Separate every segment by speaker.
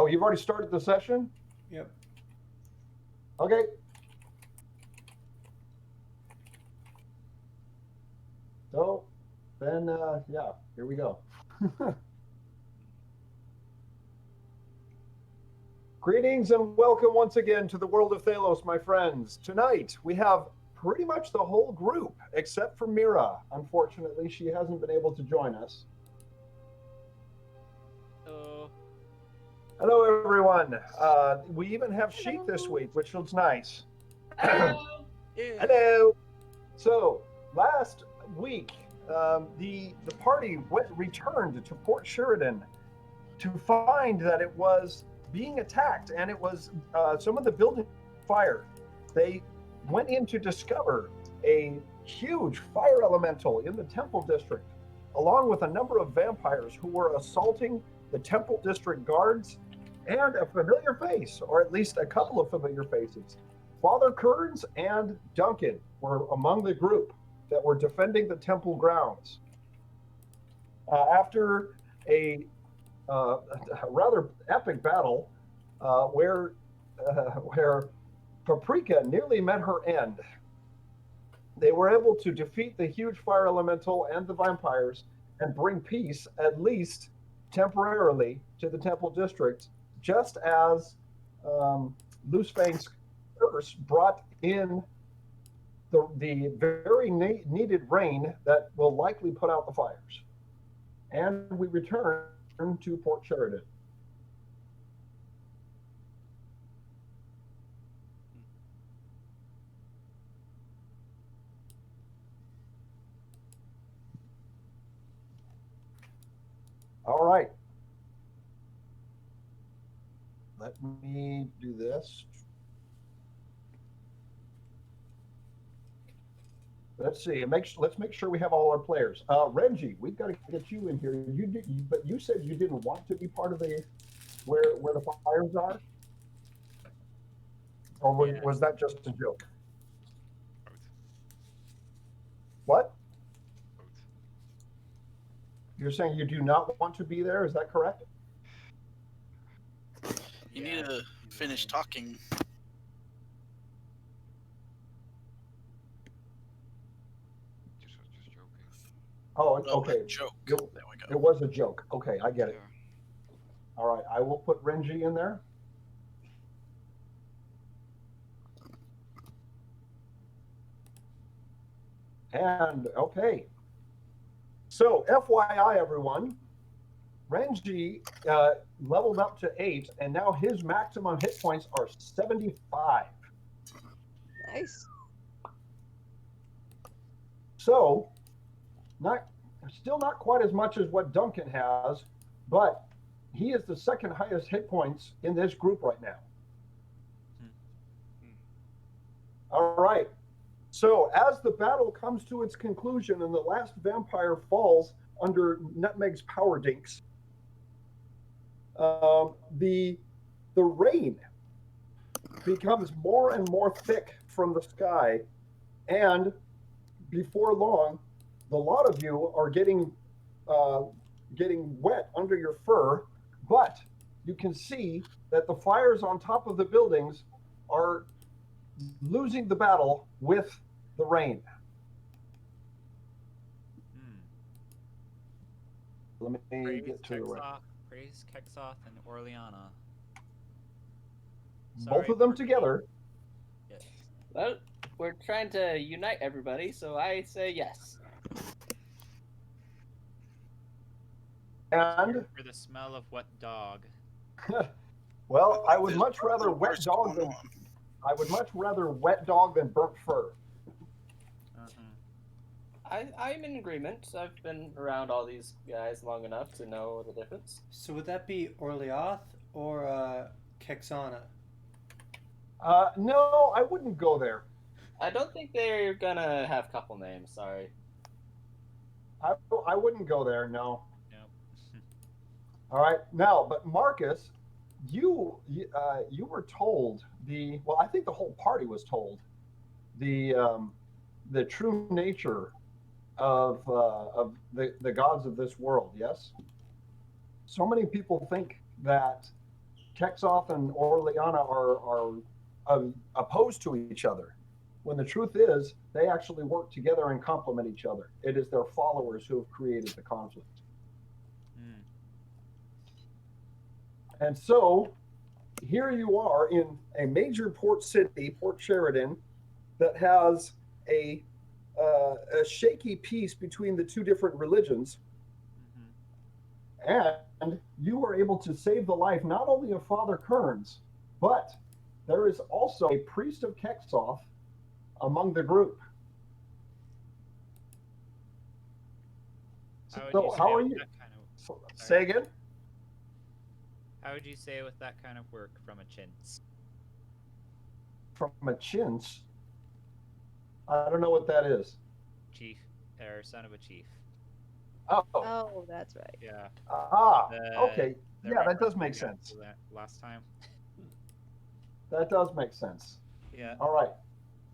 Speaker 1: Oh, you've already started the session?
Speaker 2: Yep.
Speaker 1: Okay. So then, yeah, here we go. Greetings and welcome once again to the World of Thaylos, my friends. Tonight we have pretty much the whole group except for Mira. Unfortunately, she hasn't been able to join us.
Speaker 3: Hello.
Speaker 1: Hello, everyone. We even have Sheet this week, which looks nice.
Speaker 4: Hello.
Speaker 3: Yeah.
Speaker 1: Hello. So last week, the party returned to Port Sheridan to find that it was being attacked, and it was some of the buildings fire. They went in to discover a huge fire elemental in the Temple District, along with a number of vampires who were assaulting the Temple District guards, and a familiar face, or at least a couple of familiar faces. Father Kearns and Duncan were among the group that were defending the temple grounds. After a rather epic battle where Paprika nearly met her end, they were able to defeat the huge fire elemental and the vampires and bring peace, at least temporarily, to the Temple District, just as Loose Fang's curse brought in the very needed rain that will likely put out the fires. And we return to Port Sheridan. All right. Let me do this. Let's see. Let's make sure we have all our players. Renji, we've got to get you in here. But you said you didn't want to be part of the where the fires are, or was that just a joke?
Speaker 5: Both.
Speaker 1: What?
Speaker 5: Both.
Speaker 1: You're saying you do not want to be there? Is that correct?
Speaker 3: You need to finish talking.
Speaker 5: Just joking.
Speaker 1: Oh,
Speaker 3: Oh,
Speaker 1: okay.
Speaker 3: a joke.
Speaker 1: It,
Speaker 3: There we
Speaker 1: it
Speaker 3: go.
Speaker 1: was a joke. Okay, I get it.
Speaker 5: Yeah.
Speaker 1: All right, I will put Renji in there. And okay. So, FYI, everyone, Renji leveled up to 8, and now his maximum hit points are 75.
Speaker 4: Nice.
Speaker 1: So, still not quite as much as what Duncan has, but he is the second highest hit points in this group right now. All right. So as the battle comes to its conclusion and the last vampire falls under Nutmeg's power dinks, the rain becomes more and more thick from the sky, and before long, the lot of you are getting wet under your fur, but you can see that the fires on top of the buildings are losing the battle with the rain. Let me get to the right.
Speaker 2: Praise Kexoth and Orleana.
Speaker 1: Both of them together.
Speaker 2: Yes.
Speaker 6: Well, we're trying to unite everybody, so I say yes.
Speaker 1: And
Speaker 2: For the smell of wet dog.
Speaker 1: well, I would
Speaker 3: There's
Speaker 1: much rather
Speaker 3: probably
Speaker 1: wet
Speaker 3: worse
Speaker 1: dog
Speaker 3: going
Speaker 1: than
Speaker 3: on.
Speaker 1: I would much rather wet dog than burnt fur.
Speaker 6: I'm in agreement. I've been around all these guys long enough to know the difference.
Speaker 7: So would that be Orleoth or Kexana?
Speaker 1: No, I wouldn't go there.
Speaker 6: I don't think they're gonna have couple names, sorry.
Speaker 1: I wouldn't go there. No.
Speaker 2: Nope.
Speaker 1: All right. Now, but Marcus, you were told well, I think the whole party was told the true nature of the gods of this world. Yes. So many people think that Kexoth and Orleana are opposed to each other, when the truth is they actually work together and complement each other. It is their followers who have created the conflict.
Speaker 2: Mm.
Speaker 1: And so here you are in a major port city, Port Sheridan, that has a shaky peace between the two different religions.
Speaker 2: Mm-hmm.
Speaker 1: And you were able to save the life not only of Father Kearns, but there is also a priest of Kexoth among the group. So how are you? Say again?
Speaker 2: How would you say with that kind of work from a chintz?
Speaker 1: From a chintz? I don't know what that is.
Speaker 2: Chief, or son of a chief.
Speaker 1: Oh,
Speaker 4: Oh, that's right.
Speaker 2: Yeah.
Speaker 1: okay.
Speaker 2: The
Speaker 1: Yeah, that does
Speaker 2: reference we
Speaker 1: make
Speaker 2: got
Speaker 1: sense.
Speaker 2: to that last time.
Speaker 1: That does make sense.
Speaker 2: Yeah.
Speaker 1: All right.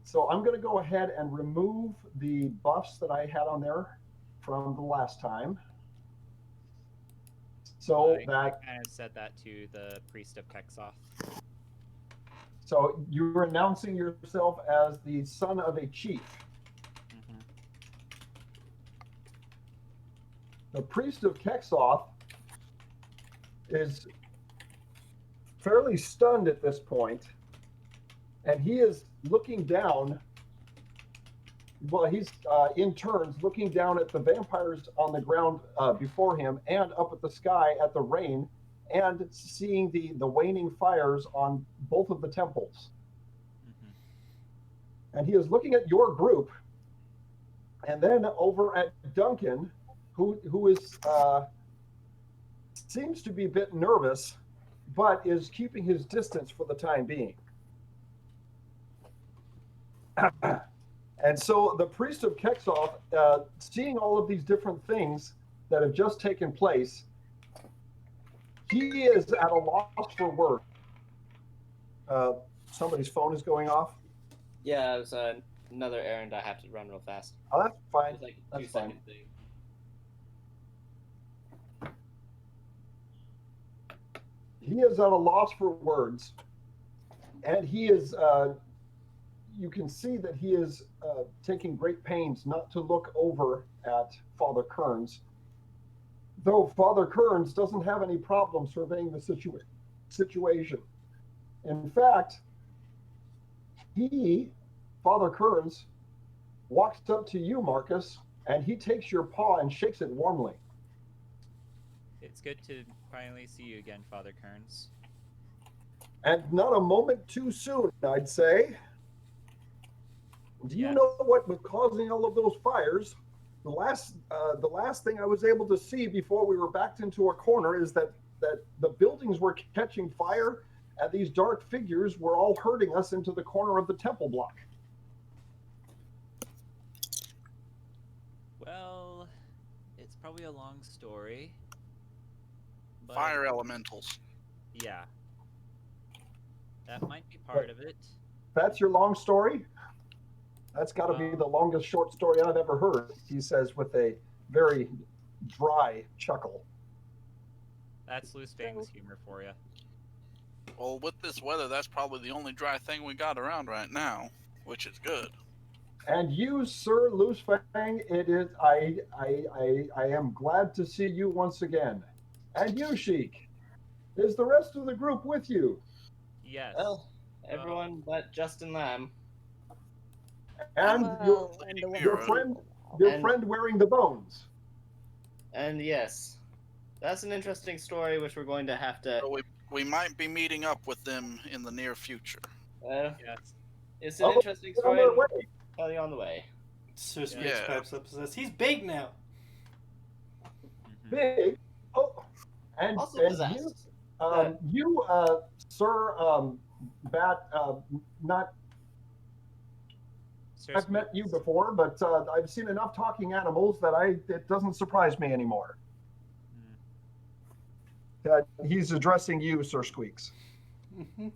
Speaker 1: So I'm going to go ahead and remove the buffs that I had on there from the last time. So
Speaker 2: I kind of said that to the priest of Kexoth.
Speaker 1: So you're announcing yourself as the son of a chief.
Speaker 2: Mm-hmm.
Speaker 1: The priest of Kexoth is fairly stunned at this point, and he is looking down. Well, he's in turns looking down at the vampires on the ground before him, and up at the sky at the rain, and seeing the waning fires on both of the temples.
Speaker 2: Mm-hmm.
Speaker 1: And he is looking at your group, and then over at Duncan, who is seems to be a bit nervous, but is keeping his distance for the time being. And so the priest of Kexoth, seeing all of these different things that have just taken place, he is at a loss for words. Somebody's phone is going off.
Speaker 6: Yeah, it was another errand I have to run real fast.
Speaker 1: Oh, that's fine.
Speaker 6: It's like a
Speaker 1: That's
Speaker 6: 2-second
Speaker 1: fine.
Speaker 6: thing.
Speaker 1: He is at a loss for words, and he is. You can see that he is taking great pains not to look over at Father Kearns, though Father Kearns doesn't have any problem surveying the situation. In fact, Father Kearns, walks up to you, Marcus, and he takes your paw and shakes it warmly.
Speaker 2: It's good to finally see you again, Father Kearns.
Speaker 1: And not a moment too soon, I'd say. Do you
Speaker 2: Yes.
Speaker 1: know what was causing all of those fires? The last thing I was able to see before we were backed into a corner is that the buildings were catching fire, and these dark figures were all herding us into the corner of the temple block.
Speaker 2: Well, it's probably a long story. But
Speaker 3: Fire elementals.
Speaker 2: yeah. That might be part of it.
Speaker 1: That's your long story? That's got to be
Speaker 2: Well-
Speaker 1: the longest short story I've ever heard, he says with a very dry chuckle.
Speaker 2: That's Loose Fangs humor for you.
Speaker 3: Well, with this weather, that's probably the only dry thing we got around right now, which is good.
Speaker 1: And you, Sir Loosefang, it is I am glad to see you once again. And you, Sheik, is the rest of the group with you?
Speaker 2: Yes.
Speaker 6: Well, everyone but Justin Lamb.
Speaker 1: And
Speaker 4: Well, and the
Speaker 1: your
Speaker 4: one-
Speaker 1: friend, your
Speaker 6: And-
Speaker 1: friend wearing the bones.
Speaker 6: And yes, that's an interesting story which we're going to have to.
Speaker 3: So we might be meeting up with them in the near future.
Speaker 2: Yes.
Speaker 6: It's an
Speaker 1: Oh,
Speaker 6: interesting
Speaker 1: they're on
Speaker 6: story.
Speaker 1: their
Speaker 6: and
Speaker 1: way.
Speaker 6: Tell you on the way.
Speaker 7: Sir Space
Speaker 3: Yeah.
Speaker 7: pipes up and says, "He's big now."
Speaker 2: Mhm.
Speaker 1: Big. Oh, and
Speaker 6: Also
Speaker 1: and
Speaker 6: possessed.
Speaker 1: you, Sir Bat, not.
Speaker 2: Sir
Speaker 1: I've met you
Speaker 2: Spooks.
Speaker 1: before, but I've seen enough talking animals that it doesn't surprise me anymore. He's addressing you, Sir Squeaks.
Speaker 7: Mhm.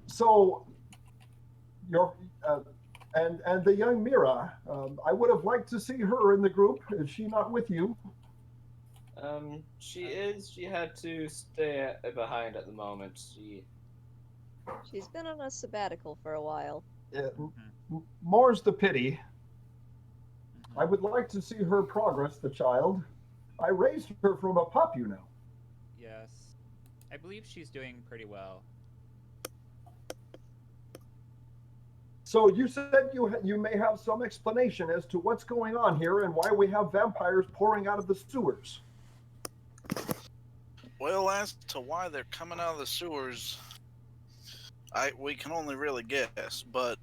Speaker 1: So your and the young Mira, I would have liked to see her in the group. Is she not with you?
Speaker 6: She had to stay behind at the moment.
Speaker 4: She's been on a sabbatical for a while.
Speaker 1: More's the pity. I
Speaker 2: Mhm.
Speaker 1: would like to see her progress, the child. I raised her from a pup, you know.
Speaker 2: Yes. I believe she's doing pretty well.
Speaker 1: So you said you may have some explanation as to what's going on here and why we have vampires pouring out of the sewers.
Speaker 3: Well, as to why they're coming out of the sewers, we can only really guess, but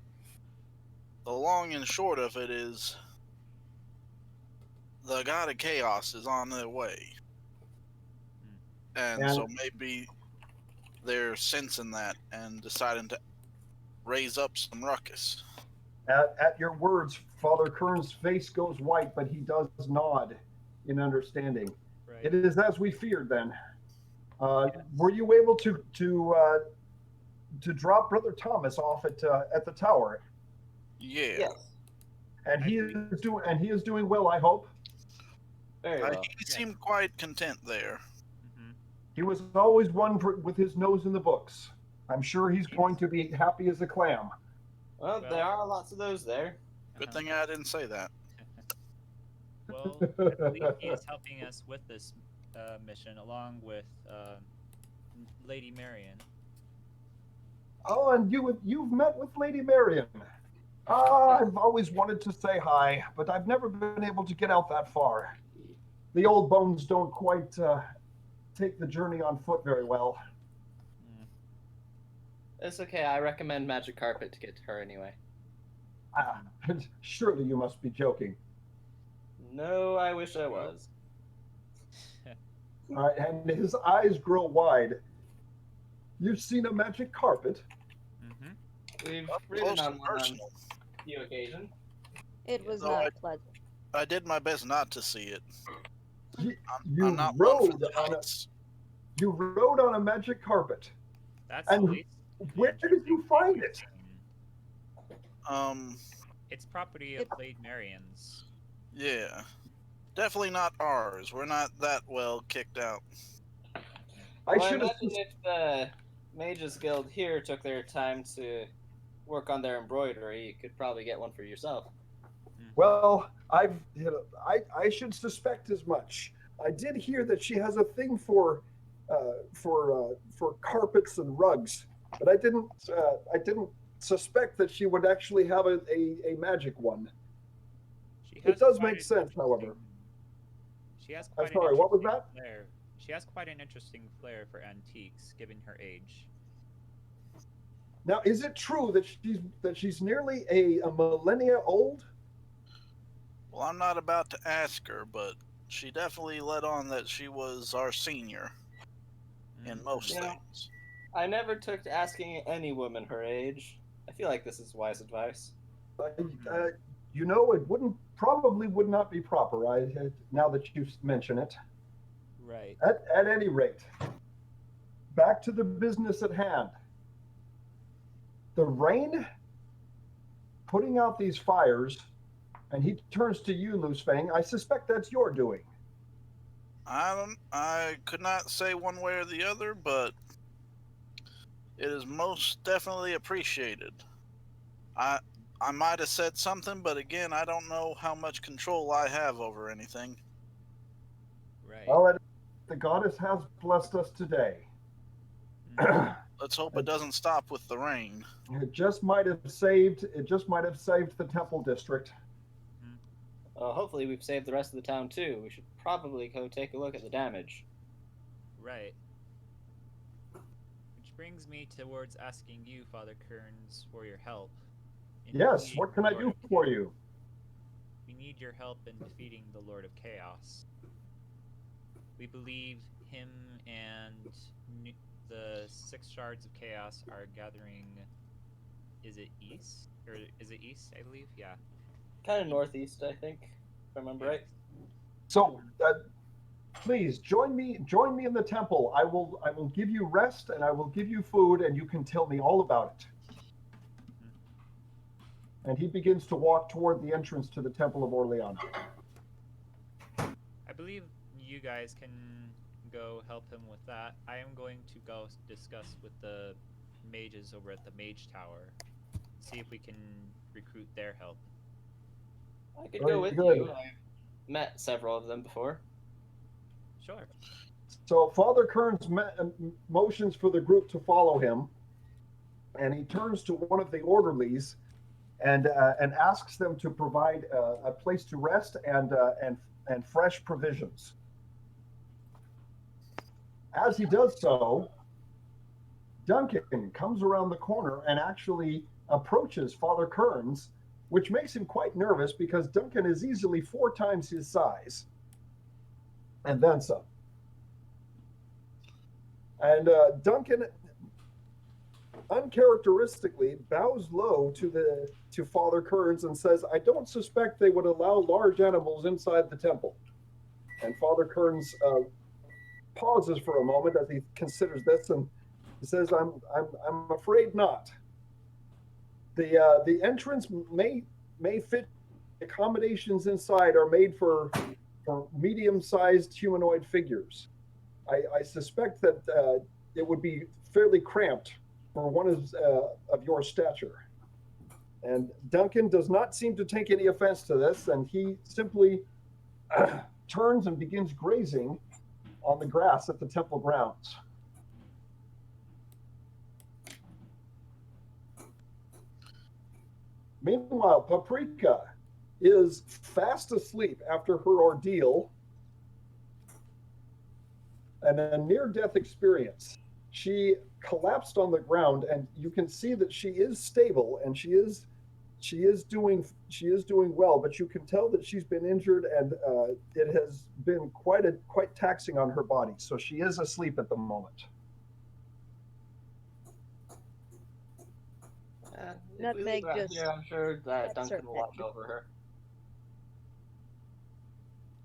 Speaker 3: the long and short of it is the god of chaos is on their way. And so maybe they're sensing that and deciding to raise up some ruckus.
Speaker 1: At your words, Father Kern's face goes white, but he does nod in understanding.
Speaker 2: Right.
Speaker 1: It is as we feared then.
Speaker 2: Yes.
Speaker 1: Were you able to drop Brother Thomas off at the tower?
Speaker 3: Yeah.
Speaker 6: Yes,
Speaker 1: And he is doing well, I hope.
Speaker 6: very well.
Speaker 3: He seemed quite content there.
Speaker 2: Mhm.
Speaker 1: He was always one with his nose in the books. I'm sure he's going to be happy as a clam.
Speaker 6: Well, there are lots of those there.
Speaker 3: Good thing I didn't say that.
Speaker 2: Well, I believe he is helping us with this mission, along with Lady Marion.
Speaker 1: Oh, and you've met with Lady Marion. I've always wanted to say hi, but I've never been able to get out that far. The old bones don't quite take the journey on foot very well.
Speaker 6: It's okay. I recommend Magic Carpet to get to her anyway.
Speaker 1: Surely you must be joking.
Speaker 6: No, I wish I was.
Speaker 1: And his eyes grow wide. You've seen a magic carpet?
Speaker 2: Mm-hmm.
Speaker 6: We've
Speaker 3: Up
Speaker 6: ridden
Speaker 3: close
Speaker 6: on
Speaker 3: and
Speaker 6: one on
Speaker 3: personal.
Speaker 6: a few occasions.
Speaker 4: It was
Speaker 3: No,
Speaker 4: not pleasant.
Speaker 3: I did my best not to see it.
Speaker 1: You
Speaker 3: I'm not one for
Speaker 1: rode
Speaker 3: the
Speaker 1: on a
Speaker 3: heights.
Speaker 1: you rode on a magic carpet.
Speaker 2: That's
Speaker 1: And
Speaker 2: the least
Speaker 1: where did you
Speaker 2: interesting
Speaker 1: find
Speaker 2: thing
Speaker 1: it?
Speaker 2: we've seen. It's property of Lady Marion's.
Speaker 3: Yeah. Definitely not ours. We're not that well kicked out.
Speaker 1: I
Speaker 6: Well,
Speaker 1: should have.
Speaker 6: imagine if the Mages Guild here took their time to work on their embroidery, you could probably get one for yourself.
Speaker 1: Well, I should suspect as much. I did hear that she has a thing for carpets and rugs, but I didn't suspect that she would actually have a magic one.
Speaker 2: She
Speaker 1: It
Speaker 2: has
Speaker 1: does
Speaker 2: quite
Speaker 1: make
Speaker 2: an
Speaker 1: sense, however.
Speaker 2: She has
Speaker 1: I'm
Speaker 2: quite
Speaker 1: sorry,
Speaker 2: an
Speaker 1: what was
Speaker 2: interesting
Speaker 1: that?
Speaker 2: flair. She has quite an interesting flair for antiques, given her age.
Speaker 1: Now, is it true that she's nearly a millennia old?
Speaker 3: Well, I'm not about to ask her, but she definitely let on that she was our senior in most
Speaker 6: Yeah.
Speaker 3: things.
Speaker 6: I never took to asking any woman her age. I feel like this is wise advice.
Speaker 1: You know, it would not be proper. Now that you mention it.
Speaker 2: Right.
Speaker 1: At any rate, back to the business at hand. The rain putting out these fires, and he turns to you, Loosefang. I suspect that's your doing.
Speaker 3: I could not say one way or the other, but it is most definitely appreciated. I might have said something, but again, I don't know how much control I have over anything.
Speaker 2: Right.
Speaker 1: Well, the goddess has blessed us today.
Speaker 3: Let's hope it doesn't stop with the rain.
Speaker 1: It just might have saved the temple district.
Speaker 6: Hopefully we've saved the rest of the town too. We should probably go take a look at the damage.
Speaker 2: Right. Which brings me towards asking you, Father Kearns, for your help. in
Speaker 1: Yes,
Speaker 2: defeating
Speaker 1: what can
Speaker 2: the
Speaker 1: I
Speaker 2: Lord
Speaker 1: do
Speaker 2: of
Speaker 1: for
Speaker 2: Chaos.
Speaker 1: you?
Speaker 2: We need your help in defeating the Lord of Chaos. We believe him and the 6 shards of chaos are gathering. Is it east? Or is it east, I believe? Yeah.
Speaker 6: Kind of northeast, I think, if I remember right.
Speaker 1: So, please join me in the temple. I will give you rest and I will give you food, and you can tell me all about it. And he begins to walk toward the entrance to the Temple of Orleans.
Speaker 2: I believe you guys can go help him with that, I am going to go discuss with the mages over at the Mage Tower, see if we can recruit their help.
Speaker 6: I could
Speaker 1: Very
Speaker 6: go with
Speaker 1: good.
Speaker 6: you. I've met several of them before.
Speaker 2: Sure.
Speaker 1: So Father Kearns motions for the group to follow him, and he turns to one of the orderlies and asks them to provide a place to rest and fresh provisions. As he does so, Duncan comes around the corner and actually approaches Father Kearns, which makes him quite nervous because Duncan is easily 4 times his size, and then some. And Duncan uncharacteristically bows low to Father Kearns and says, "I don't suspect they would allow large animals inside the temple." And Father Kearns pauses for a moment as he considers this, and he says, "I'm afraid not. The entrance may fit. Accommodations inside are made for medium-sized humanoid figures. I suspect that it would be fairly cramped for one of your stature." And Duncan does not seem to take any offense to this, and he simply turns and begins grazing on the grass at the temple grounds. Meanwhile, Paprika is fast asleep after her ordeal and a near-death experience. She collapsed on the ground, and you can see that she is stable and she is doing well, but you can tell that she's been injured, and it has been quite taxing on her body. So she is asleep at the moment.
Speaker 6: If we leave her out
Speaker 4: just
Speaker 6: here, I'm sure that
Speaker 4: pets
Speaker 6: Duncan
Speaker 4: her
Speaker 6: will watch
Speaker 4: pet.
Speaker 6: over her.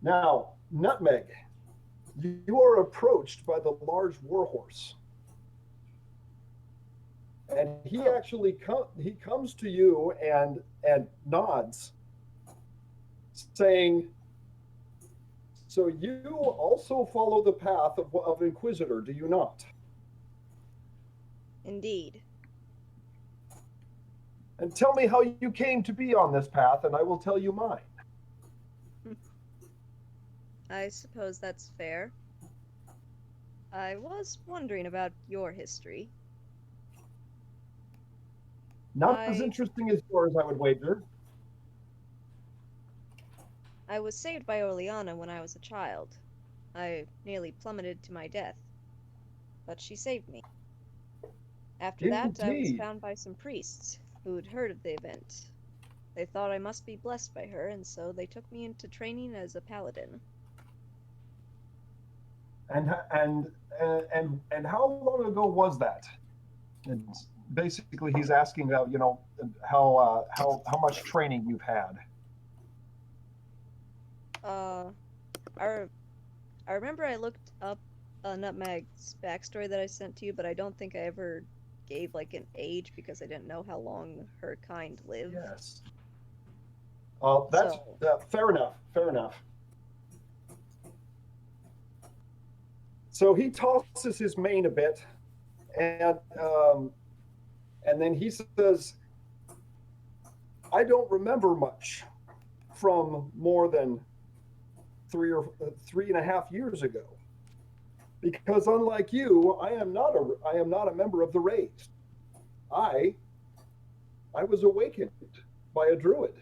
Speaker 1: Now, Nutmeg, you are approached by the large warhorse, and he actually comes to you and nods, saying, "So you also follow the path of Inquisitor, do you not?
Speaker 4: Indeed.
Speaker 1: And tell me how you came to be on this path, and I will tell you mine."
Speaker 4: I suppose that's fair. I was wondering about your history.
Speaker 1: Not as interesting as yours, I would wager.
Speaker 4: I was saved by Orleana when I was a child. I nearly plummeted to my death, but she saved me. After that, I was
Speaker 1: Indeed.
Speaker 4: found by some priests who'd heard of the event. They thought I must be blessed by her, and so they took me into training as a paladin.
Speaker 1: And how long ago was that? And basically, he's asking about how much training you've had.
Speaker 4: I remember I looked up Nutmeg's backstory that I sent to you, but I don't think I ever gave like an age because I didn't know how long her kind lived.
Speaker 1: Yes. That's fair enough. Fair enough. So he tosses his mane a bit, and then he says, "I don't remember much from more than 3.5 years ago, because unlike you, I am not a member of the race. I was awakened by a druid,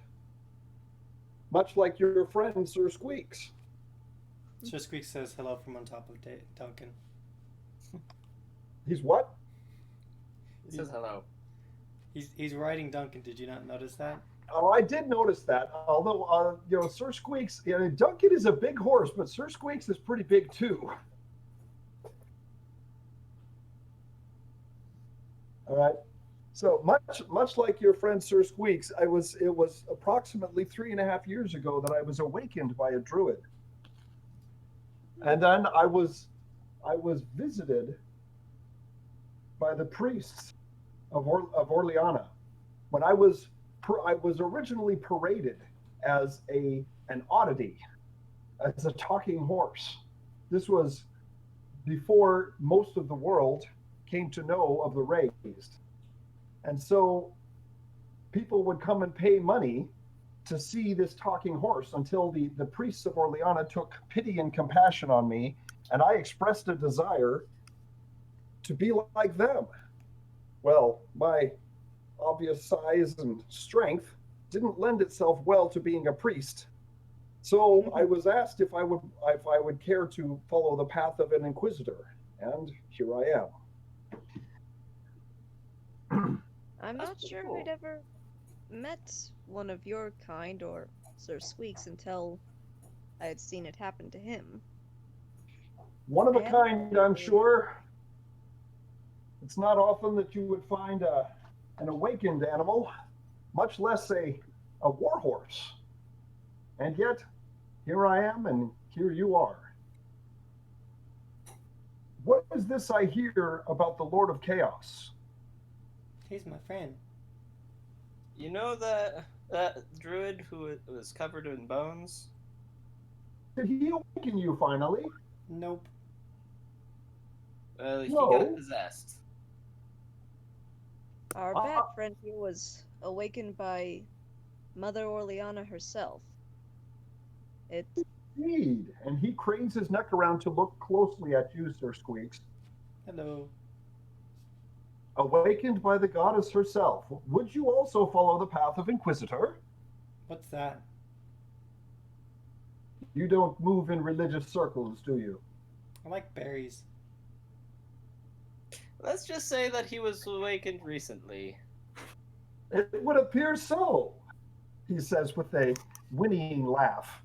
Speaker 1: much like your friend Sir Squeaks."
Speaker 7: Sir Squeak says hello from on top of Duncan.
Speaker 1: He's what?
Speaker 6: He says hello.
Speaker 7: He's riding Duncan. Did you not notice that?
Speaker 1: Oh, I did notice that. Although, Sir Squeaks, Duncan is a big horse, but Sir Squeaks is pretty big too. All right. So much like your friend Sir Squeaks, it was approximately 3.5 years ago that I was awakened by a druid. And then I was visited by the priests of Orleana. When I was originally paraded as an oddity, as a talking horse. this was before most of the world came to know of the raised. And so people would come and pay money to see this talking horse until the priests of Orleana took pity and compassion on me, and I expressed a desire to be like them. Well, my obvious size and strength didn't lend itself well to being a priest. So I was asked if I would care to follow the path of an inquisitor, and here I am.
Speaker 4: I'm
Speaker 6: That's
Speaker 4: not
Speaker 6: pretty
Speaker 4: sure
Speaker 6: cool.
Speaker 4: I'd ever met one of your kind or Sir Squeaks until I had seen it happen to him.
Speaker 1: One of a
Speaker 4: I haven't
Speaker 1: kind, I'm
Speaker 4: really-
Speaker 1: sure. It's not often that you would find an awakened animal, much less a warhorse. And yet, here I am, and here you are. What is this I hear about the Lord of Chaos?
Speaker 7: He's my friend.
Speaker 6: You know that druid who was covered in bones?
Speaker 1: Did he awaken you finally?
Speaker 7: Nope.
Speaker 6: Well, he
Speaker 1: No.
Speaker 6: got possessed.
Speaker 4: Our bad friend here was awakened by Mother Orleana herself. It
Speaker 1: Indeed. And he cranes his neck around to look closely at you, Sir Squeaks.
Speaker 7: Hello.
Speaker 1: Awakened by the goddess herself, would you also follow the path of Inquisitor?
Speaker 7: What's that?
Speaker 1: You don't move in religious circles, do you?
Speaker 7: I like berries.
Speaker 6: Let's just say that he was awakened recently.
Speaker 1: It would appear so, he says with a whinnying laugh.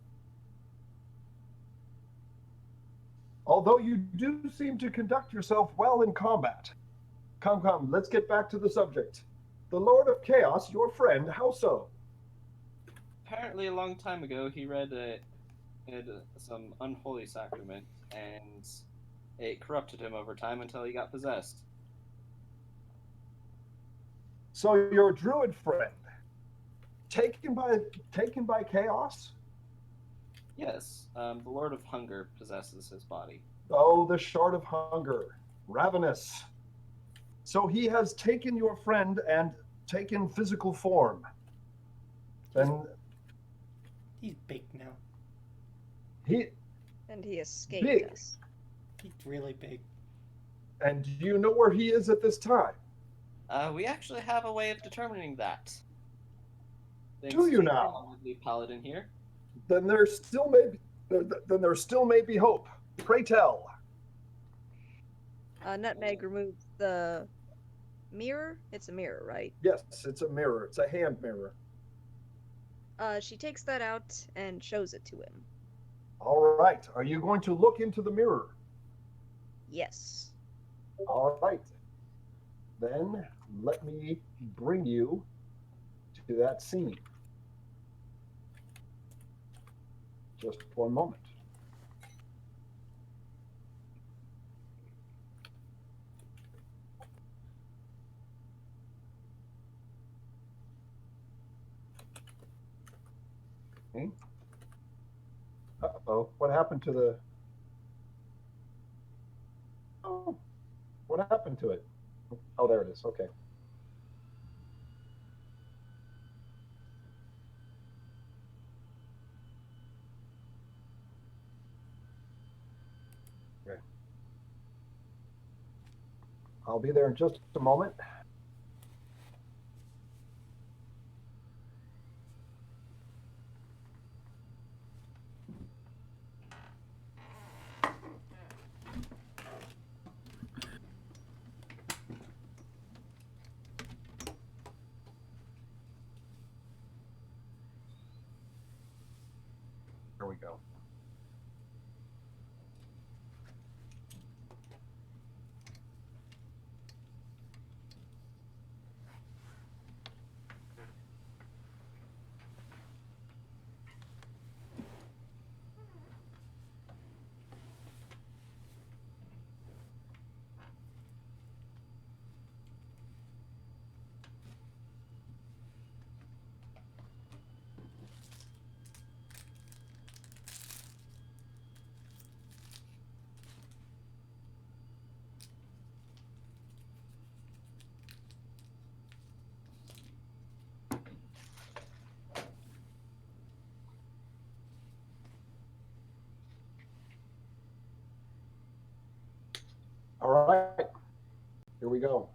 Speaker 1: Although you do seem to conduct yourself well in combat. Come, let's get back to the subject. The Lord of Chaos, your friend, how so?
Speaker 6: Apparently, a long time ago, he read some unholy sacrament, and it corrupted him over time until he got possessed.
Speaker 1: So your druid friend, taken by chaos?
Speaker 6: Yes, the Lord of Hunger possesses his body.
Speaker 1: Oh, the shard of hunger, ravenous. So he has taken your friend and taken physical form. Then
Speaker 7: He's big now.
Speaker 4: and he escaped
Speaker 1: Big.
Speaker 4: us.
Speaker 7: He's really big.
Speaker 1: And do you know where he is at this time?
Speaker 6: We actually have a way of determining that.
Speaker 1: Do you now?
Speaker 6: The paladin here.
Speaker 1: Then there still may be hope. Pray tell.
Speaker 4: Nutmeg removes the mirror. It's a mirror, right?
Speaker 1: Yes, it's a mirror. It's a hand mirror.
Speaker 4: She takes that out and shows it to him.
Speaker 1: All right. Are you going to look into the mirror?
Speaker 4: Yes.
Speaker 1: All right. Then let me bring you to that scene. Just one moment. Okay. Uh-oh. What happened to the... Oh, what happened to it? Oh, there it is. Okay. Okay. I'll be there in just a moment. There we go. Here we go.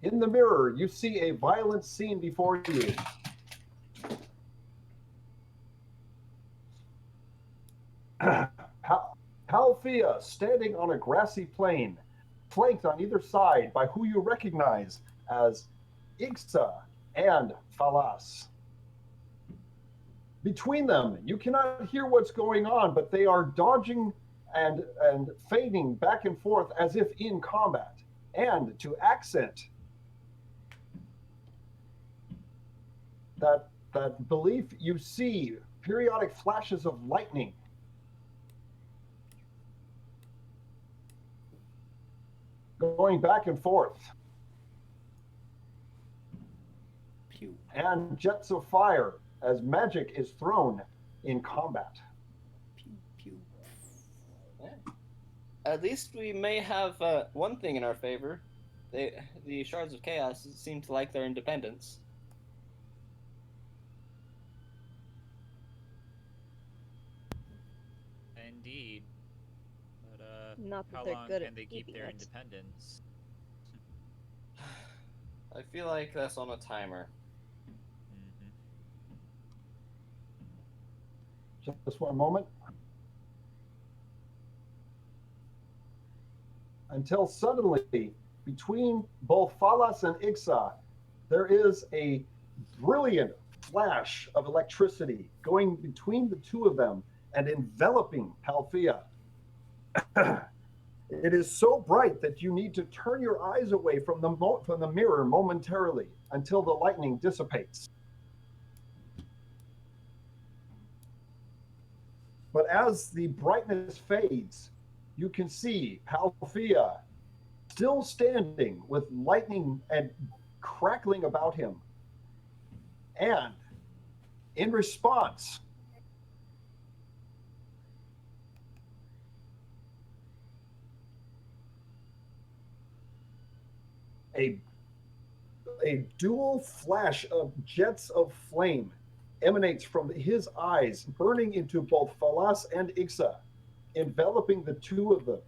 Speaker 1: In the mirror, you see a violent scene before you. Palthea standing on a grassy plain, flanked on either side by who you recognize as Igsa and Falas. Between them, you cannot hear what's going on, but they are dodging and fading back and forth as if in combat. And to accent that belief, you see periodic flashes of lightning. Going back and forth.
Speaker 7: Pew.
Speaker 1: And jets of fire as magic is thrown in combat.
Speaker 7: Pew, pew.
Speaker 6: Yeah. At least we may have one thing in our favor. The Shards of Chaos seem to like their independence.
Speaker 2: Indeed. But
Speaker 4: Not that
Speaker 2: how
Speaker 4: they're
Speaker 2: long
Speaker 4: good
Speaker 2: can
Speaker 4: at
Speaker 2: they keep
Speaker 4: keeping
Speaker 2: their
Speaker 4: it.
Speaker 2: independence?
Speaker 6: I feel like that's on a timer.
Speaker 2: Hmm.
Speaker 1: Just one moment. Until suddenly, between both Falas and Igsa, there is a brilliant flash of electricity going between the two of them and enveloping Palthea. It is so bright that you need to turn your eyes away from the mirror momentarily until the lightning dissipates. But as the brightness fades, you can see Palthea still standing with lightning and crackling about him. And in response, a dual flash of jets of flame emanates from his eyes, burning into both Falas and Igsa, enveloping the two of them.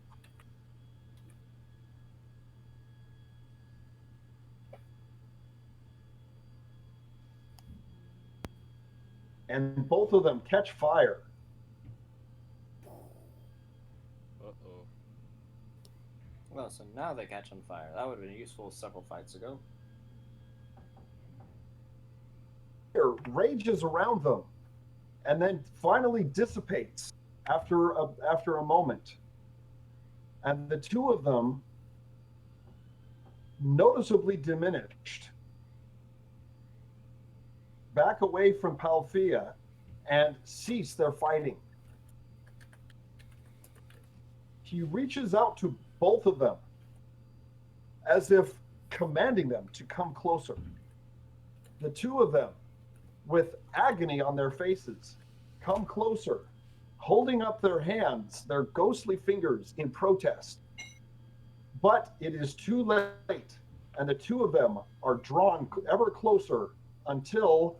Speaker 1: And both of them catch fire.
Speaker 2: Uh-oh.
Speaker 6: Well, so now they catch on fire. That would have been useful several fights ago.
Speaker 1: Fire rages around them and then finally dissipates after a moment. And the two of them noticeably diminished, back away from Palthea and cease their fighting. He reaches out to both of them as if commanding them to come closer. The two of them, with agony on their faces, come closer, holding up their hands, their ghostly fingers in protest. But it is too late, and the two of them are drawn ever closer until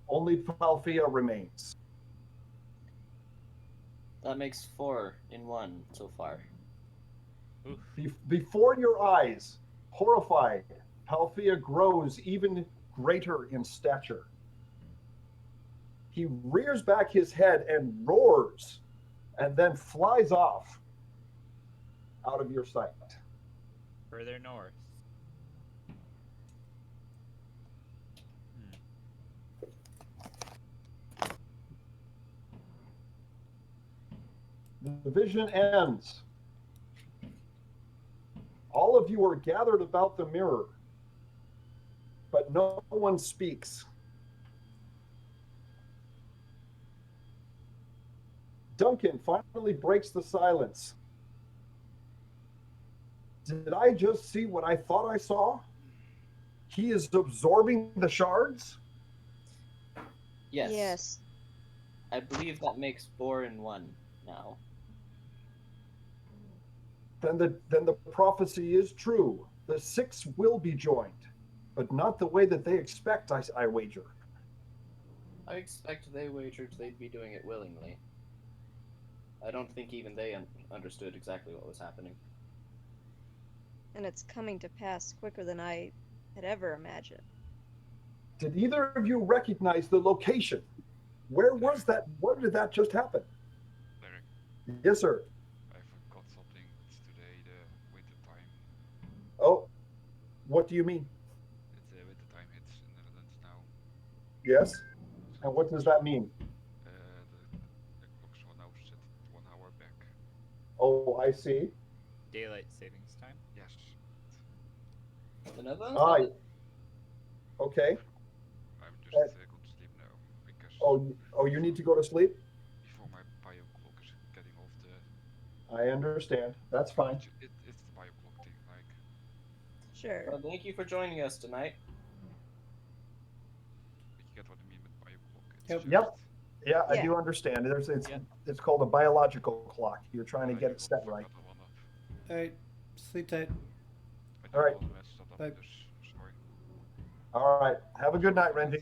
Speaker 1: only Palthea remains.
Speaker 6: That makes 4 in 1 so far.
Speaker 2: Oof.
Speaker 1: Before your eyes, horrified, Palthea grows even greater in stature. He rears back his head and roars, and then flies off out of your sight.
Speaker 2: Further north.
Speaker 1: The vision ends. All of you are gathered about the mirror, but no one speaks. Duncan finally breaks the silence. Did I just see what I thought I saw? He is absorbing the shards?
Speaker 6: Yes.
Speaker 4: Yes.
Speaker 6: I believe that makes 4 in 1 now.
Speaker 1: Then the prophecy is true. The 6 will be joined, but not the way that they expect, I wager.
Speaker 6: I expect they wagered they'd be doing it willingly. I don't think even they understood exactly what was happening.
Speaker 4: And it's coming to pass quicker than I had ever imagined.
Speaker 1: Did either of you recognize the location? Where was that? Where did that just happen?
Speaker 5: Derek,
Speaker 1: Yes, sir.
Speaker 5: I forgot something. It's today the winter time.
Speaker 1: Oh, what do you mean?
Speaker 5: It's the winter time hits in Netherlands now.
Speaker 1: Yes.
Speaker 5: So
Speaker 1: And what does that mean?
Speaker 5: the clocks are now set 1 hour back.
Speaker 1: Oh, I see.
Speaker 2: Daylight savings time.
Speaker 5: Yes.
Speaker 6: The Netherlands?
Speaker 1: Ah,
Speaker 6: has it?
Speaker 1: okay.
Speaker 5: I'm just
Speaker 1: Uh,
Speaker 5: go to sleep now because
Speaker 1: Oh, you need to go to sleep?
Speaker 5: before my bio clock is getting off the.
Speaker 1: I understand. That's fine.
Speaker 5: It's the bio clock thing, like.
Speaker 4: Sure.
Speaker 6: Well, thank you for joining us tonight.
Speaker 5: But you get what I mean with bio clock. It's
Speaker 7: Yep.
Speaker 5: just.
Speaker 1: Yep. Yeah, I
Speaker 4: Yeah.
Speaker 1: do understand.
Speaker 2: Yeah.
Speaker 1: It's called a biological clock. You're trying to
Speaker 5: I
Speaker 1: get it set
Speaker 5: forgot
Speaker 1: right.
Speaker 5: that one up.
Speaker 7: All right. Sleep tight.
Speaker 5: I
Speaker 1: All right.
Speaker 5: don't want to mess that up.
Speaker 1: Bye.
Speaker 5: Sorry.
Speaker 1: All right. Have a good night, Renji.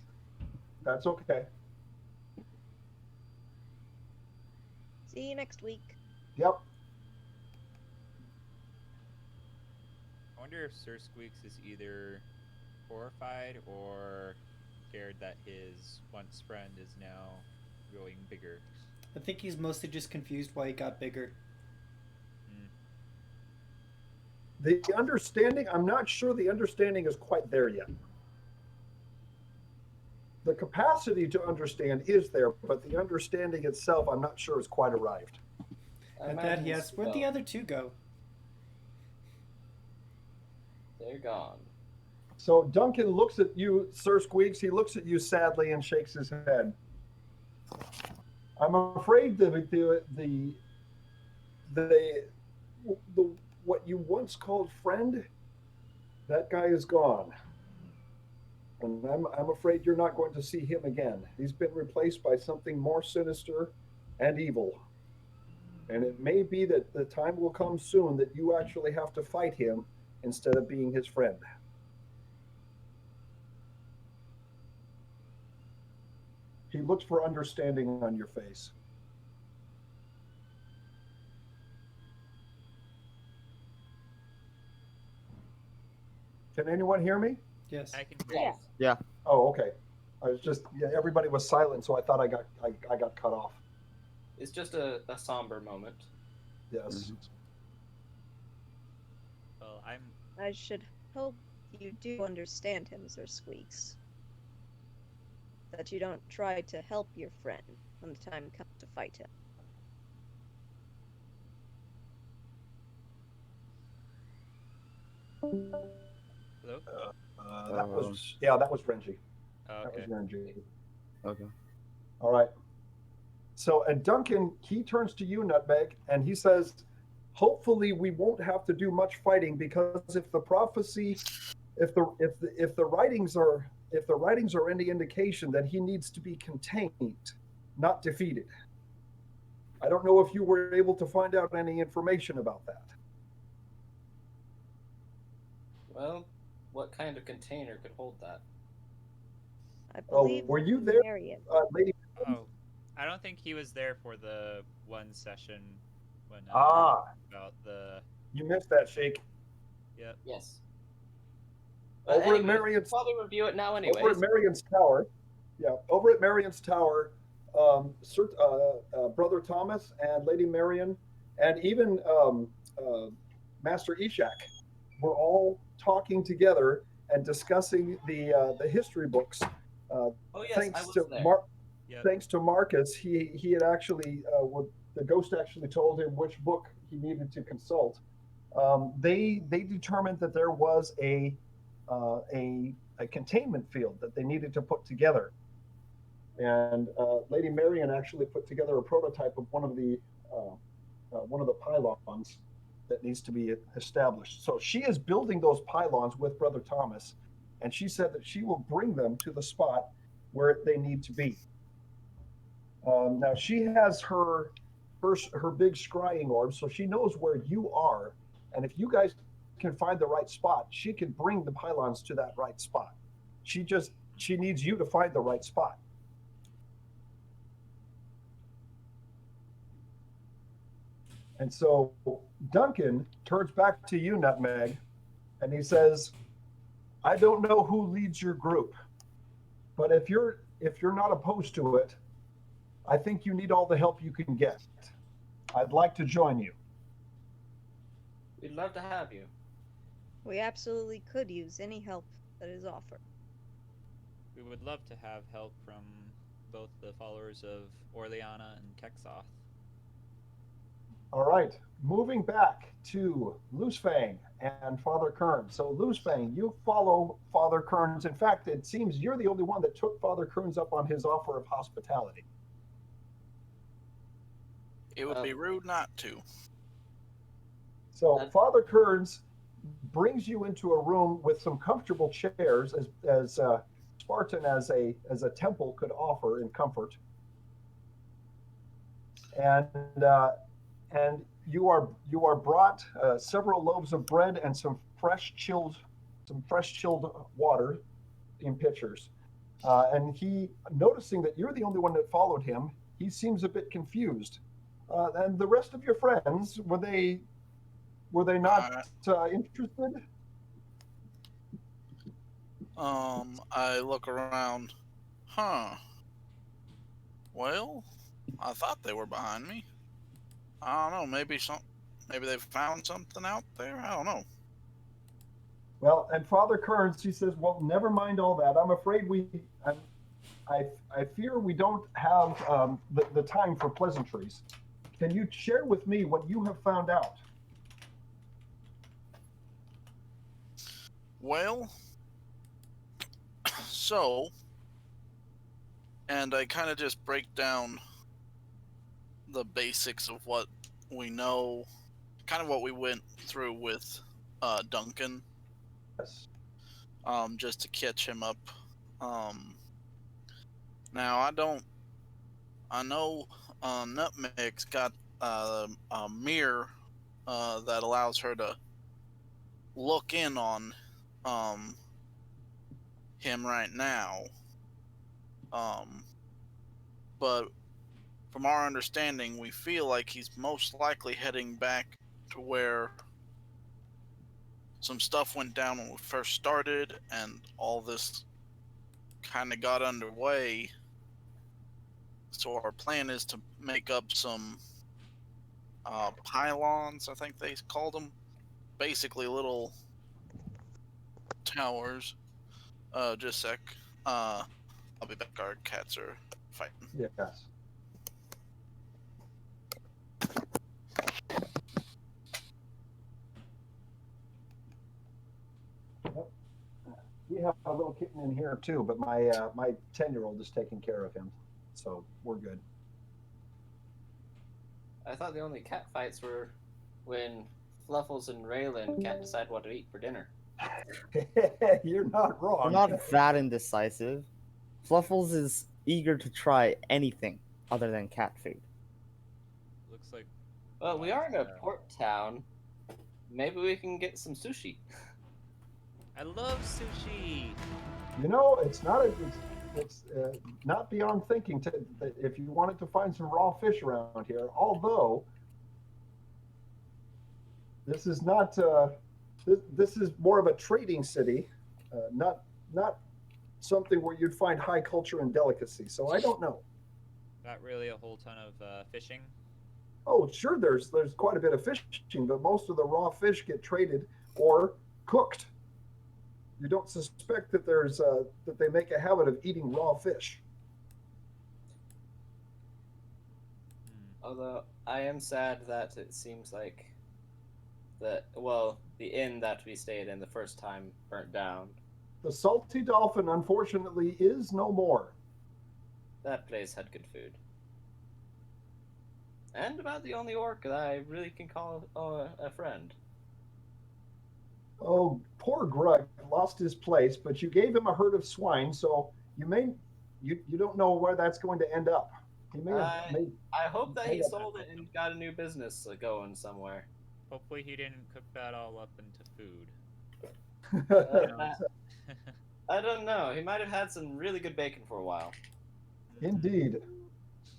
Speaker 1: That's okay.
Speaker 4: See you next week.
Speaker 1: Yep.
Speaker 2: I wonder if Sir Squeaks is either horrified or scared that his once friend is now growing bigger.
Speaker 7: I think he's mostly just confused why he got bigger.
Speaker 1: The understanding, I'm not sure the understanding is quite there yet. The capacity to understand is there, but the understanding itself, I'm not sure is quite arrived.
Speaker 6: I
Speaker 7: At that,
Speaker 6: imagine
Speaker 7: he
Speaker 6: it's
Speaker 7: asks, "Where'd the
Speaker 6: well,
Speaker 7: other two go?"
Speaker 6: They're gone.
Speaker 1: So Duncan looks at you, Sir Squeaks. He looks at you sadly and shakes his head. I'm afraid the what you once called friend, that guy is gone. And I'm afraid you're not going to see him again. He's been replaced by something more sinister and evil. And it may be that the time will come soon that you actually have to fight him instead of being his friend. He looks for understanding on your face. Can anyone hear me?
Speaker 7: Yes.
Speaker 2: I can hear
Speaker 6: Yes.
Speaker 2: you.
Speaker 1: Oh, okay. I was just everybody was silent, so I thought I got cut off.
Speaker 6: It's just a somber moment.
Speaker 1: Yes.
Speaker 2: Well, I'm
Speaker 4: I should hope you do understand him, Sir Squeaks. That you don't try to help your friend when the time comes to fight him.
Speaker 2: hello.
Speaker 1: That was Renji.
Speaker 2: Oh,
Speaker 1: That was
Speaker 2: okay.
Speaker 1: Renji.
Speaker 8: Okay.
Speaker 1: All right. So, and Duncan, he turns to you, Nutmeg, and he says, "Hopefully, we won't have to do much fighting because if the prophecy, if the writings are any indication, that he needs to be contained, not defeated. I don't know if you were able to find out any information about that."
Speaker 6: Well, what kind of container could hold that?
Speaker 4: I
Speaker 1: Oh,
Speaker 4: believe
Speaker 1: were you there,
Speaker 4: Marion.
Speaker 1: Lady?
Speaker 2: Oh, I don't think he was there for the one session when about the.
Speaker 1: You missed that, Shake.
Speaker 2: Yep.
Speaker 6: Yes.
Speaker 1: Over at
Speaker 6: Anyways,
Speaker 1: Marrion's-
Speaker 6: we'll probably review it now
Speaker 1: Over
Speaker 6: anyways.
Speaker 1: at Marion's Tower, over at Marion's Tower, Brother Thomas and Lady Marion, and even Master Ishak were all talking together and discussing the history books.
Speaker 6: Oh yes,
Speaker 1: thanks
Speaker 6: I was
Speaker 1: to
Speaker 6: there.
Speaker 2: Yep.
Speaker 1: Thanks to Marcus, he had actually the ghost actually told him which book he needed to consult. They determined that there was a containment field that they needed to put together, and Lady Marion actually put together a prototype of one of the pylons that needs to be established. So she is building those pylons with Brother Thomas, and she said that she will bring them to the spot where they need to be. Now she has her big scrying orb, so she knows where you are, and if you guys can find the right spot, she can bring the pylons to that right spot. She needs you to find the right spot. And so Duncan turns back to you, Nutmeg, and he says, I don't know who leads your group, but if you're not opposed to it, I think you need all the help you can get. I'd like to join you.
Speaker 6: We'd love to have you.
Speaker 4: We absolutely could use any help that is offered.
Speaker 2: We would love to have help from both the followers of Orleana and Kexoth.
Speaker 1: All right, moving back to Loosefang and Father Kern. So Loosefang, you follow Father Kern's. In fact, it seems you're the only one that took Father Kern's up on his offer of hospitality.
Speaker 3: It would be rude not to.
Speaker 1: So Father Kern's brings you into a room with some comfortable chairs, as Spartan as a temple could offer in comfort. And you are brought several loaves of bread and some fresh chilled water in pitchers. And he, noticing that you're the only one that followed him, he seems a bit confused. And the rest of your friends, were they not interested?
Speaker 3: I look around. Huh. Well, I thought they were behind me. I don't know. Maybe they found something out there. I don't know.
Speaker 1: Well, and Father Kearns, he says, well, never mind all that. I'm afraid I fear we don't have the time for pleasantries. Can you share with me what you have found out?
Speaker 3: Well, so, and I kind of just break down the basics of what we know, kind of what we went through with Duncan.
Speaker 1: Yes.
Speaker 3: Just to catch him up. Now I know Nutmeg's got a mirror that allows her to look in on him right now. But from our understanding, we feel like he's most likely heading back to where some stuff went down when we first started and all this kind of got underway. So our plan is to make up some pylons, I think they called them. Basically little towers. Just a sec. I'll be back. Our cats are fighting.
Speaker 1: Yes. Yep. We have a little kitten in here too, but my 10-year-old is taking care of him, so we're good.
Speaker 6: I thought the only cat fights were when Fluffles and Raylan can't decide what to eat for dinner.
Speaker 1: You're not wrong.
Speaker 8: We're not that indecisive. Fluffles is eager to try anything other than cat food.
Speaker 2: Looks like.
Speaker 6: Well, we are in a port town. Maybe we can get some sushi.
Speaker 2: I love sushi.
Speaker 1: You know, it's not not beyond thinking if you wanted to find some raw fish around here. Although this is not this is more of a trading city, not something where you'd find high culture and delicacy. So I don't know.
Speaker 2: Not really a whole ton of fishing.
Speaker 1: Oh, sure, there's quite a bit of fishing, but most of the raw fish get traded or cooked. You don't suspect that that they make a habit of eating raw fish.
Speaker 6: Although I am sad that it seems like the inn that we stayed in the first time burnt down.
Speaker 1: The Salty Dolphin, unfortunately, is no more.
Speaker 6: That place had good food. And about the only orc that I really can call a friend.
Speaker 1: Oh, poor Grug lost his place, but you gave him a herd of swine, so you don't know where that's going to end up. He may have
Speaker 6: I hope that he sold it and got a new business going somewhere.
Speaker 2: Hopefully he didn't cook that all up into food.
Speaker 6: I don't know. He might have had some really good bacon for a while.
Speaker 1: Indeed.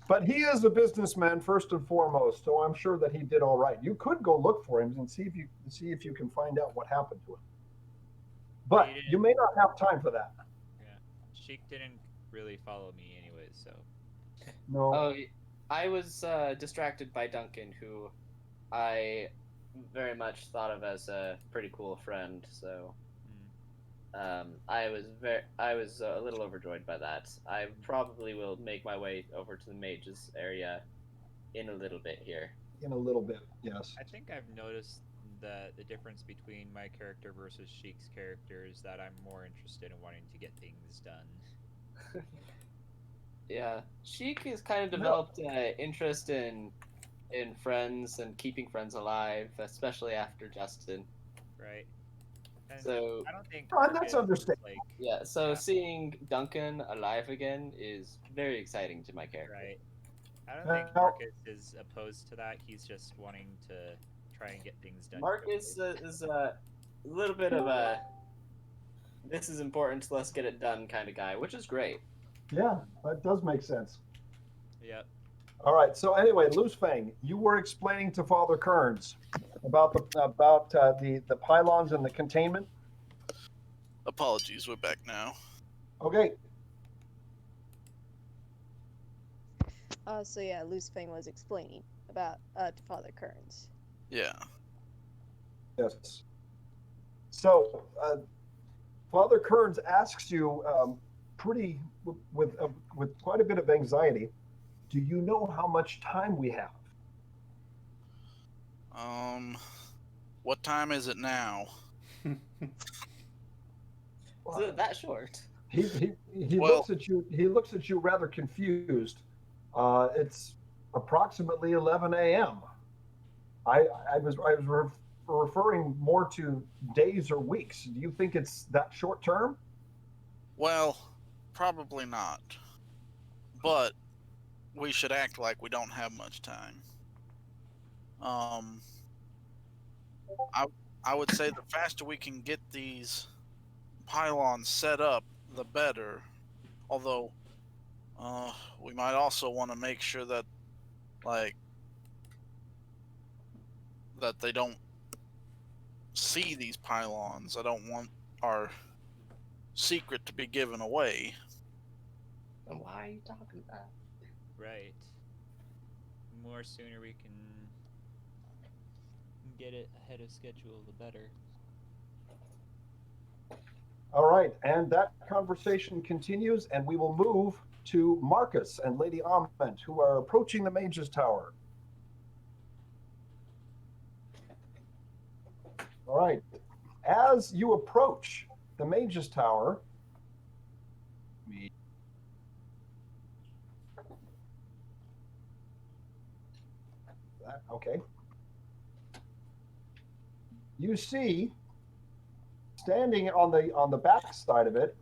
Speaker 1: But he is a businessman first and foremost, so I'm sure that he did all right. You could go look for him and see if you can find out what happened to him. But
Speaker 2: He
Speaker 1: you
Speaker 2: didn't-
Speaker 1: may not have time for that.
Speaker 2: Yeah. Sheik didn't really follow me anyway, so.
Speaker 1: No.
Speaker 6: Oh, I was distracted by Duncan, who I very much thought of as a pretty cool friend. So I was a little overjoyed by that. I probably will make my way over to the mages area in a little bit here.
Speaker 1: In a little bit, yes.
Speaker 2: I think I've noticed that the difference between my character versus Sheik's character is that I'm more interested in wanting to get things done.
Speaker 6: Yeah, Sheik has kind of developed interest in friends and keeping friends alive, especially after Justin.
Speaker 2: Right. And
Speaker 6: So
Speaker 2: I don't think
Speaker 1: that's
Speaker 2: Marcus is,
Speaker 1: understandable.
Speaker 2: like
Speaker 6: yeah, so
Speaker 2: Yeah.
Speaker 6: seeing Duncan alive again is very exciting to my character.
Speaker 2: right. I don't think
Speaker 1: Now-
Speaker 2: Marcus is opposed to that. He's just wanting to try and get things done.
Speaker 6: Marcus
Speaker 2: quickly.
Speaker 6: is a little bit of a this is important, let's get it done kind of guy, which is great.
Speaker 1: Yeah, that does make sense.
Speaker 2: Yep.
Speaker 1: All right. So anyway, Loose Fang, you were explaining to Father Kearns about the pylons and the containment.
Speaker 3: Apologies, we're back now.
Speaker 1: Okay.
Speaker 4: So yeah, Loose Fang was explaining about to Father Kearns.
Speaker 3: Yeah.
Speaker 1: Yes. So Father Kearns asks you, with quite a bit of anxiety, do you know how much time we have?
Speaker 3: What time is it now?
Speaker 6: Is it that short?
Speaker 1: He
Speaker 3: Well-
Speaker 1: looks at you. He looks at you rather confused. It's approximately 11 a.m. I was referring more to days or weeks. Do you think it's that short term?
Speaker 3: Well, probably not. But we should act like we don't have much time. I would say the faster we can get these pylons set up, the better. Although, we might also want to make sure that, that they don't see these pylons. I don't want our secret to be given away.
Speaker 6: Then why are you talking about?
Speaker 2: Right. The more sooner we can get it ahead of schedule, the better.
Speaker 1: All right, and that conversation continues, and we will move to Marcus and Lady Ament, who are approaching the Mage's Tower. All right, as you approach the Mage's Tower, okay, you see, standing on the back side of it,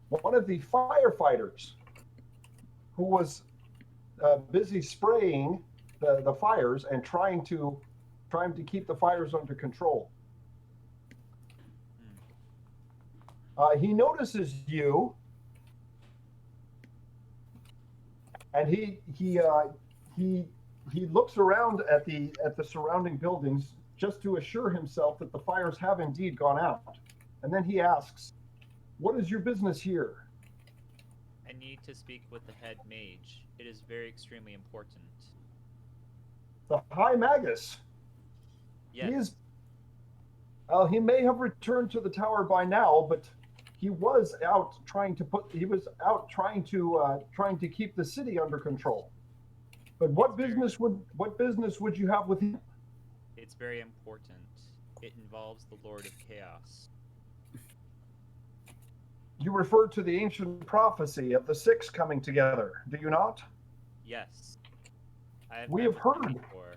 Speaker 1: one of the firefighters who was busy spraying the fires and trying to keep the fires under control. He notices you, and he looks around at the surrounding buildings just to assure himself that the fires have indeed gone out. And then he asks, "What is your business here?"
Speaker 2: I need to speak with the head mage. It is very extremely important.
Speaker 1: The High Magus.
Speaker 2: Yes.
Speaker 1: He may have returned to the tower by now, but he was out trying to keep the city under control. But what business would you have with him?
Speaker 2: It's very important. It involves the Lord of Chaos.
Speaker 1: You referred to the ancient prophecy of the six coming together, do you not?
Speaker 2: Yes.
Speaker 1: We have heard.
Speaker 2: Before.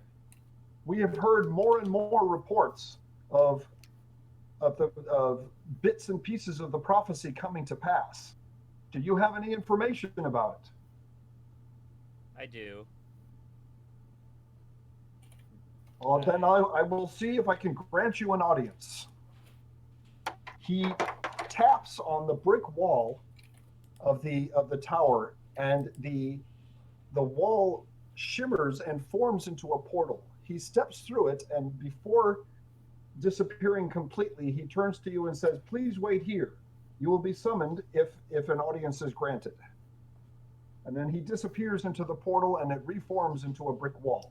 Speaker 1: We have heard more and more reports of bits and pieces of the prophecy coming to pass. Do you have any information about it?
Speaker 2: I do.
Speaker 1: Well, then I will see if I can grant you an audience. He taps on the brick wall of the tower, and the wall shimmers and forms into a portal. He steps through it, and before disappearing completely, he turns to you and says, "Please wait here. You will be summoned if an audience is granted." And then he disappears into the portal, and it reforms into a brick wall.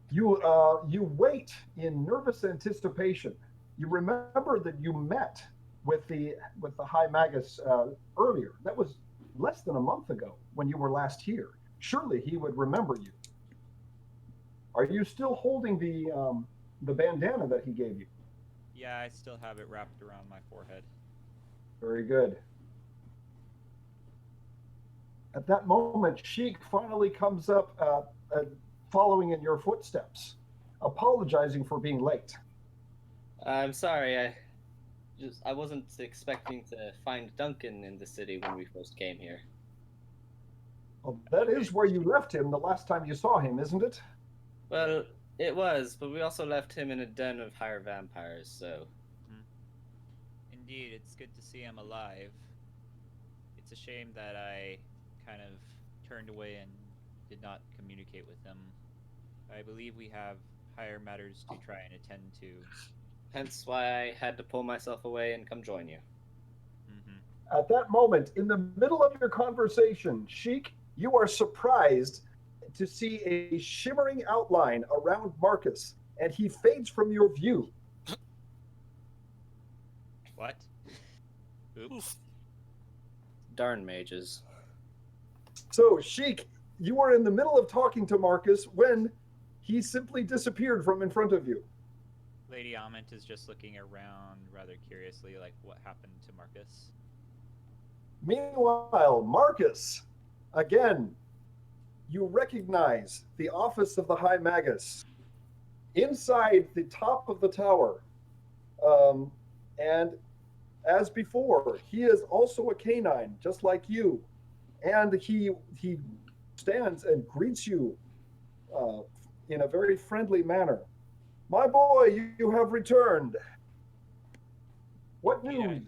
Speaker 1: You wait in nervous anticipation. You remember that you met with the High Magus earlier. That was less than a month ago when you were last here. Surely he would remember you. Are you still holding the bandana that he gave you?
Speaker 2: Yeah, I still have it wrapped around my forehead.
Speaker 1: Very good. At that moment, Sheik finally comes up, following in your footsteps, apologizing for being late.
Speaker 6: I'm sorry, I wasn't expecting to find Duncan in the city when we first came here.
Speaker 1: Well, that is where you left him the last time you saw him, isn't it?
Speaker 6: Well, it was, but we also left him in a den of higher vampires, so...
Speaker 2: Indeed, it's good to see him alive. It's a shame that I kind of turned away and did not communicate with him. I believe we have higher matters to try and attend to.
Speaker 6: Hence why I had to pull myself away and come join you.
Speaker 1: At that moment, in the middle of your conversation, Sheik, you are surprised to see a shimmering outline around Marcus, and he fades from your view.
Speaker 2: What? Oops.
Speaker 6: Darn mages.
Speaker 1: So, Sheik, you were in the middle of talking to Marcus when he simply disappeared from in front of you.
Speaker 2: Lady Ament is just looking around rather curiously, like what happened to Marcus.
Speaker 1: Meanwhile, Marcus, again, you recognize the office of the High Magus inside the top of the tower. And as before, he is also a canine, just like you. And he stands and greets you in a very friendly manner. "My boy, you have returned. What news?"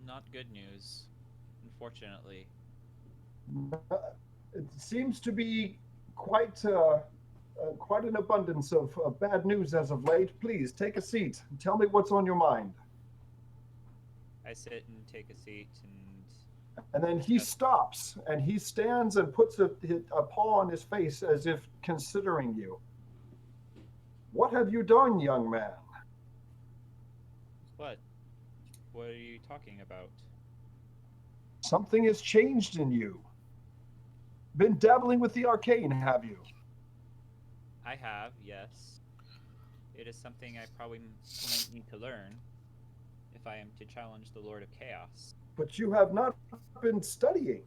Speaker 2: Not good news, unfortunately.
Speaker 1: It seems to be quite an abundance of bad news as of late. Please take a seat and tell me what's on your mind.
Speaker 2: I sit and take a seat,
Speaker 1: And then he stops and he stands and puts a paw on his face as if considering you. "What have you done, young man?"
Speaker 2: What? What are you talking about?
Speaker 1: "Something has changed in you. Been dabbling with the arcane, have you?"
Speaker 2: I have, yes. It is something I probably might need to learn if I am to challenge the Lord of Chaos.
Speaker 1: "But you have not been studying.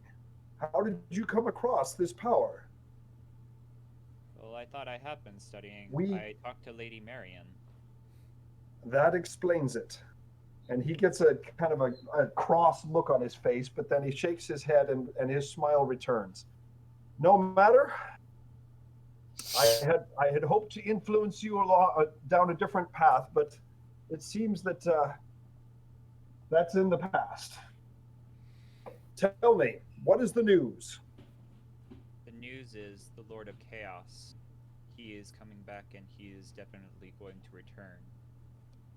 Speaker 1: How did you come across this power?"
Speaker 2: Well, I thought I have been studying.
Speaker 1: We-
Speaker 2: I talked to Lady Marion.
Speaker 1: That explains it. And he gets a kind of a cross look on his face, but then he shakes his head and his smile returns. "No matter. I had hoped to influence you down a different path, but it seems that that's in the past. Tell me, what is the news?"
Speaker 2: The news is the Lord of Chaos. He is coming back and he is definitely going to return.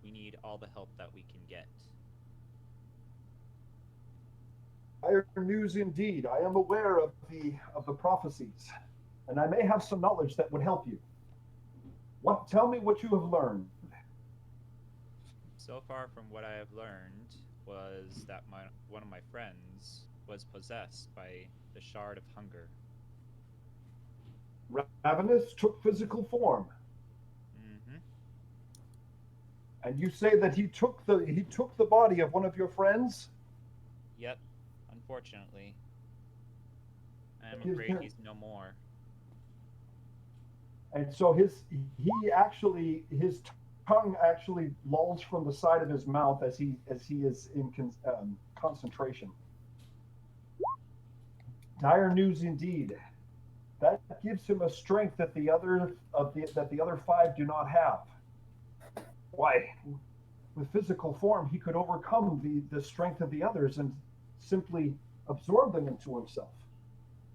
Speaker 2: We need all the help that we can get.
Speaker 1: Dire news indeed. I am aware of the prophecies, and I may have some knowledge that would help you. Tell me what you have learned.
Speaker 2: So far from what I have learned was that one of my friends was possessed by the Shard of Hunger.
Speaker 1: Ravenous took physical form. And you say that he took the body of one of your friends?
Speaker 2: Yep, unfortunately. I am afraid he's no more.
Speaker 1: And so his tongue actually lolls from the side of his mouth as he is in concentration. Dire news indeed. That gives him a strength that the other five do not have. Why, with physical form, he could overcome the strength of the others and simply absorb them into himself.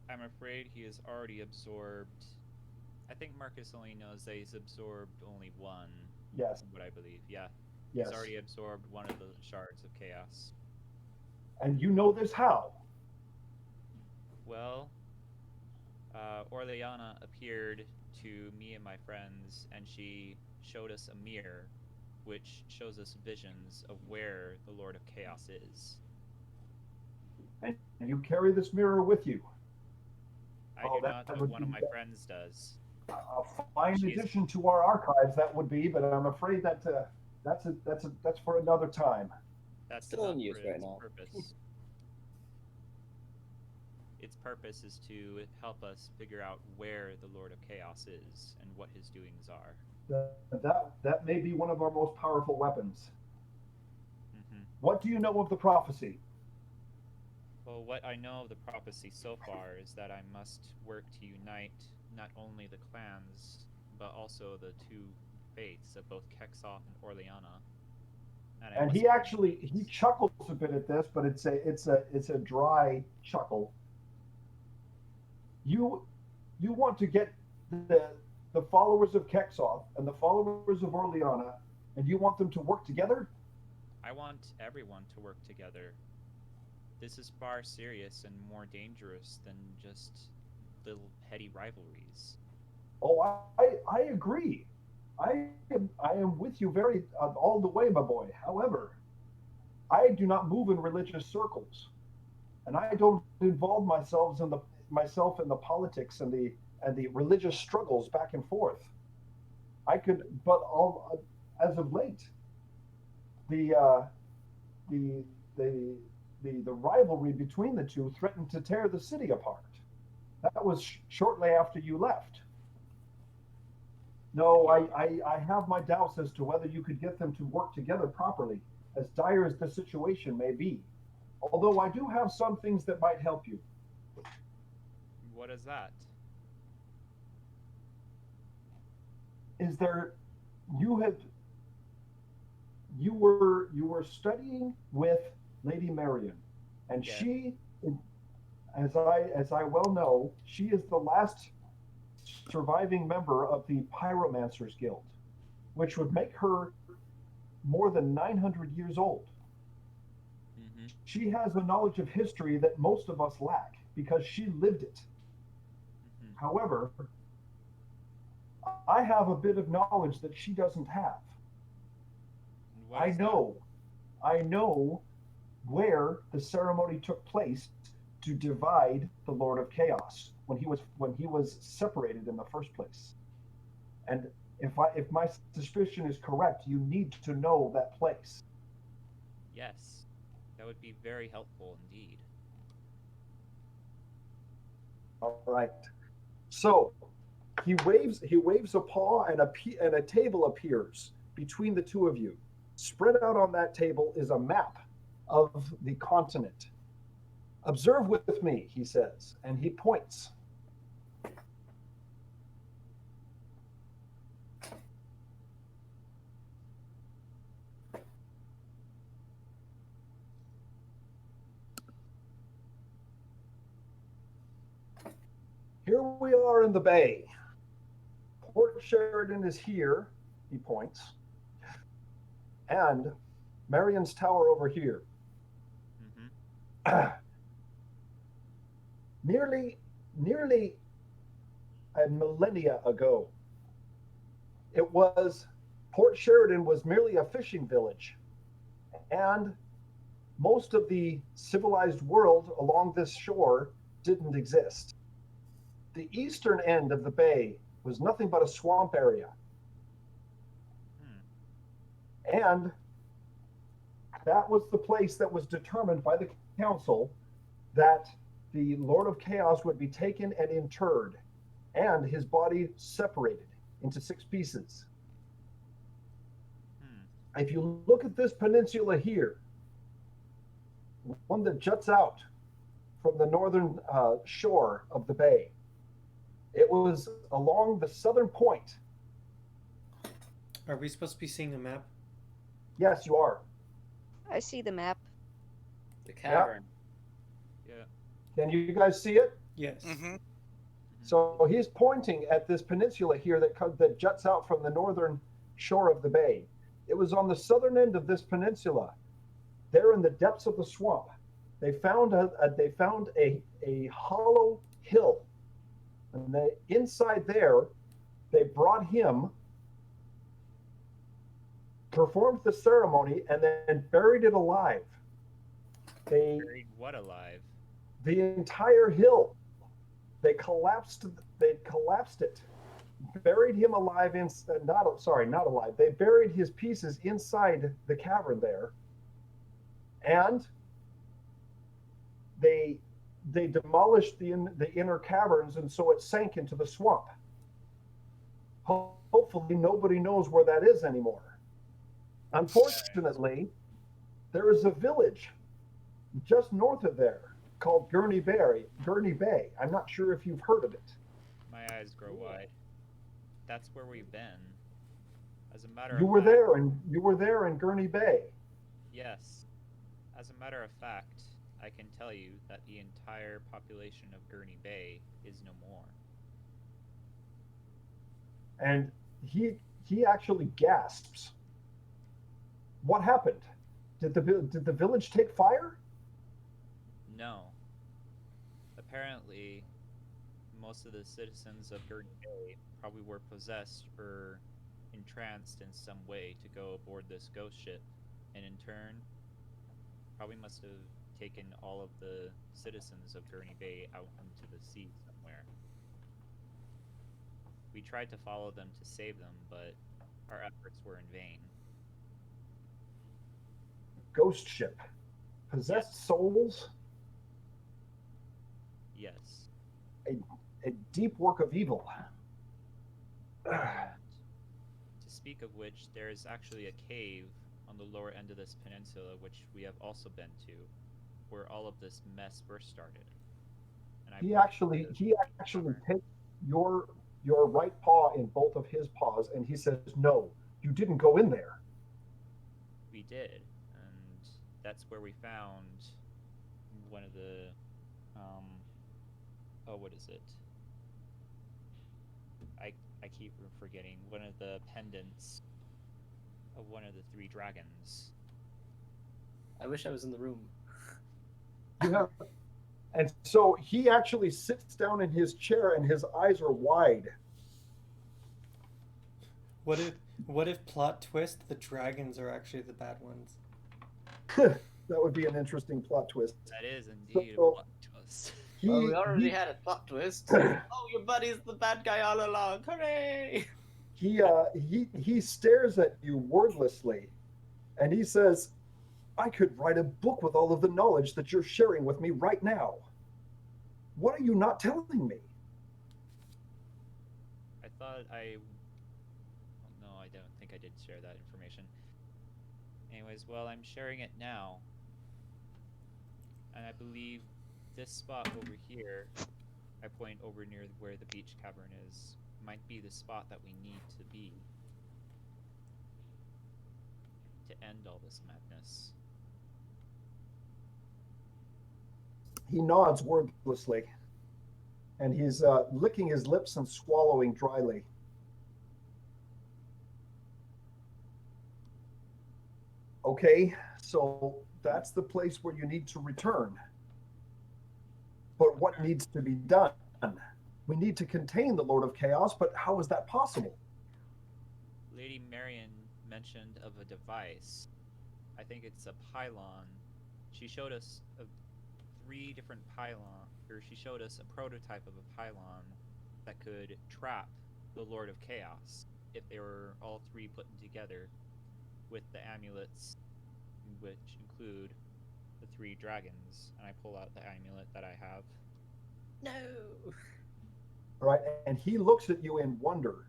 Speaker 2: I'm afraid he has already absorbed. I think Marcus only knows that he's absorbed only one.
Speaker 1: Yes.
Speaker 2: What I believe, yeah.
Speaker 1: Yes.
Speaker 2: He's already absorbed one of the shards of chaos.
Speaker 1: And you know this how?
Speaker 2: Well, Orleana appeared to me and my friends, and she showed us a mirror, which shows us visions of where the Lord of Chaos is.
Speaker 1: And you carry this mirror with you.
Speaker 2: I do not, but one of my friends does.
Speaker 1: A fine addition to our archives that would be, but I'm afraid that that's for another time.
Speaker 2: That's
Speaker 6: Still
Speaker 2: not
Speaker 6: in use
Speaker 2: for
Speaker 6: right
Speaker 2: its
Speaker 6: now.
Speaker 2: purpose. Its purpose is to help us figure out where the Lord of Chaos is and what his doings are.
Speaker 1: That may be one of our most powerful weapons.
Speaker 2: Mm-hmm.
Speaker 1: What do you know of the prophecy?
Speaker 2: Well, what I know of the prophecy so far is that I must work to unite not only the clans, but also the two faiths of both Kexoth and Orleana.
Speaker 1: And he chuckles a bit at this, but it's a dry chuckle. You want to get the followers of Kexoth and the followers of Orleana, and you want them to work together?
Speaker 2: I want everyone to work together. This is far serious and more dangerous than just little petty rivalries.
Speaker 1: Oh, I agree. I am with you very all the way, my boy. However, I do not move in religious circles, and I don't involve myself in the politics and the religious struggles back and forth. I could, but as of late, the rivalry between the two threatened to tear the city apart. That was shortly after you left. No, I have my doubts as to whether you could get them to work together properly, as dire as the situation may be. Although I do have some things that might help you.
Speaker 2: What is that?
Speaker 1: Is there, you were studying with Lady Marion, and
Speaker 2: Yeah.
Speaker 1: she, as I well know, she is the last surviving member of the Pyromancers Guild, which would make her more than 900 years old.
Speaker 2: Mm-hmm.
Speaker 1: She has a knowledge of history that most of us lack because she lived it.
Speaker 2: Mm-hmm.
Speaker 1: However, I have a bit of knowledge that she doesn't have. I know where the ceremony took place to divide the Lord of Chaos when he was separated in the first place. And if my suspicion is correct, you need to know that place.
Speaker 2: Yes, that would be very helpful indeed.
Speaker 1: All right. So he waves a paw, and a table appears between the two of you. Spread out on that table is a map of the continent. Observe with me, he says, and he points. Here we are in the bay. Port Sheridan is here, he points, and Marion's Tower over here.
Speaker 2: Mm-hmm.
Speaker 1: Nearly a millennia ago, Port Sheridan was merely a fishing village, and most of the civilized world along this shore didn't exist. The eastern end of the bay was nothing but a swamp area. And that was the place that was determined by the council that the Lord of Chaos would be taken and interred, and his body separated into 6 pieces. If you look at this peninsula here, one that juts out from the northern shore of the bay, it was along the southern point.
Speaker 7: Are we supposed to be seeing a map?
Speaker 1: Yes, you are.
Speaker 4: I see the map.
Speaker 6: The cavern.
Speaker 2: Yeah.
Speaker 1: Can you guys see it?
Speaker 7: Yes.
Speaker 3: Mm-hmm.
Speaker 1: So he's pointing at this peninsula here that juts out from the northern shore of the bay. It was on the southern end of this peninsula, there in the depths of the swamp. They found a hollow hill, and inside there, they brought him, performed the ceremony, and then buried it alive. They
Speaker 2: Buried what alive?
Speaker 1: the entire hill. They collapsed. They collapsed it. Buried him alive in not alive. They buried his pieces inside the cavern there, and they they demolished the inner caverns, and so it sank into the swamp. Hopefully, nobody knows where that is anymore. Unfortunately, there is a village just north of there called Gurney Bay. Gurney Bay. I'm not sure if you've heard of it.
Speaker 2: My eyes grow wide. That's where we've been. As a matter
Speaker 1: You
Speaker 2: of
Speaker 1: were
Speaker 2: fact,
Speaker 1: there, and you were there in Gurney Bay.
Speaker 2: yes. As a matter of fact, I can tell you that the entire population of Gurney Bay is no more.
Speaker 1: And he actually gasps. What happened? Did the village take fire?
Speaker 2: No. Apparently, most of the citizens of Gurney Bay probably were possessed or entranced in some way to go aboard this ghost ship, and in turn, probably must have taken all of the citizens of Gurney Bay out into the sea somewhere. We tried to follow them to save them, but our efforts were in vain.
Speaker 1: Ghost ship. Possessed souls?
Speaker 2: Yes.
Speaker 1: A deep work of evil.
Speaker 2: And to speak of which, there is actually a cave on the lower end of this peninsula, which we have also been to, where all of this mess first started. And
Speaker 1: He
Speaker 2: believe
Speaker 1: actually
Speaker 2: the
Speaker 1: he actually takes your right paw in both of his paws, and he says, "No, you didn't go in there."
Speaker 2: we did, and that's where we found one of the what is it? I keep forgetting one of the pendants of one of the three dragons.
Speaker 6: I wish I was in the room.
Speaker 1: Yeah. And so he actually sits down in his chair, and his eyes are wide.
Speaker 7: What if plot twist the dragons are actually the bad ones?
Speaker 1: That would be an interesting plot twist.
Speaker 2: That is indeed
Speaker 1: So-
Speaker 2: a plot twist.
Speaker 1: He,
Speaker 6: Well, we already
Speaker 1: he,
Speaker 6: had a plot twist. Oh, your buddy's the bad guy all along. Hooray!
Speaker 1: he stares at you wordlessly, and he says, "I could write a book with all of the knowledge that you're sharing with me right now. What are you not telling me?"
Speaker 2: I thought I. No, I don't think I did share that information. Anyways, well, I'm sharing it now. And I believe this spot over here, I point over near where the beach cavern is, might be the spot that we need to be to end all this madness.
Speaker 1: He nods wordlessly, and he's licking his lips and swallowing dryly. Okay, so that's the place where you need to return. But what needs to be done? We need to contain the Lord of Chaos, but how is that possible?
Speaker 2: Lady Marion mentioned of a device. I think it's a pylon. She showed us three different pylon, or she showed us a prototype of a pylon that could trap the Lord of Chaos if they were all three put together with the amulets, which include the three dragons. And I pull out the amulet that I have.
Speaker 6: No.
Speaker 1: All right, and he looks at you in wonder.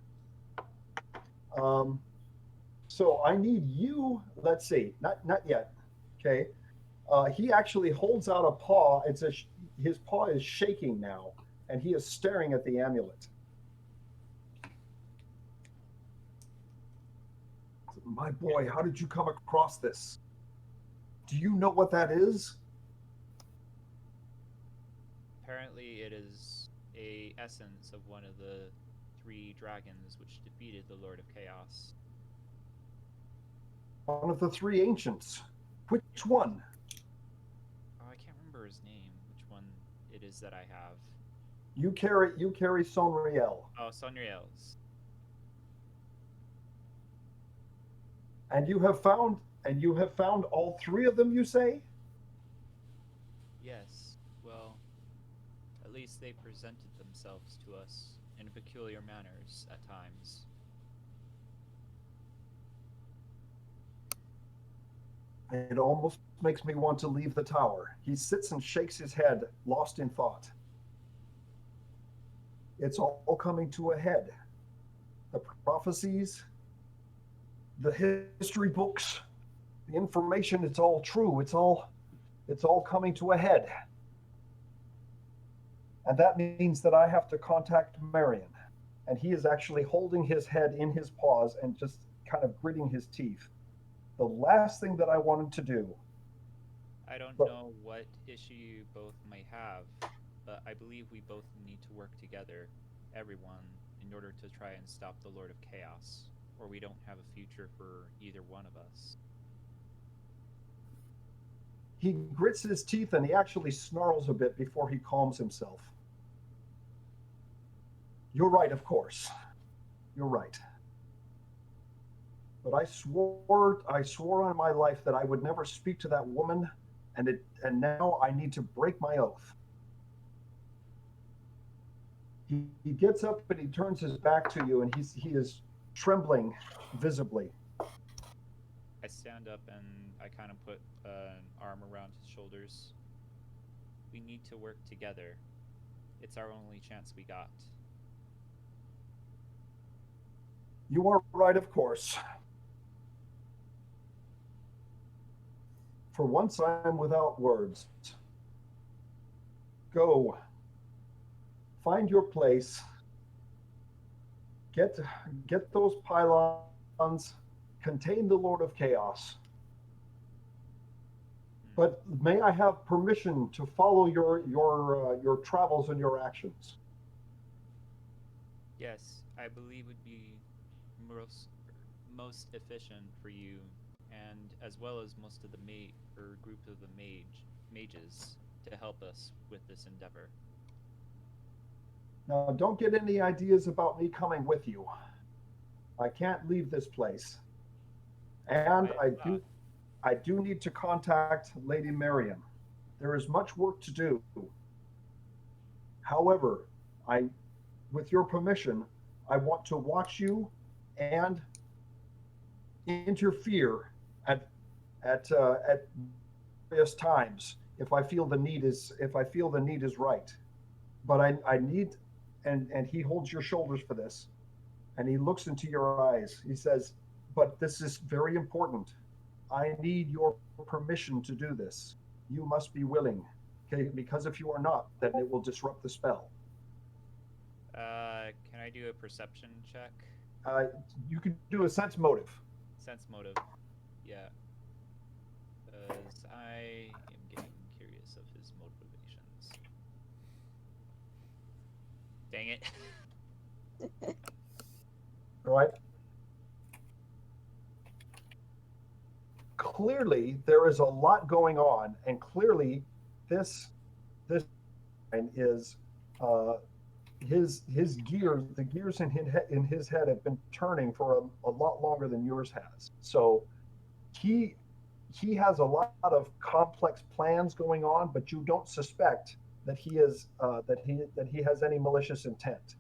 Speaker 1: So I need you. Let's see, not yet. Okay. He actually holds out a paw. His paw is shaking now, and he is staring at the amulet. My boy, how did you come across this? Do you know what that is?
Speaker 2: Apparently, it is a essence of one of the 3 dragons which defeated the Lord of Chaos.
Speaker 1: One of the 3 ancients. Which one?
Speaker 2: Oh, I can't remember his name. Which one it is that I have?
Speaker 1: You carry Sonriel.
Speaker 2: Oh, Sonriel's.
Speaker 1: And you have found all 3 of them, you say?
Speaker 2: Yes. Well, at least they presented themselves to us in peculiar manners at times.
Speaker 1: It almost makes me want to leave the tower. He sits and shakes his head, lost in thought. It's all coming to a head. The prophecies, the history books, the information, it's all true. It's all coming to a head. And that means that I have to contact Marion. And he is actually holding his head in his paws and just kind of gritting his teeth. The last thing that I wanted to do.
Speaker 2: I don't know what issue you both may have, but I believe we both need to work together, everyone, in order to try and stop the Lord of Chaos, or we don't have a future for either one of us.
Speaker 1: He grits his teeth and he actually snarls a bit before he calms himself. You're right, of course. You're right. But I swore on my life that I would never speak to that woman, and now I need to break my oath. He gets up and he turns his back to you, and he is trembling visibly.
Speaker 2: I stand up and I kind of put an arm around his shoulders. We need to work together. It's our only chance we got.
Speaker 1: You are right, of course. For once I am without words. Go. Find your place. Get those pylons. Contain the Lord of Chaos. But may I have permission to follow your travels and your actions?
Speaker 2: Yes, I believe would be most efficient for you, and as well as most of the group of the mages to help us with this endeavor.
Speaker 1: Now, don't get any ideas about me coming with you. I can't leave this place, and I do need to contact Lady Marion. There is much work to do. However, with your permission, I want to watch you and interfere at various times if I feel the need is right. But I need, and he holds your shoulders for this, and he looks into your eyes. He says, "But this is very important. I need your permission to do this. You must be willing, okay? Because if you are not, then it will disrupt the spell."
Speaker 2: Can I do a perception check?
Speaker 1: You can do a sense motive.
Speaker 2: Sense motive. Yeah. Because I am getting curious of his motivations. Dang it.
Speaker 1: All right. Clearly, there is a lot going on, and clearly, this is his gears. The gears in his head have been turning for a lot longer than yours has. So he has a lot of complex plans going on, but you don't suspect that he has any malicious intent.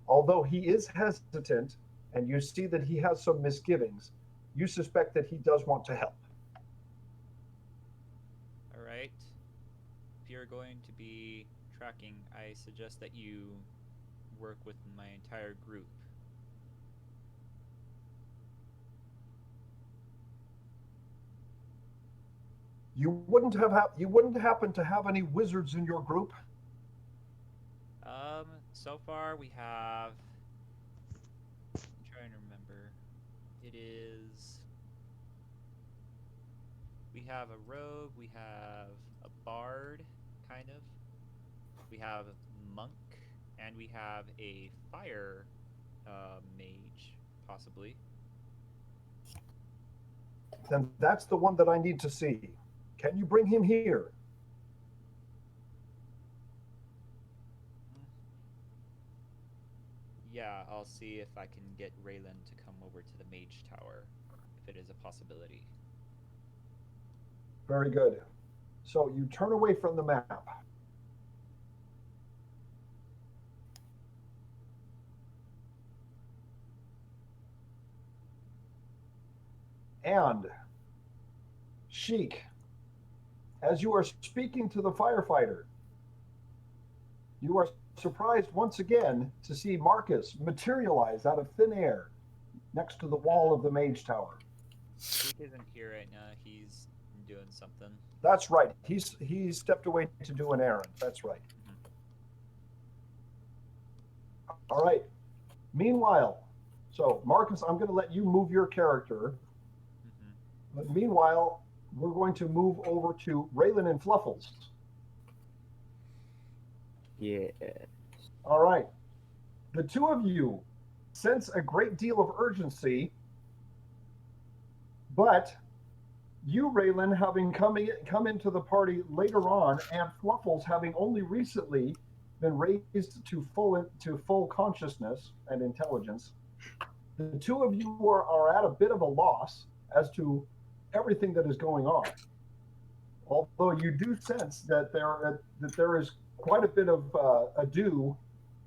Speaker 1: Although he is hesitant, and you see that he has some misgivings, you suspect that he does want to help.
Speaker 2: All right. If you're going to be tracking, I suggest that you work with my entire group.
Speaker 1: You wouldn't happen to have any wizards in your group?
Speaker 2: So far we have. I'm trying to remember. It is. We have a rogue, we have a bard, kind of. We have monk, and we have a fire mage, possibly.
Speaker 1: Then that's the one that I need to see. Can you bring him here?
Speaker 2: Yeah, I'll see if I can get Raylan to come over to the mage tower, if it is a possibility.
Speaker 1: Very good. So you turn away from the map. And Sheik, as you are speaking to the firefighter, you are surprised once again to see Marcus materialize out of thin air next to the wall of the mage tower.
Speaker 2: Sheik isn't here right now. He's doing something.
Speaker 1: That's right. He's stepped away to do an errand. That's right. All right. Meanwhile, so Marcus, I'm going to let you move your character. But meanwhile, we're going to move over to Raylan and Fluffles.
Speaker 8: Yeah.
Speaker 1: All right. The two of you sense a great deal of urgency, but you, Raylan, having come into the party later on, and Fluffles having only recently been raised to full consciousness and intelligence, the two of you are at a bit of a loss as to everything that is going on. Although you do sense that there is quite a bit of ado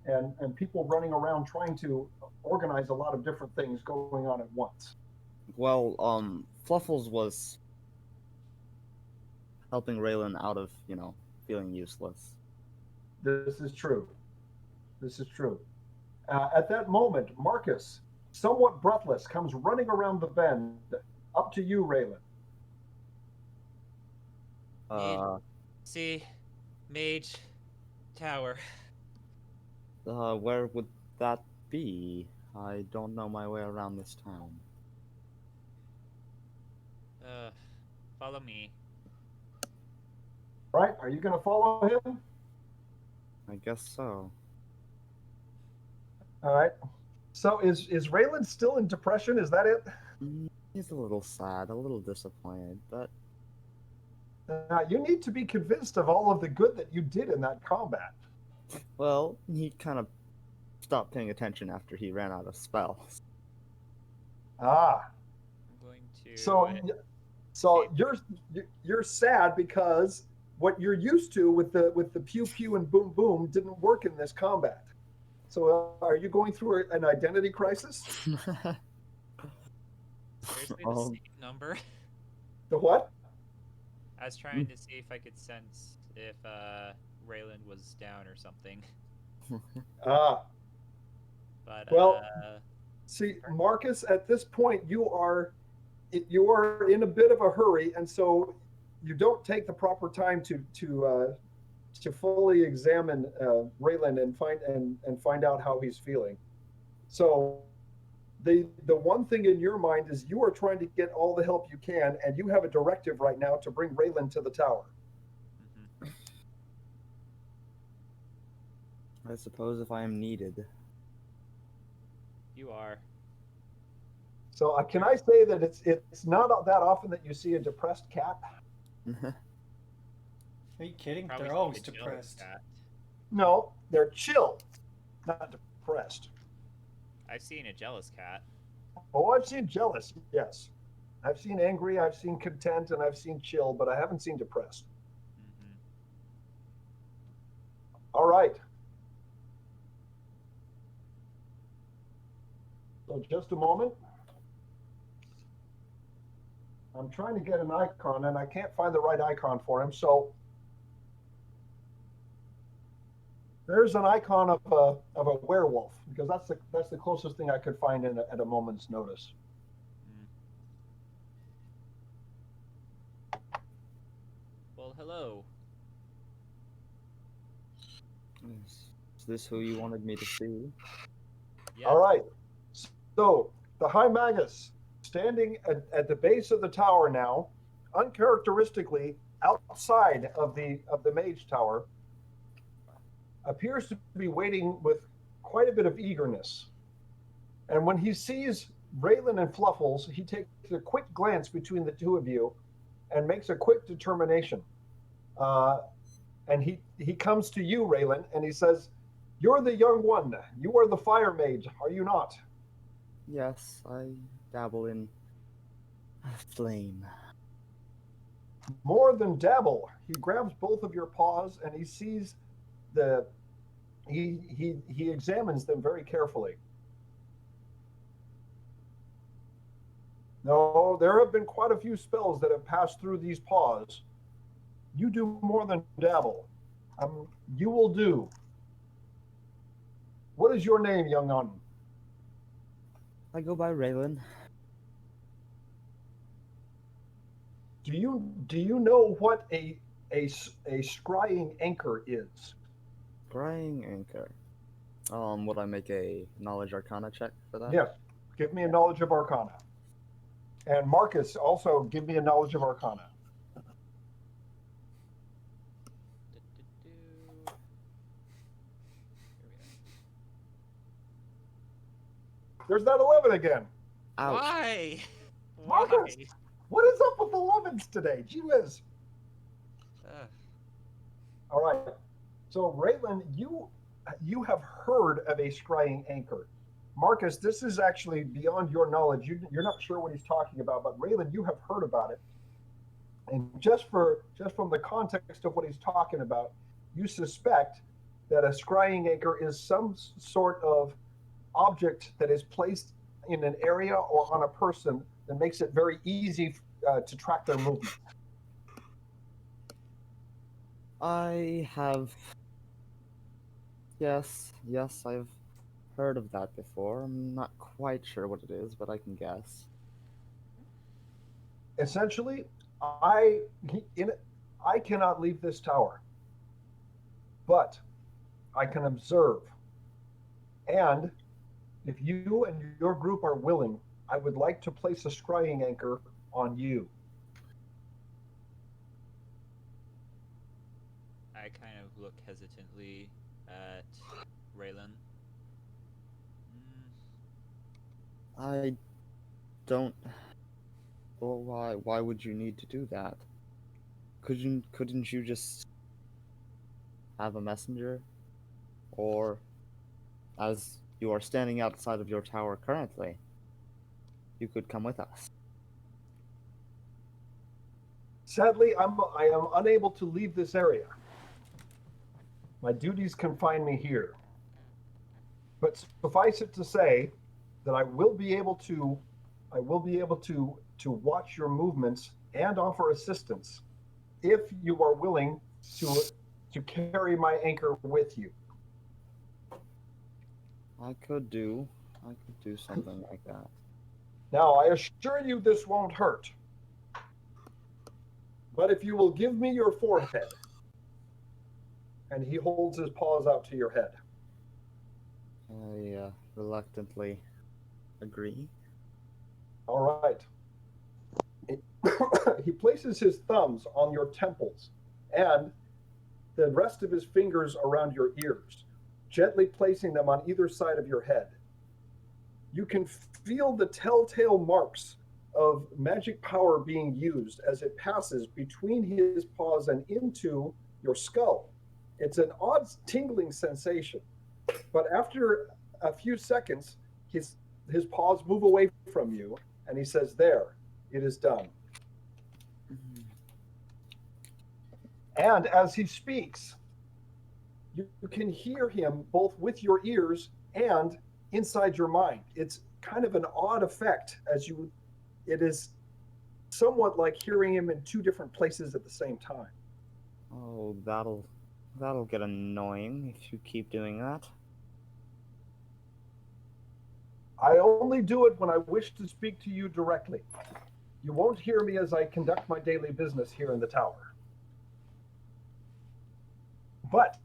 Speaker 1: and people running around trying to organize a lot of different things going on at once.
Speaker 8: Well, Fluffles was helping Raylan out of, feeling useless.
Speaker 1: This is true. This is true. At that moment, Marcus, somewhat breathless, comes running around the bend. Up to you, Raylan.
Speaker 2: See, mage tower.
Speaker 8: Where would that be? I don't know my way around this town.
Speaker 2: Follow me.
Speaker 1: Right? Are you going to follow him?
Speaker 8: I guess so.
Speaker 1: All right. So is Raylan still in depression? Is that it?
Speaker 8: He's a little sad, a little disappointed, but
Speaker 1: You need to be convinced of all of the good that you did in that combat.
Speaker 8: well, he kind of stopped paying attention after he ran out of spells.
Speaker 1: Ah.
Speaker 2: I'm going to.
Speaker 1: So you're sad because what you're used to with the pew pew and boom boom didn't work in this combat. So are you going through an identity crisis?
Speaker 2: Seriously, the same number?
Speaker 1: The what?
Speaker 2: I was trying to see if I could sense if Raylan was down or something.
Speaker 1: Ah.
Speaker 2: But
Speaker 1: well, see, Marcus, at this point you are in a bit of a hurry, and so you don't take the proper time to fully examine Raylan and find out how he's feeling. So the one thing in your mind is you are trying to get all the help you can, and you have a directive right now to bring Raylan to the tower.
Speaker 8: I suppose if I am needed.
Speaker 2: You are.
Speaker 1: So can I say that it's not that often that you see a depressed cat?
Speaker 7: Are you kidding?
Speaker 2: Probably
Speaker 7: They're always
Speaker 2: a jealous
Speaker 7: depressed.
Speaker 2: cat.
Speaker 1: No, they're chill, not depressed.
Speaker 2: I've seen a jealous cat.
Speaker 1: Oh, I've seen jealous, yes. I've seen angry, I've seen content, and I've seen chill, but I haven't seen depressed. All right. So just a moment. I'm trying to get an icon, and I can't find the right icon for him. So there's an icon of a werewolf, because that's the closest thing I could find at a moment's notice.
Speaker 2: Well, hello.
Speaker 8: Is this who you wanted me to see?
Speaker 2: Yes.
Speaker 1: All right. So the High Magus standing at the base of the tower now, uncharacteristically outside of the mage tower, appears to be waiting with quite a bit of eagerness. And when he sees Raylan and Fluffles, he takes a quick glance between the two of you and makes a quick determination. And he comes to you, Raylan, and he says, "You're the young one. You are the fire mage, are you not?"
Speaker 8: Yes, I dabble in flame.
Speaker 1: More than dabble. He grabs both of your paws and he sees he examines them very carefully. No, there have been quite a few spells that have passed through these paws. You do more than dabble. You will do. What is your name, young un?
Speaker 8: I go by Raylan.
Speaker 1: Do you know what a scrying anchor is?
Speaker 8: Scrying anchor. Would I make a knowledge arcana check for that?
Speaker 1: Yes. Give me a knowledge of arcana. And Marcus, also give me a knowledge of arcana. There's that 11 again.
Speaker 8: Ouch.
Speaker 2: Why?
Speaker 1: Marcus!
Speaker 2: Why?
Speaker 1: What is up with the 11s today? Gee whiz. All right. So, Raylan, you have heard of a scrying anchor. Marcus, this is actually beyond your knowledge. You're not sure what he's talking about, but Raylan, you have heard about it. And just from the context of what he's talking about, you suspect that a scrying anchor is some sort of object that is placed in an area or on a person that makes it very easy to track their movement.
Speaker 8: I have. Yes, I've heard of that before. I'm not quite sure what it is, but I can guess.
Speaker 1: Essentially, I cannot leave this tower, but I can observe. And if you and your group are willing, I would like to place a scrying anchor on you.
Speaker 2: I kind of look hesitantly at Raylan.
Speaker 8: I don't. Well, why would you need to do that? Couldn't you just have a messenger? Or, as you are standing outside of your tower currently, you could come with us.
Speaker 1: Sadly, I am unable to leave this area. My duties confine me here. But suffice it to say that I will be able to watch your movements and offer assistance if you are willing to carry my anchor with you.
Speaker 8: I could do something like that.
Speaker 1: Now, I assure you this won't hurt. But if you will give me your forehead, and he holds his paws out to your head.
Speaker 8: I reluctantly agree.
Speaker 1: All right. He places his thumbs on your temples and the rest of his fingers around your ears, gently placing them on either side of your head. You can feel the telltale marks of magic power being used as it passes between his paws and into your skull. It's an odd tingling sensation, but after a few seconds, his paws move away from you, and he says, "There, it is done." And as he speaks, you can hear him both with your ears and inside your mind. It's kind of an odd effect it is somewhat like hearing him in two different places at the same time.
Speaker 8: Oh, that'll get annoying if you keep doing that.
Speaker 1: I only do it when I wish to speak to you directly. You won't hear me as I conduct my daily business here in the tower. But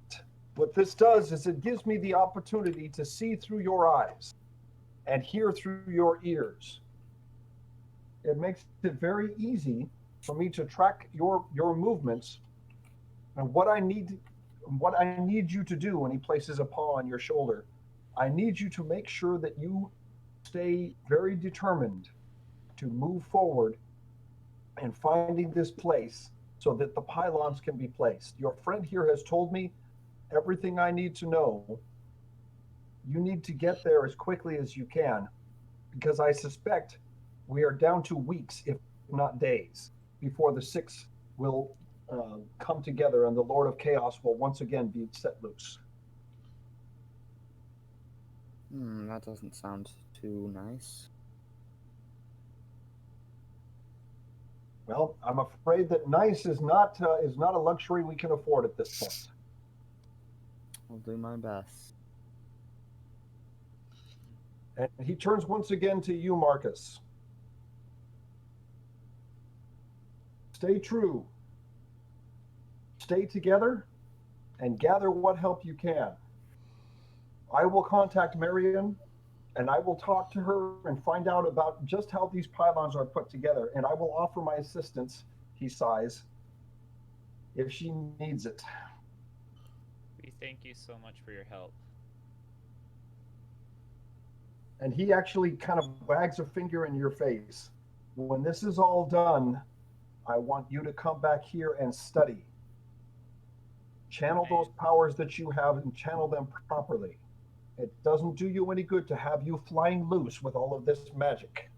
Speaker 1: what this does is it gives me the opportunity to see through your eyes and hear through your ears. it makes it very easy for me to track your movements and what I need you to do when he places a paw on your shoulder. I need you to make sure that you stay very determined to move forward and finding this place so that the pylons can be placed. Your friend here has told me everything I need to know. You need to get there as quickly as you can because I suspect we are down to weeks, if not days, before the six will come together and the Lord of Chaos will once again be set loose.
Speaker 8: That doesn't sound too nice.
Speaker 1: Well, I'm afraid that nice is not a luxury we can afford at this point.
Speaker 8: I'll do my best.
Speaker 1: And he turns once again to you, Marcus. Stay true. Stay together and gather what help you can. I will contact Marion and I will talk to her and find out about just how these pylons are put together. And I will offer my assistance, he sighs, if she needs it.
Speaker 2: We thank you so much for your help.
Speaker 1: And he actually kind of wags a finger in your face. When this is all done, I want you to come back here and study. Channel those powers that you have and channel them properly. It doesn't do you any good to have you flying loose with all of this magic.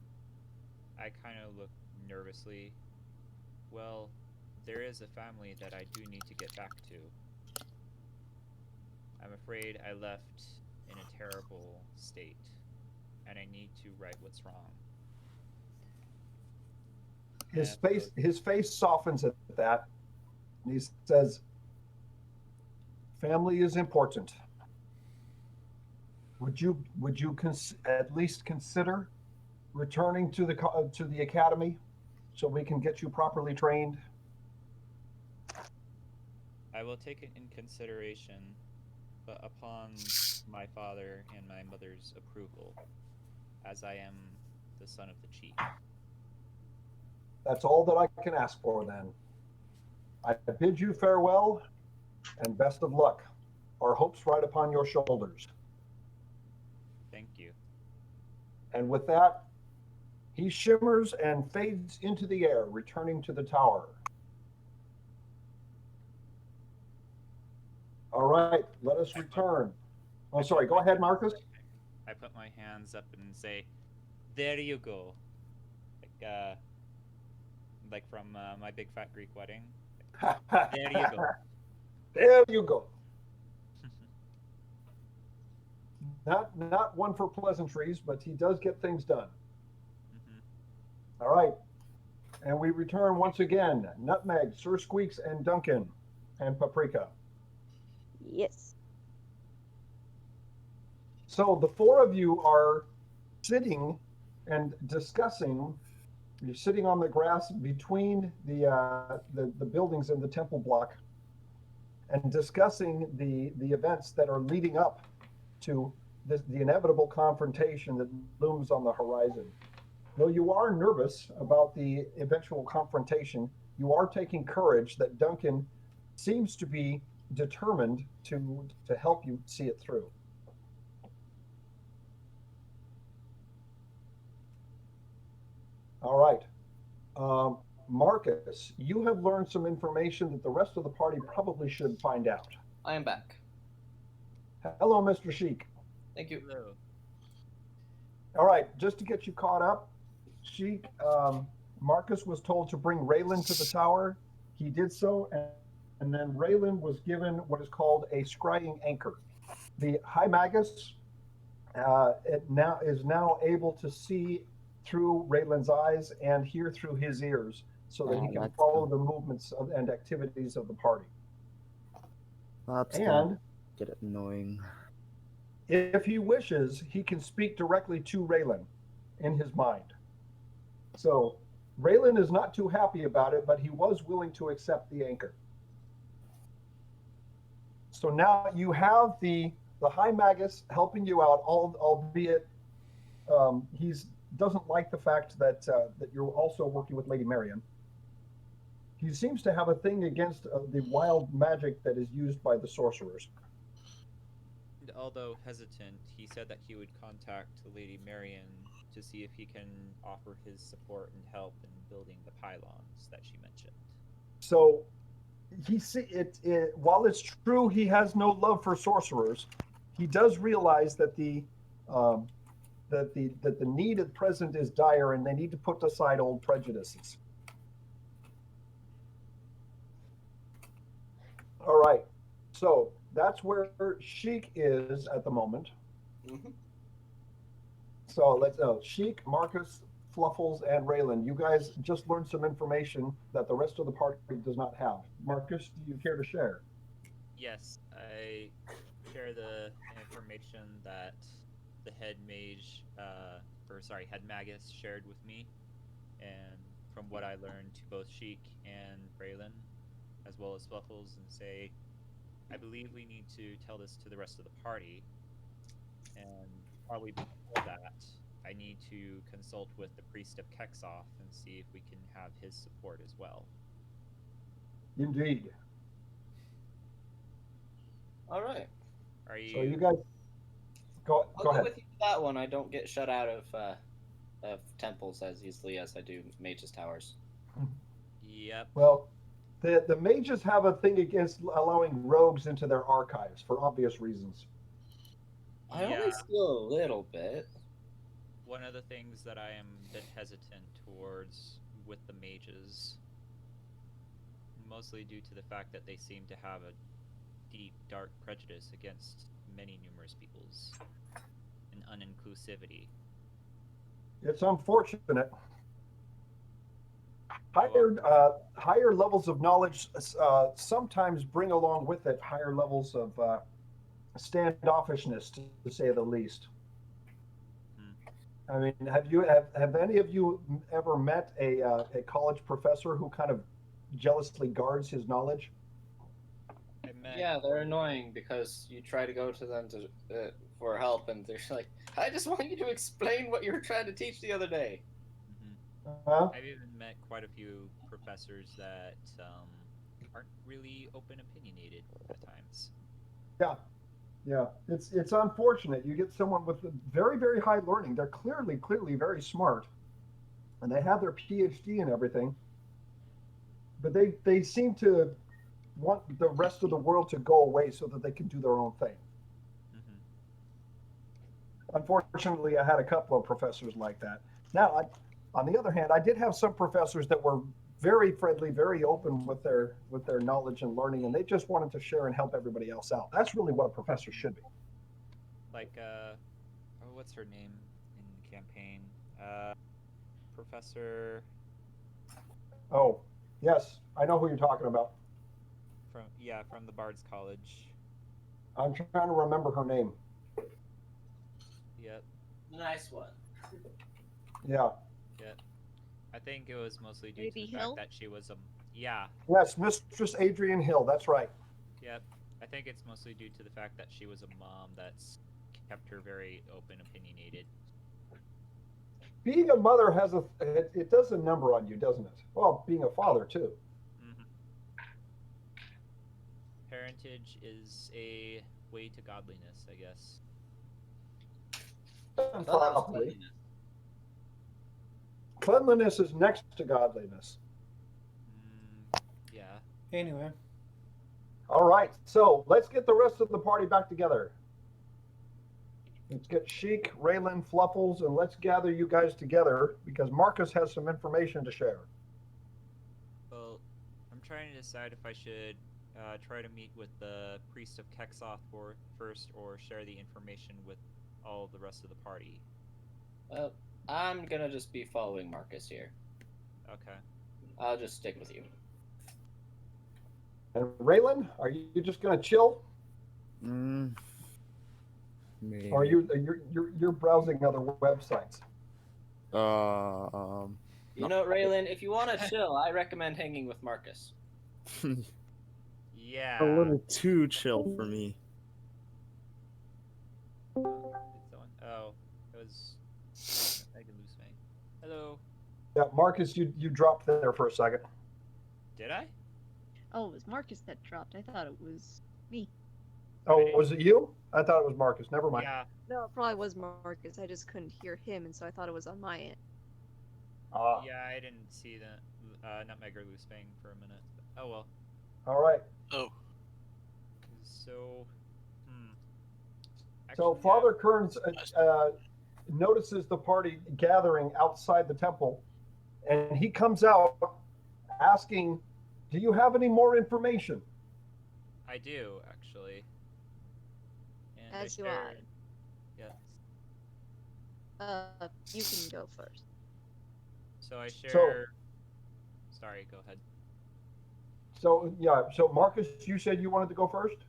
Speaker 2: I kind of look nervously. Well, there is a family that I do need to get back to. I'm afraid I left in a terrible state, and I need to right what's wrong.
Speaker 1: His face softens at that, and he says, "Family is important. Would you at least consider returning to the academy so we can get you properly trained?"
Speaker 2: I will take it in consideration, but upon my father and my mother's approval, as I am the son of the chief.
Speaker 1: That's all that I can ask for then. I bid you farewell and best of luck. Our hopes ride upon your shoulders.
Speaker 2: Thank you.
Speaker 1: And with that, he shimmers and fades into the air, returning to the tower. All right, let us return. Oh, sorry, go ahead, Marcus.
Speaker 2: I put my hands up and say, "There you go." Like from My Big Fat Greek Wedding. There you go.
Speaker 1: There you go. Not one for pleasantries, but he does get things done.
Speaker 2: Mm-hmm.
Speaker 1: All right. And we return once again. Nutmeg, Sir Squeaks, and Duncan, and Paprika.
Speaker 4: Yes.
Speaker 1: So the four of you are sitting and discussing. You're sitting on the grass between the buildings in the temple block and discussing the events that are leading up to the inevitable confrontation that looms on the horizon. Though you are nervous about the eventual confrontation, you are taking courage that Duncan seems to be determined to help you see it through. All right. Marcus, you have learned some information that the rest of the party probably should find out.
Speaker 6: I am back.
Speaker 1: Hello, Mr. Sheik.
Speaker 6: Thank you.
Speaker 2: Hello.
Speaker 1: All right, just to get you caught up, Sheik, Marcus was told to bring Raylan to the tower. He did so, and then Raylan was given what is called a scrying anchor. The High Magus is now able to see through Raylan's eyes and hear through his ears, so that he can follow the movements and activities of the party.
Speaker 8: And get it annoying.
Speaker 1: If he wishes, he can speak directly to Raylan in his mind. So Raylan is not too happy about it, but he was willing to accept the anchor. So now you have the High Magus helping you out, albeit he's doesn't like the fact that that you're also working with Lady Marion. He seems to have a thing against the wild magic that is used by the sorcerers.
Speaker 2: And although hesitant, he said that he would contact Lady Marion to see if he can offer his support and help in building the pylons that she mentioned.
Speaker 1: So he see it. While it's true he has no love for sorcerers, he does realize that um, the need at present is dire, and they need to put aside old prejudices. All right, so that's where Sheik is at the moment.
Speaker 6: Hmm.
Speaker 1: So let's Sheik, Marcus, Fluffles, and Raylan. You guys just learned some information that the rest of the party does not have. Marcus, do you care to share?
Speaker 2: Yes, I share the information that the head mage, head magus shared with me, and from what I learned to both Sheik and Braylon, as well as Fluffles, and say, I believe we need to tell this to the rest of the party, and probably before that, I need to consult with the priest of Kexoth and see if we can have his support as well.
Speaker 1: Indeed.
Speaker 6: All right.
Speaker 2: Are
Speaker 1: So you
Speaker 2: you?
Speaker 1: guys go
Speaker 6: I'll
Speaker 1: go
Speaker 6: go
Speaker 1: ahead.
Speaker 6: with you for that one. I don't get shut out of temples as easily as I do mages towers.
Speaker 2: Yep.
Speaker 1: Well, the mages have a thing against allowing rogues into their archives for obvious reasons.
Speaker 6: I
Speaker 2: Yeah.
Speaker 6: only steal a little bit.
Speaker 2: One of the things that I am a bit hesitant towards with the mages, mostly due to the fact that they seem to have a deep, dark prejudice against many numerous peoples and uninclusivity.
Speaker 1: It's unfortunate.
Speaker 2: However,
Speaker 1: Higher levels of knowledge sometimes bring along with it higher levels of standoffishness, to say the least. I mean, have any of you ever met a college professor who kind of jealously guards his knowledge?
Speaker 2: I met
Speaker 6: Yeah, they're annoying because you try to go to them for help, and they're like, "I just want you to explain what you were trying to teach the other day."
Speaker 1: Huh?
Speaker 2: I've even met quite a few professors that aren't really open opinionated at times.
Speaker 1: Yeah, yeah. It's unfortunate. You get someone with very high learning. They're clearly very smart, and they have their PhD and everything, but they seem to want the rest of the world to go away so that they can do their own thing.
Speaker 2: Mm-hmm.
Speaker 1: Unfortunately, I had a couple of professors like that. Now, on the other hand, I did have some professors that were very friendly, very open with their knowledge and learning, and they just wanted to share and help everybody else out. That's really what a professor should be.
Speaker 2: Like, what's her name in the campaign? Professor
Speaker 1: Oh, yes, I know who you're talking about.
Speaker 2: from the Bard's College.
Speaker 1: I'm trying to remember her name.
Speaker 2: Yep,
Speaker 6: Nice one.
Speaker 1: Yeah.
Speaker 2: yep. I think it was mostly due
Speaker 4: Maybe
Speaker 2: to the
Speaker 4: Hill?
Speaker 2: fact that she was a yeah,
Speaker 1: Yes, Mistress Adrian Hill. That's right.
Speaker 2: yep. I think it's mostly due to the fact that she was a mom that's kept her very open opinionated.
Speaker 1: Being a mother has it does a number on you, doesn't it? Well, being a father too.
Speaker 2: Mm-hmm. Parentage is a way to godliness, I guess.
Speaker 1: Probably. Cleanliness is next to godliness.
Speaker 2: Yeah.
Speaker 7: Anyway,
Speaker 1: All right, so let's get the rest of the party back together. Let's get Sheik, Raylan, Fluffles, and let's gather you guys together because Marcus has some information to share.
Speaker 2: Well, I'm trying to decide if I should try to meet with the priest of Kexoth first, or share the information with all the rest of the party.
Speaker 6: Well, I'm gonna just be following Marcus here.
Speaker 2: Okay.
Speaker 6: I'll just stick with you.
Speaker 1: And Raylan, are you just going to chill,
Speaker 8: Maybe.
Speaker 1: or are you're browsing other websites?
Speaker 6: You know, Raylan, if you want to chill, I recommend hanging with Marcus.
Speaker 2: Yeah.
Speaker 8: A little too chill for me.
Speaker 2: Did someone? Oh, it was. I can lose me. Hello.
Speaker 1: Yeah, Marcus, you dropped there for a second.
Speaker 2: Did I?
Speaker 4: Oh, it was Marcus that dropped. I thought it was me.
Speaker 1: Oh, was it you? I thought it was Marcus. Never mind.
Speaker 2: Yeah.
Speaker 4: No, it probably was Marcus. I just couldn't hear him, and so I thought it was on my end.
Speaker 2: Yeah, I didn't see the Nutmeg or Loose Fang for a minute. Oh well.
Speaker 1: All right.
Speaker 3: Oh,
Speaker 2: So,
Speaker 1: So
Speaker 2: Actually,
Speaker 1: Father Kearns notices the party gathering outside the temple, and he comes out asking, "Do you have any more information?"
Speaker 2: I do actually. And
Speaker 4: As do
Speaker 2: share...
Speaker 4: I.
Speaker 2: Yes.
Speaker 4: You can go first.
Speaker 2: So I share.
Speaker 1: So-
Speaker 2: Sorry, go ahead.
Speaker 1: So yeah. So Marcus, you said you wanted to go first.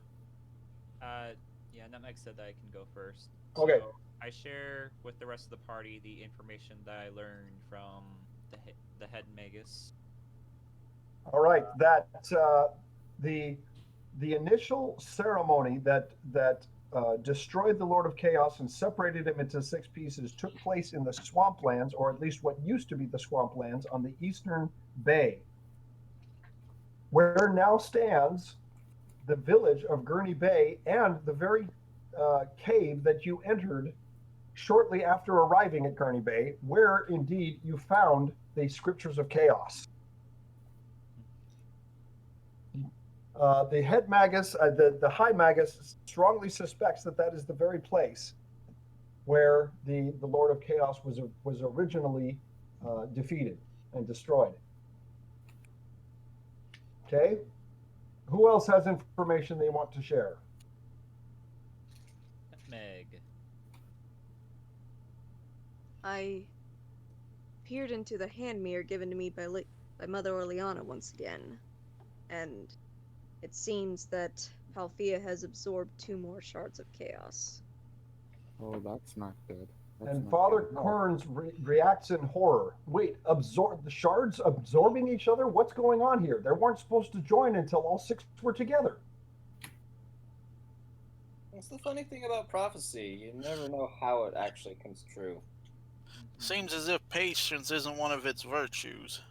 Speaker 2: Yeah, Nutmeg said that I can go first.
Speaker 1: Okay.
Speaker 2: So I share with the rest of the party the information that I learned from the head magus.
Speaker 1: All right. That the initial ceremony that destroyed the Lord of Chaos and separated him into 6 pieces took place in the swamplands, or at least what used to be the swamplands, on the eastern bay, where now stands the village of Gurney Bay and the very cave that you entered shortly after arriving at Gurney Bay, where indeed you found the scriptures of chaos. The head magus, the high magus, strongly suspects that that is the very place where the Lord of Chaos was originally defeated and destroyed. Okay? Who else has information they want to share?
Speaker 2: Meg.
Speaker 4: I peered into the hand mirror given to me by Mother Orleana once again, and it seems that Palfia has absorbed 2 more shards of chaos.
Speaker 8: Oh, that's not good.
Speaker 1: And Father
Speaker 8: No.
Speaker 1: Kearns reacts in horror. Wait, absorb the shards absorbing each other? What's going on here? They weren't supposed to join until all 6 were together.
Speaker 6: That's the funny thing about prophecy. You never know how it actually comes true.
Speaker 3: seems as if patience isn't one of its virtues.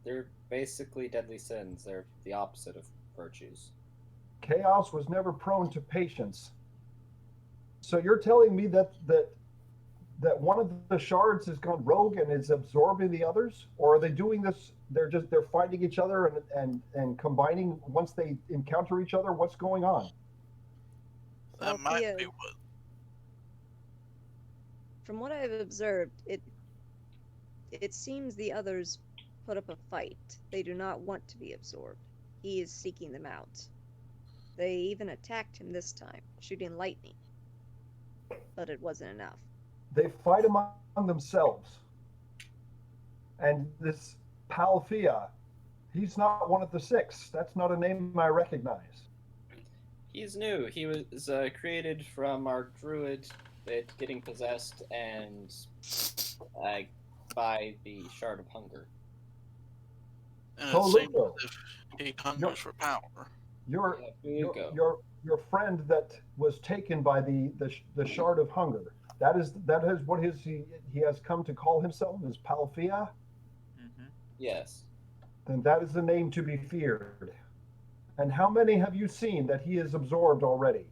Speaker 6: They're basically deadly sins. They're the opposite of virtues.
Speaker 1: Chaos was never prone to patience. So you're telling me that one of the shards has gone rogue and is absorbing the others, or are they doing this? They're fighting each other and combining once they encounter each other. What's going on?
Speaker 3: That might
Speaker 4: Palfia,
Speaker 3: be what.
Speaker 4: from what I've observed, it seems the others put up a fight. They do not want to be absorbed. He is seeking them out. They even attacked him this time, shooting lightning. But it wasn't enough.
Speaker 1: They fight among themselves. And this Palfia, he's not one of the 6. That's not a name I recognize.
Speaker 6: He's new. He was created from our druid getting possessed and by the Shard of Hunger.
Speaker 3: And
Speaker 1: Oh,
Speaker 3: it seems
Speaker 1: look,
Speaker 3: as if he hungers for power.
Speaker 1: Your
Speaker 6: Yeah, here you
Speaker 1: your friend that was taken by the Shard of Hunger. That is what he has come to call himself, is Palfia.
Speaker 6: Yes.
Speaker 1: Then that is the name to be feared. And how many have you seen that he has absorbed already?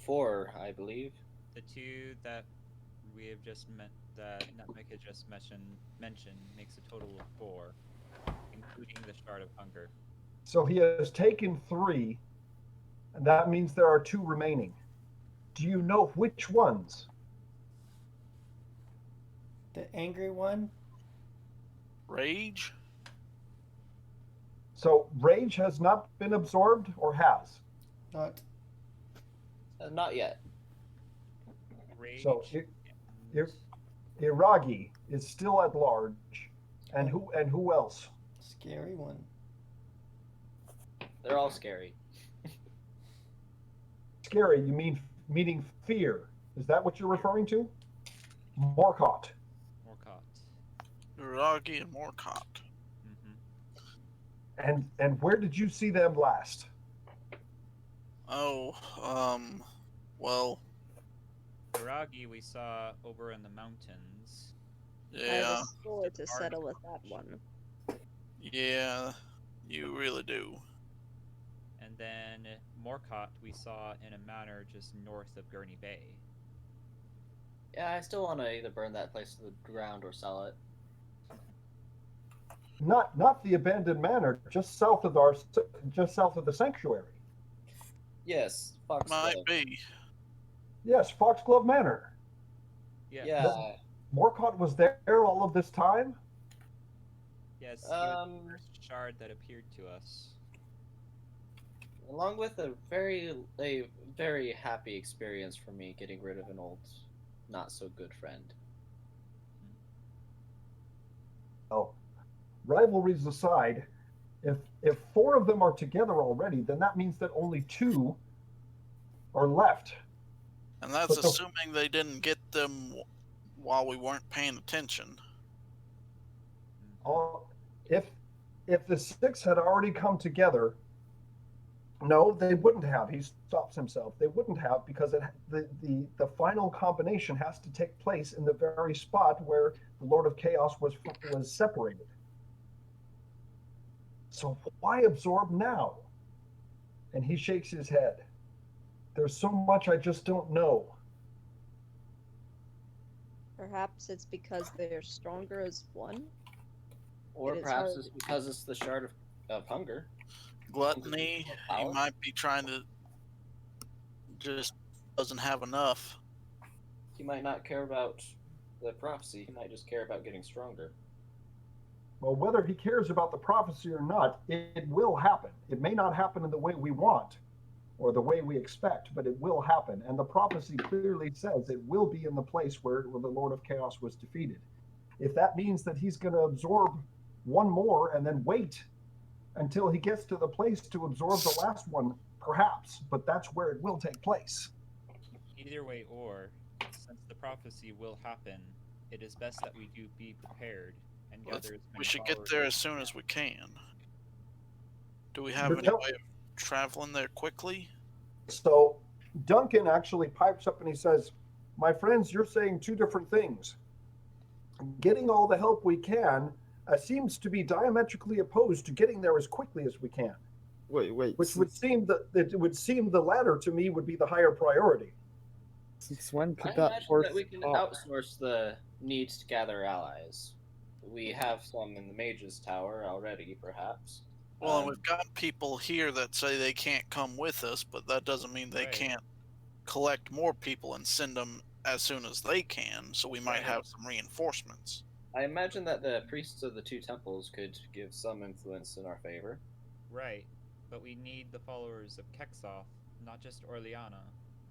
Speaker 6: 4, I believe.
Speaker 2: The 2 that we have just met, that Nutmeg had just mentioned, makes a total of 4, including the Shard of Hunger.
Speaker 1: So he has taken 3, and that means there are 2 remaining. Do you know which ones?
Speaker 7: The angry one?
Speaker 3: Rage?
Speaker 1: So Rage has not been absorbed, or has?
Speaker 7: Not.
Speaker 6: Not yet.
Speaker 2: Rage.
Speaker 1: So Iragi is still at large. And who else?
Speaker 7: Scary one.
Speaker 6: They're all scary.
Speaker 1: Scary, you meaning fear. Is that what you're referring to? Morcott.
Speaker 3: Uragi and Morcott.
Speaker 1: And where did you see them last?
Speaker 3: Oh, well,
Speaker 2: Aragi we saw over in the mountains.
Speaker 4: I have
Speaker 3: Yeah,
Speaker 4: a score to
Speaker 2: Arg-
Speaker 4: settle with that one.
Speaker 3: yeah, you really do.
Speaker 2: And then Morcott we saw in a manor just north of Gurney Bay.
Speaker 6: Yeah, I still want to either burn that place to the ground or sell it.
Speaker 1: Not the abandoned manor, just south of the sanctuary.
Speaker 6: Yes,
Speaker 3: Might
Speaker 6: Foxglove.
Speaker 3: be.
Speaker 1: Yes, Foxglove Manor.
Speaker 2: Yes.
Speaker 6: Yeah.
Speaker 1: Morcott was there all of this time.
Speaker 2: Yes, he was the
Speaker 6: Um,
Speaker 2: first shard that appeared to us.
Speaker 6: along with a very happy experience for me getting rid of an old, not so good friend.
Speaker 1: Oh, rivalries aside, if four of them are together already, then that means that only two are left.
Speaker 3: And that's
Speaker 1: But the-
Speaker 3: assuming they didn't get them while we weren't paying attention.
Speaker 1: All, if the six had already come together, no, they wouldn't have. He stops himself. They wouldn't have because the final combination has to take place in the very spot where the Lord of Chaos was separated. So why absorb now? And he shakes his head. There's so much I just don't know.
Speaker 4: Perhaps it's because they're stronger as one?
Speaker 6: Or
Speaker 4: It is
Speaker 6: perhaps
Speaker 4: hard.
Speaker 6: it's because it's the shard of hunger.
Speaker 3: Gluttony, he
Speaker 6: Power?
Speaker 3: might be trying to just doesn't have enough.
Speaker 6: He might not care about the prophecy, he might just care about getting stronger.
Speaker 1: Well, whether he cares about the prophecy or not, it will happen. It may not happen in the way we want or the way we expect, but it will happen. And the prophecy clearly says it will be in the place where the Lord of Chaos was defeated. If that means that he's going to absorb one more and then wait until he gets to the place to absorb the last one, perhaps, but that's where it will take place.
Speaker 2: Either way, or since the prophecy will happen, it is best that we do be prepared and gather as many
Speaker 3: We should get
Speaker 2: followers
Speaker 3: there
Speaker 2: as
Speaker 3: as soon
Speaker 2: we
Speaker 3: as
Speaker 2: can.
Speaker 3: we can. Do we have
Speaker 1: But
Speaker 3: any
Speaker 1: tell-
Speaker 3: way of traveling there quickly?
Speaker 1: So Duncan actually pipes up and he says, "My friends, you're saying two different things. Getting all the help we can seems to be diametrically opposed to getting there as quickly as we can,
Speaker 8: Wait.
Speaker 1: which would seem that it would seem the latter to me would be the higher priority."
Speaker 8: Since when
Speaker 6: I
Speaker 8: could that
Speaker 6: imagine
Speaker 8: force
Speaker 6: that we can
Speaker 8: stop?
Speaker 6: outsource the need to gather allies. We have some in the Mage's Tower already, perhaps.
Speaker 3: Well, and we've got people here that say they can't come with us, but that doesn't mean they
Speaker 2: Right.
Speaker 3: can't collect more people and send them as soon as they can, so we might
Speaker 2: Right.
Speaker 3: have some reinforcements.
Speaker 6: I imagine that the priests of the two temples could give some influence in our favor.
Speaker 2: Right, but we need the followers of Kexoth, not just Orleana.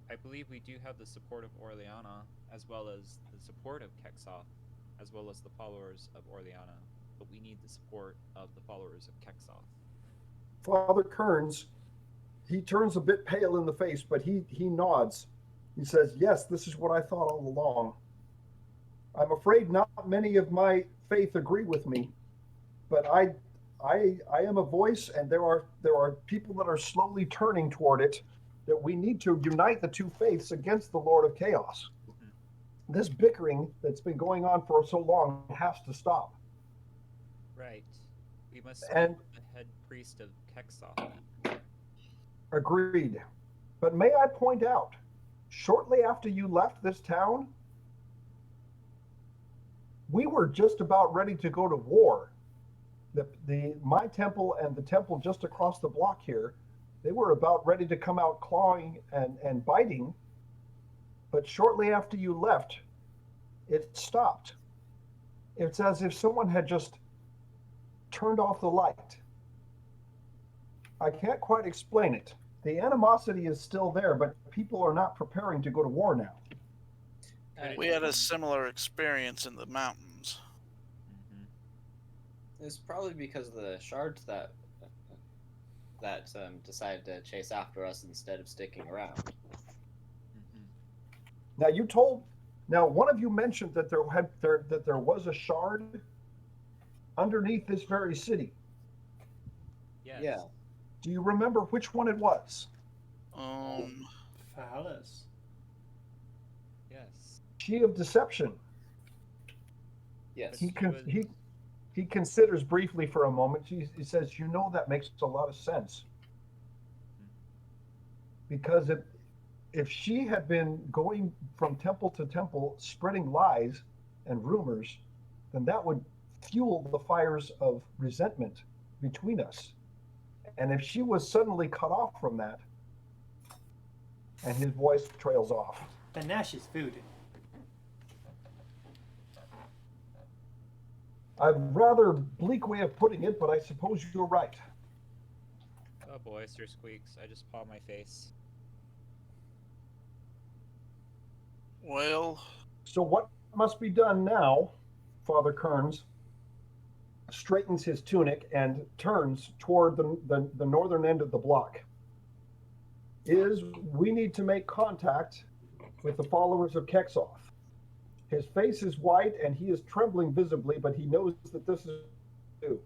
Speaker 2: I believe we do have the support of Orleana, as well as the support of Kexoth, as well as the followers of Orleana. But we need the support of the followers of Kexoth.
Speaker 1: Father Kearns, he turns a bit pale in the face, but he nods. He says, "Yes, this is what I thought all along. I'm afraid not many of my faith agree with me, but I am a voice, and there are people that are slowly turning toward it. That we need to unite the two faiths against the Lord of Chaos. This bickering that's been going on for so long has to stop."
Speaker 2: Right. We must speak
Speaker 1: And
Speaker 2: with the head priest of Kexoth.
Speaker 1: agreed. But may I point out, shortly after you left this town, we were just about ready to go to war. My temple and the temple just across the block here, they were about ready to come out clawing and biting. But shortly after you left, it stopped. It's as if someone had just turned off the light. I can't quite explain it. The animosity is still there, but people are not preparing to go to war now.
Speaker 3: We had a similar experience in the mountains.
Speaker 6: It's probably because of the shards that decided to chase after us instead of sticking around.
Speaker 1: Now one of you mentioned that there was a shard underneath this very city.
Speaker 2: Yes.
Speaker 6: Yeah.
Speaker 1: Do you remember which one it was?
Speaker 7: Phallus.
Speaker 2: Yes.
Speaker 1: she of deception?
Speaker 6: Yes.
Speaker 1: He considers briefly for a moment. He says, "You know, that makes a lot of sense. Because if she had been going from temple to temple spreading lies and rumors, then that would fuel the fires of resentment between us. And if she was suddenly cut off from that," and his voice trails off.
Speaker 7: Then now she's food.
Speaker 1: A rather bleak way of putting it, but I suppose you're right.
Speaker 2: Oh boy, Sir Squeaks, I just paw my face.
Speaker 3: Well,
Speaker 1: So what must be done now? Father Kearns straightens his tunic and turns toward the northern end of the block. Is we need to make contact with the followers of Kexoff. His face is white and he is trembling visibly, but he knows that this is due.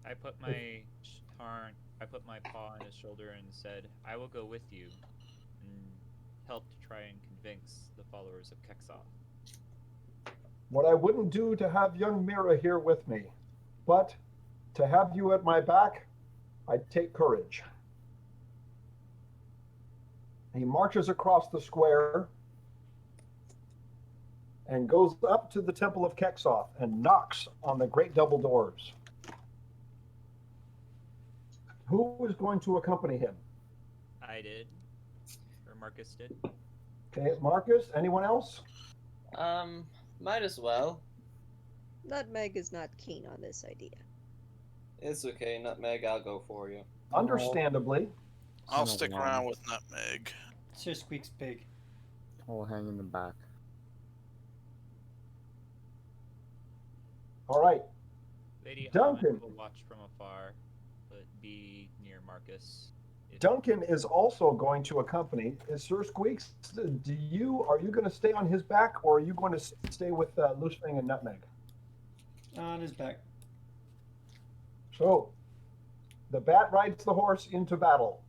Speaker 2: I put my paw on his shoulder and said, "I will go with you and help to try and convince the followers of Kexoff."
Speaker 1: What I wouldn't do to have young Mira here with me, but to have you at my back, I'd take courage. He marches across the square and goes up to the Temple of Kexoff and knocks on the great double doors. Who is going to accompany him?
Speaker 2: I did. Or Marcus did.
Speaker 1: Okay, Marcus, anyone else?
Speaker 6: Might as well.
Speaker 4: Nutmeg is not keen on this idea.
Speaker 6: It's okay, Nutmeg, I'll go for you.
Speaker 1: Understandably.
Speaker 3: I'll
Speaker 8: Son of
Speaker 3: stick
Speaker 8: one.
Speaker 3: around with Nutmeg.
Speaker 7: Sir Squeak's big.
Speaker 8: I'll hang in the back.
Speaker 1: All right.
Speaker 2: Lady
Speaker 1: Duncan.
Speaker 2: Almond will watch from afar, but be near Marcus.
Speaker 1: Duncan is also going to accompany. Sir Squeaks, are you going to stay on his back, or are you going to stay with Loosefang and Nutmeg?
Speaker 7: On his back.
Speaker 1: So, the bat rides the horse into battle.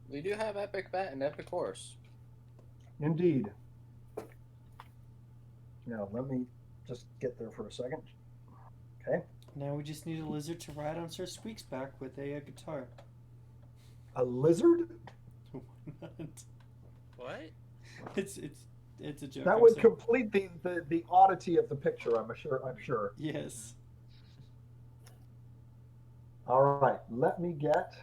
Speaker 6: We do have Epic Bat and Epic Horse.
Speaker 1: Indeed. Now, let me just get there for a second. Okay.
Speaker 7: Now we just need a lizard to ride on Sir Squeak's back with a guitar.
Speaker 1: A lizard?
Speaker 7: Why not?
Speaker 2: What?
Speaker 7: It's a joke.
Speaker 1: That
Speaker 7: I'm
Speaker 1: would
Speaker 7: sorry.
Speaker 1: complete the oddity of the picture, I'm sure.
Speaker 7: Yes.
Speaker 1: All right, let me get...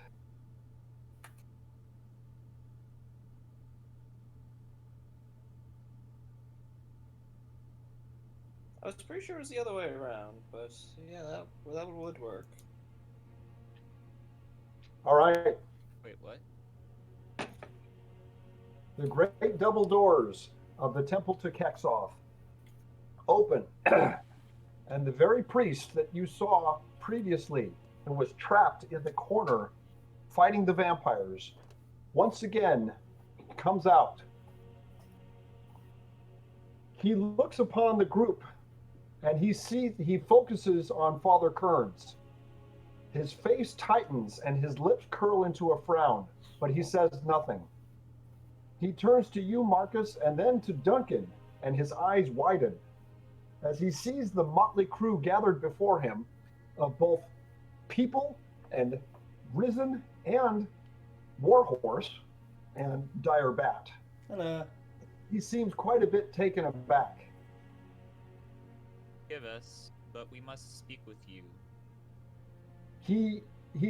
Speaker 6: I was pretty sure it was the other way around, but yeah, that would work.
Speaker 1: All right,
Speaker 2: Wait, what?
Speaker 1: the great double doors of the temple to Kexoff open, and the very priest that you saw previously and was trapped in the corner fighting the vampires once again comes out. He looks upon the group and he focuses on Father Kearns. His face tightens and his lips curl into a frown, but he says nothing. He turns to you, Marcus, and then to Duncan, and his eyes widen as he sees the motley crew gathered before him of both people and Risen and Warhorse and Dire Bat.
Speaker 7: Hello.
Speaker 1: He seems quite a bit taken aback.
Speaker 2: Give us, but we must speak with you.
Speaker 1: He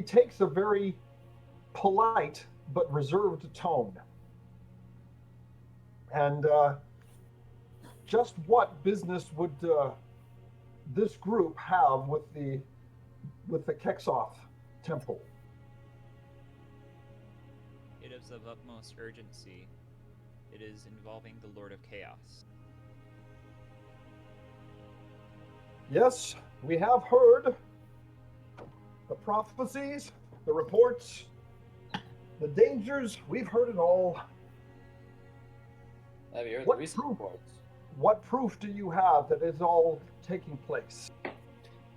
Speaker 1: takes a very polite but reserved tone. And just what business would this group have with the Kexoff temple?
Speaker 2: It is of utmost urgency. It is involving the Lord of Chaos.
Speaker 1: Yes, we have heard the prophecies, the reports, the dangers. We've heard it all.
Speaker 6: Have you heard
Speaker 1: What
Speaker 6: the recent
Speaker 1: proof?
Speaker 6: reports?
Speaker 1: What proof do you have that it's all taking place?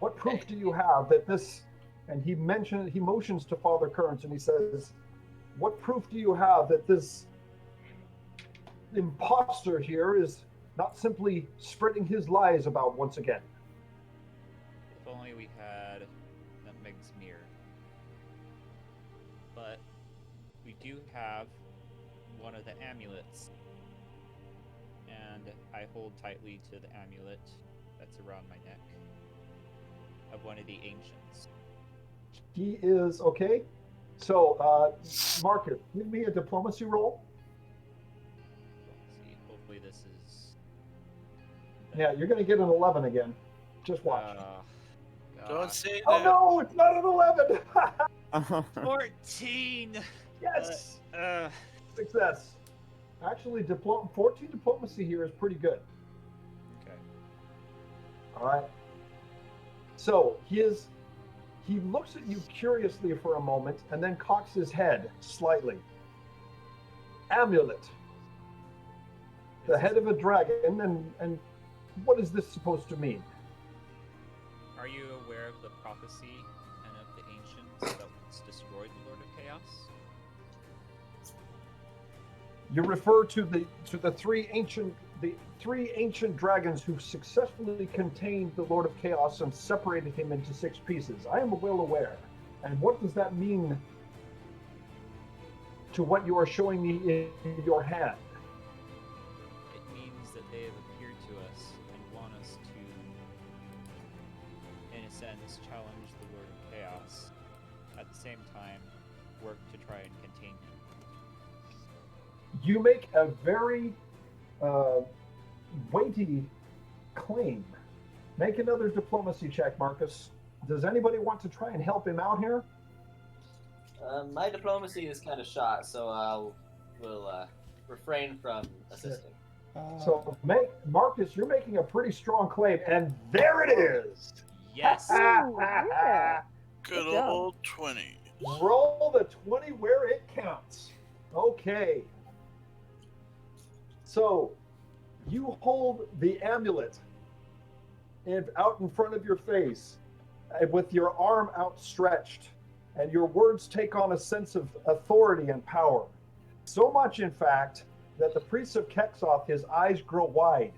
Speaker 1: What proof do you have that this? And he motions to Father Kearns and he says, "What proof do you have that this imposter here is not simply spreading his lies about once again.
Speaker 2: If only we had Nutmeg's mirror. But we do have one of the amulets. And I hold tightly to the amulet that's around my neck of one of the ancients.
Speaker 1: He is okay. So, Marcus, give me a diplomacy roll.
Speaker 2: Let's see, hopefully this is...
Speaker 1: Yeah, you're going to get an 11 again. Just watch.
Speaker 3: Don't
Speaker 2: God.
Speaker 3: say
Speaker 1: Oh
Speaker 3: that.
Speaker 1: no, it's not an 11.
Speaker 2: 14!
Speaker 1: Yes,
Speaker 2: Uh,
Speaker 1: success. Actually, 14 diplomacy here is pretty good.
Speaker 2: okay.
Speaker 1: All right. So he looks at you curiously for a moment and then cocks his head slightly. Amulet. The head of a dragon, and what is this supposed to mean?
Speaker 2: Are you aware of the prophecy and of the ancients that once destroyed the Lord of Chaos?
Speaker 1: You refer to the three ancient dragons who successfully contained the Lord of Chaos and separated him into 6 pieces. I am well aware. And what does that mean to what you are showing me in your hand?
Speaker 2: It means that they have appeared to us and want us to, in a sense, challenge the Lord of Chaos. At the same time, work to try and contain him.
Speaker 1: You make a very weighty claim. Make another diplomacy check, Marcus. Does anybody want to try and help him out here?
Speaker 6: My diplomacy is kind of shot, so will refrain from assisting.
Speaker 1: So, Marcus, you're making a pretty strong claim, and there it is.
Speaker 2: Yes!
Speaker 4: Yeah.
Speaker 3: Good
Speaker 4: Good job.
Speaker 3: old 20.
Speaker 1: Roll the 20 where it counts. Okay. So, you hold the amulet out in front of your face with your arm outstretched, and your words take on a sense of authority and power. So much, in fact, that the priest of Kexoth, his eyes grow wide,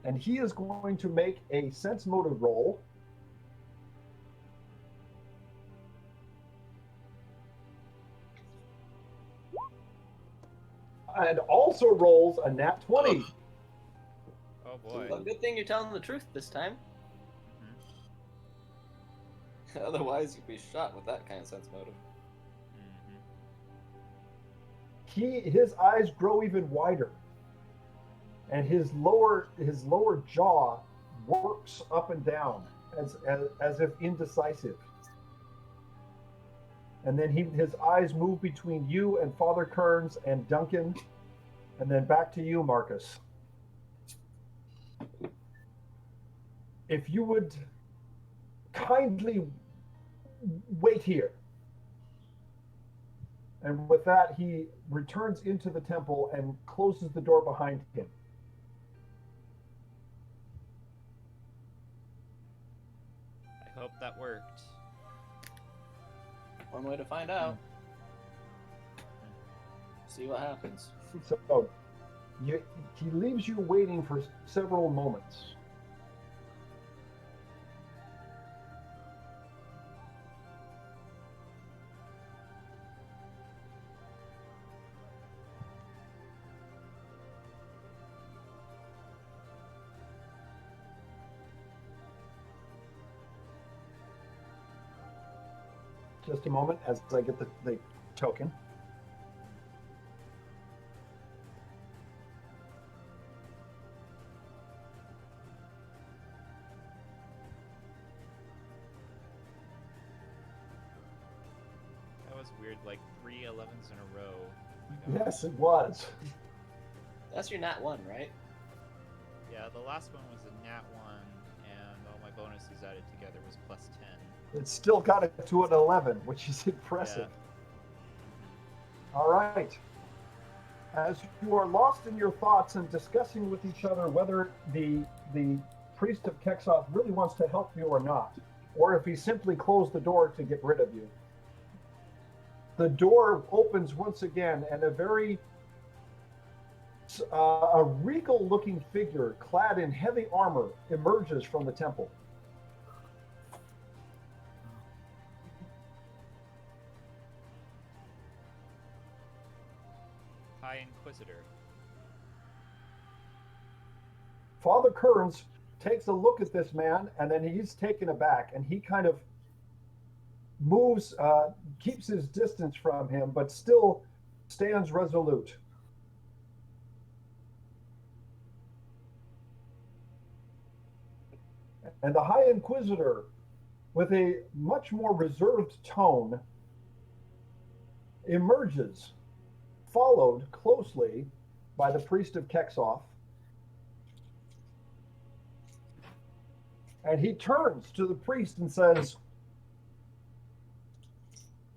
Speaker 1: and he is going to make a sense motive roll. And also rolls a nat 20.
Speaker 2: Oh boy.
Speaker 6: Well, good thing you're telling the truth this time.
Speaker 2: Mhm.
Speaker 6: Otherwise, you'd be shot with that kind of sense motive.
Speaker 2: Mhm.
Speaker 1: His eyes grow even wider, and his lower jaw works up and down as if indecisive. And then his eyes move between you and Father Kearns and Duncan, and then back to you, Marcus. If you would kindly wait here. And with that, he returns into the temple and closes the door behind him.
Speaker 2: I hope that worked.
Speaker 6: One way to find out. See what happens.
Speaker 1: So he leaves you waiting for several moments. Just a moment as I get the token.
Speaker 2: That was weird, like 3 11s in a row. Oh my
Speaker 1: Yes,
Speaker 2: gosh.
Speaker 1: it was.
Speaker 6: That's your nat 1, right?
Speaker 2: Yeah, the last one was a nat 1, and all my bonuses added together was plus 10.
Speaker 1: It still got it to an 11, which is impressive.
Speaker 2: Yeah.
Speaker 1: All right. As you are lost in your thoughts and discussing with each other whether the priest of Kexoth really wants to help you or not, or if he simply closed the door to get rid of you, the door opens once again, and a very A regal-looking figure clad in heavy armor emerges from the temple.
Speaker 2: High Inquisitor.
Speaker 1: Father Kearns takes a look at this man, and then he's taken aback, and he kind of moves, keeps his distance from him, but still stands resolute. And the High Inquisitor, with a much more reserved tone, emerges, followed closely by the priest of Kexoff. And he turns to the priest and says,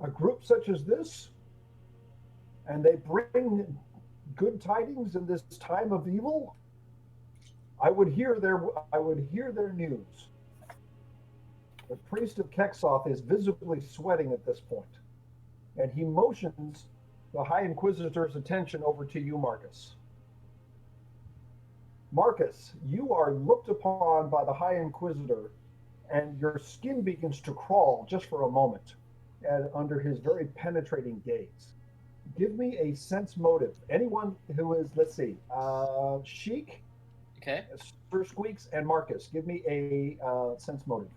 Speaker 1: a group such as this, and they bring good tidings in this time of evil, I would hear their news. The priest of Kexoff is visibly sweating at this point, and he motions the High Inquisitor's attention over to you, Marcus. Marcus, you are looked upon by the High Inquisitor, and your skin begins to crawl just for a moment, and under his very penetrating gaze. Give me a sense motive. Anyone who is, let's see, Sheik,
Speaker 6: Okay.
Speaker 1: Sir Squeaks, and Marcus, give me a sense motive.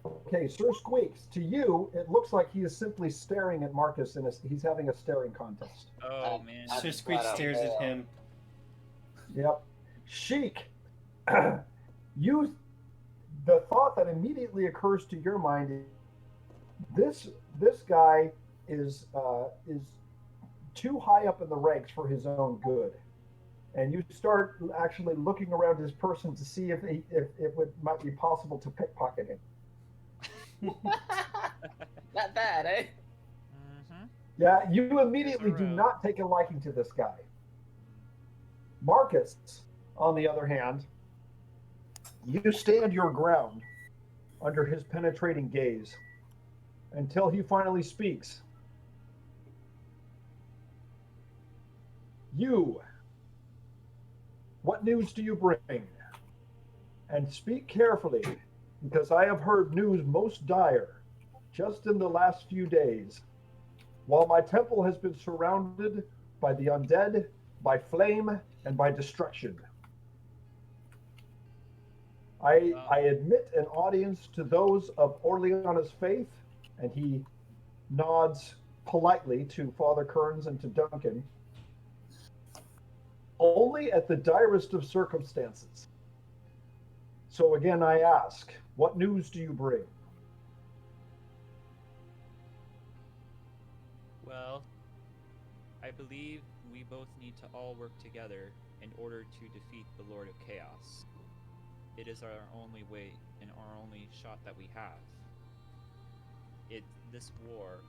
Speaker 1: Okay, Sir Squeaks, to you, it looks like he is simply staring at Marcus, and he's having a staring contest.
Speaker 2: Oh man.
Speaker 7: Sir Squeak stares at him.
Speaker 1: Yep. Sheik, the thought that immediately occurs to your mind is this guy is too high up in the ranks for his own good. And you start actually looking around his person to see if it might be possible to pickpocket him.
Speaker 6: Not bad, eh?
Speaker 2: Mm-hmm.
Speaker 1: Yeah, you immediately
Speaker 2: There's a
Speaker 1: do
Speaker 2: row.
Speaker 1: not take a liking to this guy. Marcus, on the other hand, you stand your ground under his penetrating gaze until he finally speaks. You, what news do you bring? And speak carefully, because I have heard news most dire just in the last few days. While my temple has been surrounded by the undead, by flame, and by destruction. I admit an audience to those of Orleana's faith, and he nods politely to Father Kearns and to Duncan, only at the direst of circumstances. So again, I ask, what news do you bring?
Speaker 2: Well, I believe we both need to all work together in order to defeat the Lord of Chaos. It is our only way and our only shot that we have. This war,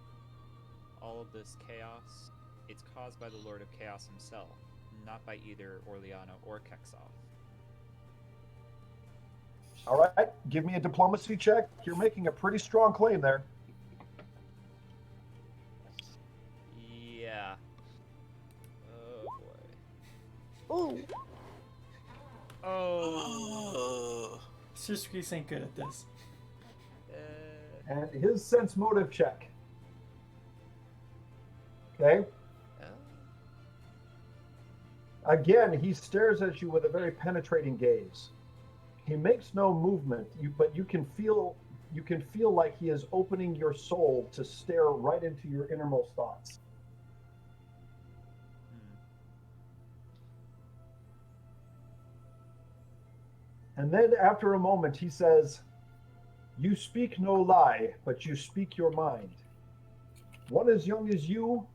Speaker 2: all of this chaos, it's caused by the Lord of Chaos himself, not by either Orleana or Kexoff.
Speaker 1: All right, give me a diplomacy check. You're making a pretty strong claim there.
Speaker 2: Yeah. Oh boy.
Speaker 4: Oh,
Speaker 2: Oh.
Speaker 7: Sir Squeak ain't good at this.
Speaker 1: And his sense motive check. Okay. Again, he stares at you with a very penetrating gaze. He makes no movement, but you can feel like he is opening your soul to stare right into your innermost thoughts. And then after a moment, he says, "You speak no lie, but you speak your mind. One as young as you,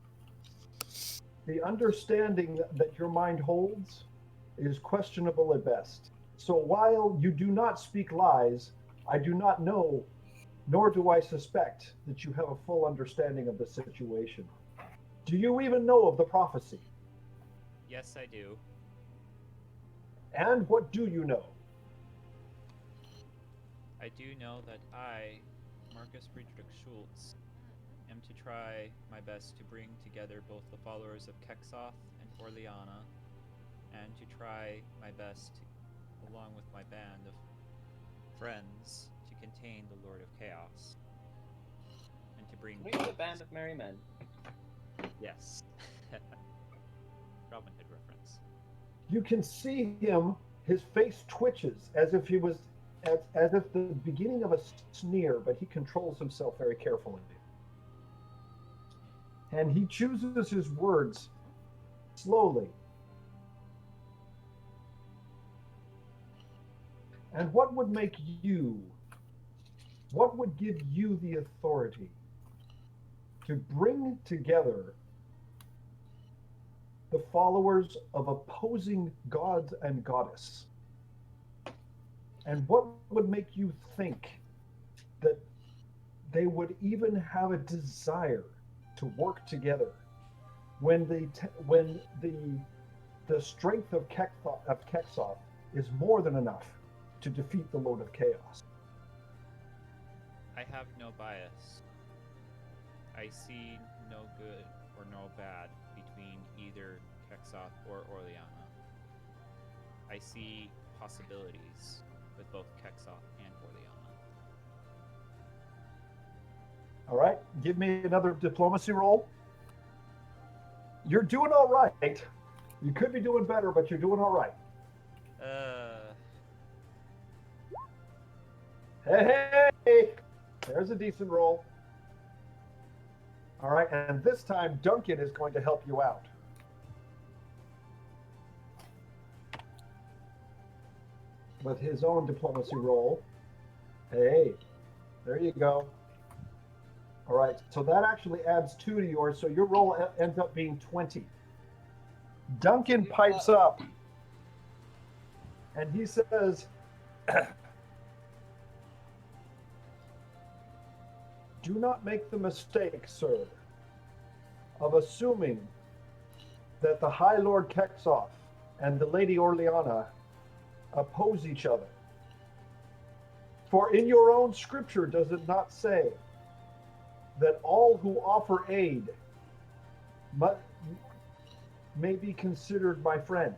Speaker 1: the understanding that your mind holds is questionable at best. So while you do not speak lies, I do not know, nor do I suspect that you have a full understanding of the situation. Do you even know of the prophecy?
Speaker 2: Yes, I do.
Speaker 1: And what do you know?"
Speaker 2: I do know that I, Marcus Friedrich Schultz, am to try my best to bring together both the followers of Kexoth and Orleana, and to try my best, along with my band of friends, to contain the Lord of Chaos. And to bring
Speaker 6: We are the band of merry men.
Speaker 2: Yes. Robin Hood reference.
Speaker 1: You can see him, his face twitches as if he was, as if the beginning of a sneer, but he controls himself very carefully. And he chooses his words slowly. And what would give you the authority to bring together the followers of opposing gods and goddess? And what would make you think that they would even have a desire to work together when the strength of Kexoth is more than enough to defeat the Lord of Chaos?
Speaker 2: I have no bias. I see no good or no bad between either Kexoth or Orleana. I see possibilities with both Kexoth and Orleana.
Speaker 1: All right, give me another diplomacy roll. You're doing all right. You could be doing better, but you're doing all right. Hey, there's a decent roll. All right, and this time Duncan is going to help you out. With his own diplomacy roll. Hey, there you go. All right, so that actually adds 2 to yours, so your roll ends up being 20. Duncan pipes up, and he says, "Do not make the mistake, sir, of assuming that the High Lord Kexoth and the Lady Orleana oppose each other. For in your own scripture does it not say that all who offer aid may be considered my friend?"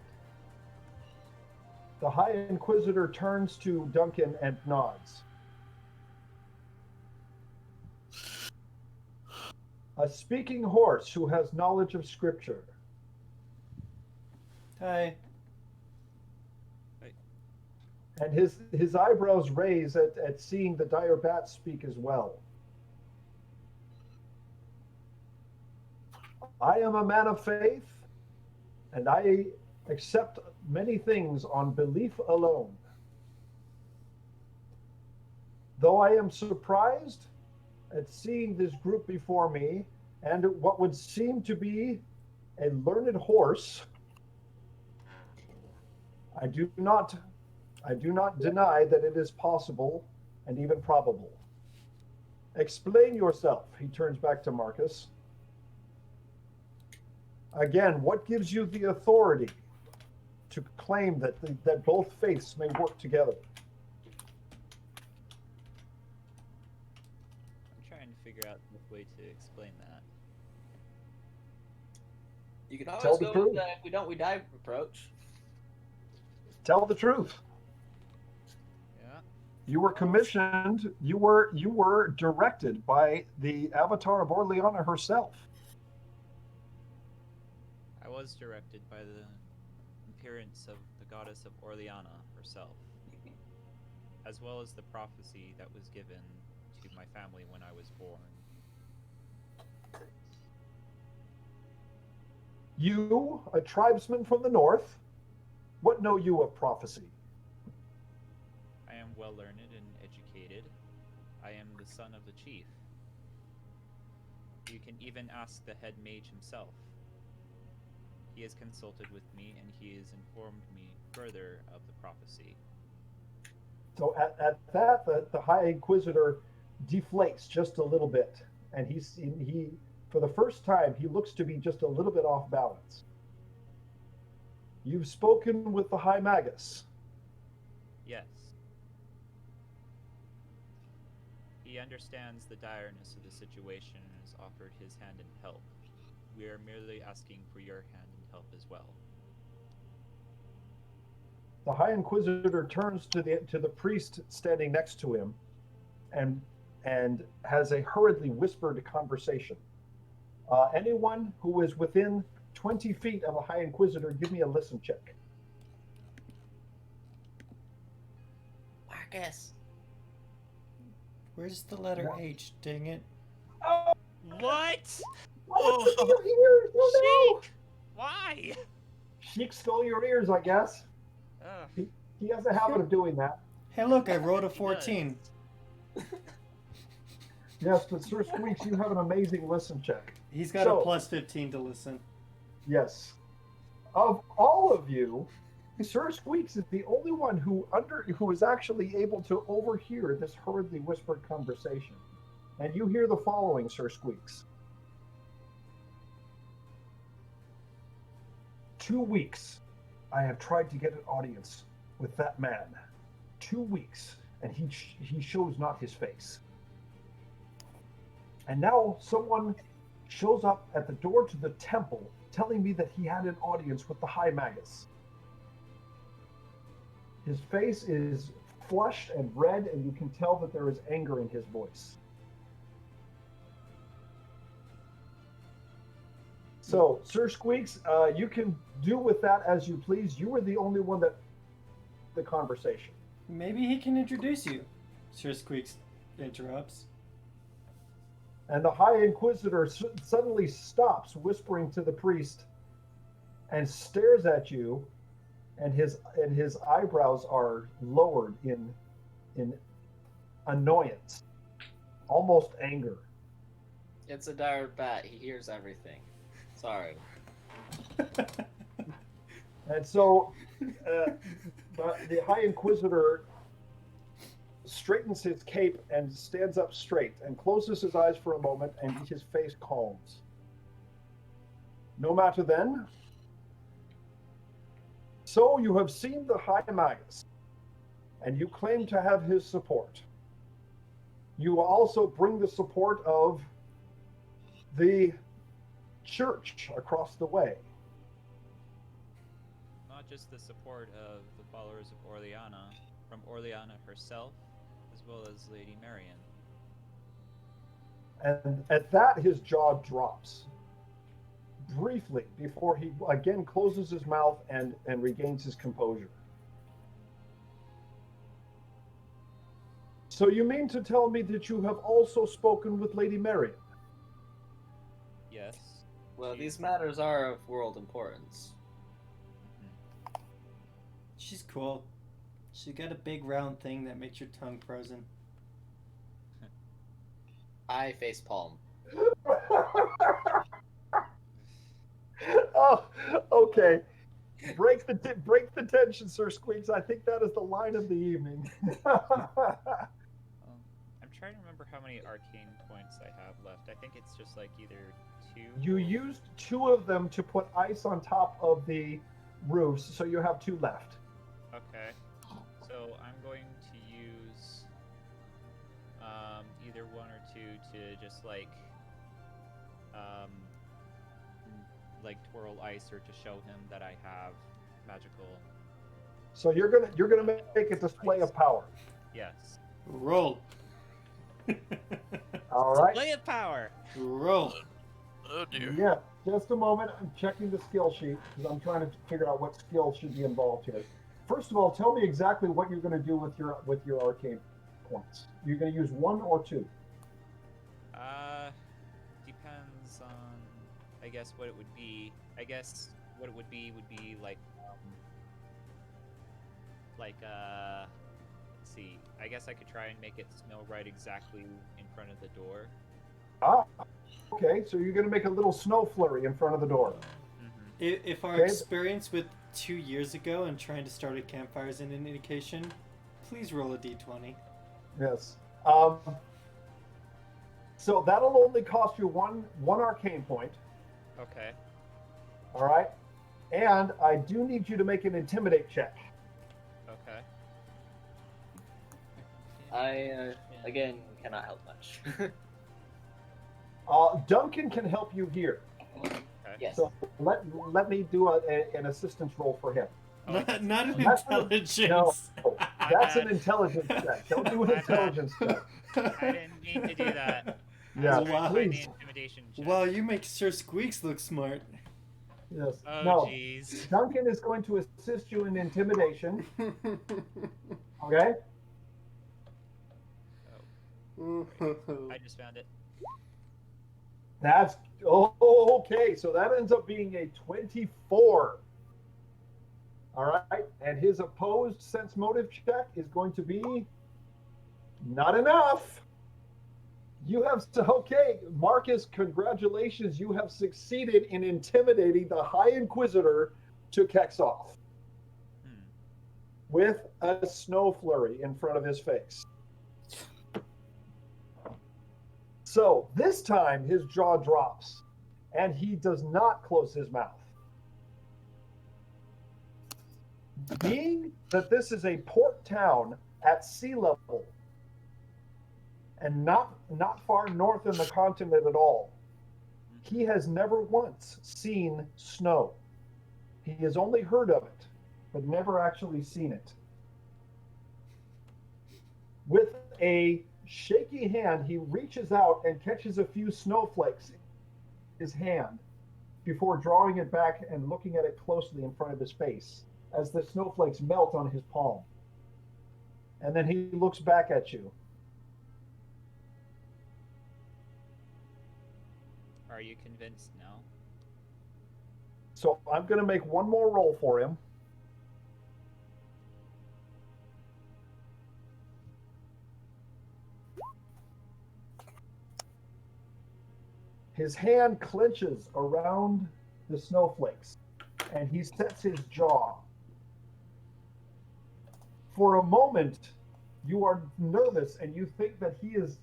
Speaker 1: The High Inquisitor turns to Duncan and nods. "A speaking horse who has knowledge of scripture."
Speaker 7: Hi.
Speaker 1: And his eyebrows raise at seeing the dire bat speak as well. "I am a man of faith, and I accept many things on belief alone. Though I am surprised at seeing this group before me and what would seem to be a learned horse, I do not deny that it is possible and even probable. Explain yourself," he turns back to Marcus. "Again, what gives you the authority to claim that both faiths may work together?"
Speaker 2: I'm trying to figure out the way to explain that.
Speaker 6: You can
Speaker 1: Tell
Speaker 6: always
Speaker 1: the
Speaker 6: go
Speaker 1: truth.
Speaker 6: with the "if we don't, we die" approach.
Speaker 1: Tell the truth.
Speaker 2: Yeah.
Speaker 1: You were commissioned, you were directed by the Avatar of Orleana herself.
Speaker 2: I was directed by the appearance of the goddess of Orleana herself, as well as the prophecy that was given to my family when I was born.
Speaker 1: You, a tribesman from the north, what know you of prophecy?
Speaker 2: I am well learned and educated. I am the son of the chief. You can even ask the head mage himself. He has consulted with me, and he has informed me further of the prophecy.
Speaker 1: So at that, the High Inquisitor deflates just a little bit, and he for the first time he looks to be just a little bit off balance. "You've spoken with the High Magus."
Speaker 2: Yes. He understands the direness of the situation and has offered his hand in help. We are merely asking for your hand in help as well.
Speaker 1: The High Inquisitor turns to the priest standing next to him, and has a hurriedly whispered conversation. Anyone who is within 20 feet of a High Inquisitor, give me a listen check.
Speaker 6: Marcus.
Speaker 7: Where's the letter
Speaker 1: What?
Speaker 7: H? Dang it.
Speaker 1: Oh,
Speaker 2: What?
Speaker 1: what happened to your ears? Oh, no!
Speaker 2: Sheik! Why?
Speaker 1: Sheik stole your ears, I guess.
Speaker 2: Ugh.
Speaker 1: He has a habit of doing that.
Speaker 7: Hey, look, I rolled a
Speaker 2: He
Speaker 7: 14.
Speaker 1: Yes, but Sir Squeaks, you have an amazing listen check.
Speaker 7: He's got
Speaker 1: So-
Speaker 7: a plus 15 to listen.
Speaker 1: Yes. Of all of you, Sir Squeaks is the only one who is actually able to overhear this hurriedly whispered conversation. And you hear the following, Sir Squeaks. 2 weeks I have tried to get an audience with that man. 2 weeks, and he shows not his face. And now someone shows up at the door to the temple telling me that he had an audience with the High Magus. His face is flushed and red, and you can tell that there is anger in his voice. So, Sir Squeaks, you can do with that as you please. You were the only one that the conversation.
Speaker 7: Maybe he can introduce you. Sir Squeaks interrupts.
Speaker 1: And the High Inquisitor suddenly stops, whispering to the priest, and stares at you, and his eyebrows are lowered in annoyance, almost anger.
Speaker 6: It's a dire bat. He hears everything. Sorry.
Speaker 1: And so the High Inquisitor straightens his cape and stands up straight and closes his eyes for a moment, and his face calms. No matter then. So you have seen the High Magus, and you claim to have his support. You also bring the support of the church across the way.
Speaker 2: Not just the support of the followers of Orleana, from Orleana herself, as well as Lady Marion.
Speaker 1: And at that, his jaw drops briefly before he again closes his mouth and regains his composure. So you mean to tell me that you have also spoken with Lady Marion?
Speaker 2: Yes.
Speaker 6: Well,
Speaker 2: she-
Speaker 6: these matters are of world importance.
Speaker 7: She's cool. She got a big round thing that makes your tongue frozen.
Speaker 6: I facepalm.
Speaker 1: Oh, okay. Break the tension, Sir Squeaks. I think that is the line of the evening.
Speaker 2: I'm trying to remember how many arcane points I have left. I think it's just like either 2.
Speaker 1: You
Speaker 2: or-
Speaker 1: used 2 of them to put ice on top of the roofs, so you have 2 left.
Speaker 2: Okay. So I'm going to use either 1 or 2 to just like twirl ice or to show him that I have magical.
Speaker 1: So you're gonna make a display of power.
Speaker 2: Yes.
Speaker 7: Roll.
Speaker 1: All right.
Speaker 2: Display of power.
Speaker 7: Roll.
Speaker 3: Oh dear.
Speaker 1: Yeah. Just a moment. I'm checking the skill sheet because I'm trying to figure out what skill should be involved here. First of all, tell me exactly what you're going to do with your arcane points. You're going to use 1 or 2.
Speaker 2: Depends on, I guess, what it would be. I guess what it would be like let's see. I guess I could try and make it snow right exactly in front of the door.
Speaker 1: Ah. Okay. So you're going to make a little snow flurry in front of the door.
Speaker 7: If our
Speaker 1: Okay.
Speaker 7: experience with 2 years ago and trying to start a campfire is an indication, please roll a d20.
Speaker 1: Yes. So that'll only cost you one arcane point.
Speaker 2: Okay.
Speaker 1: All right. And I do need you to make an intimidate check.
Speaker 2: Okay.
Speaker 6: I again cannot help much.
Speaker 1: Duncan can help you here.
Speaker 6: Yes.
Speaker 1: So let me do an assistance roll for him.
Speaker 2: Oh,
Speaker 7: Not, not an
Speaker 1: That's
Speaker 7: intelligence.
Speaker 1: No, that's
Speaker 2: bad.
Speaker 1: an intelligence check. Don't do an
Speaker 2: My bad.
Speaker 1: intelligence check.
Speaker 2: I didn't mean to do that. I
Speaker 1: Yeah,
Speaker 2: was trying to find the
Speaker 1: please.
Speaker 2: intimidation check.
Speaker 7: Wow, you make Sir Squeaks look smart.
Speaker 1: Yes.
Speaker 2: Oh,
Speaker 1: No.
Speaker 2: jeez.
Speaker 1: Duncan is going to assist you in intimidation. Okay.
Speaker 2: I just found it.
Speaker 1: That's okay. So that ends up being a 24. All right. And his opposed sense motive check is going to be not enough. You have okay, Marcus, congratulations. You have succeeded in intimidating the High Inquisitor to Kexoff with a snow flurry in front of his face. So this time his jaw drops and he does not close his mouth. Being that this is a port town at sea level and not far north in the continent at all, he has never once seen snow. He has only heard of it, but never actually seen it. With a shaky hand, he reaches out and catches a few snowflakes in his hand before drawing it back and looking at it closely in front of his face as the snowflakes melt on his palm. And then he looks back at you.
Speaker 2: Are you convinced now?
Speaker 1: So I'm going to make one more roll for him. His hand clenches around the snowflakes and he sets his jaw. For a moment, you are nervous and you think that he is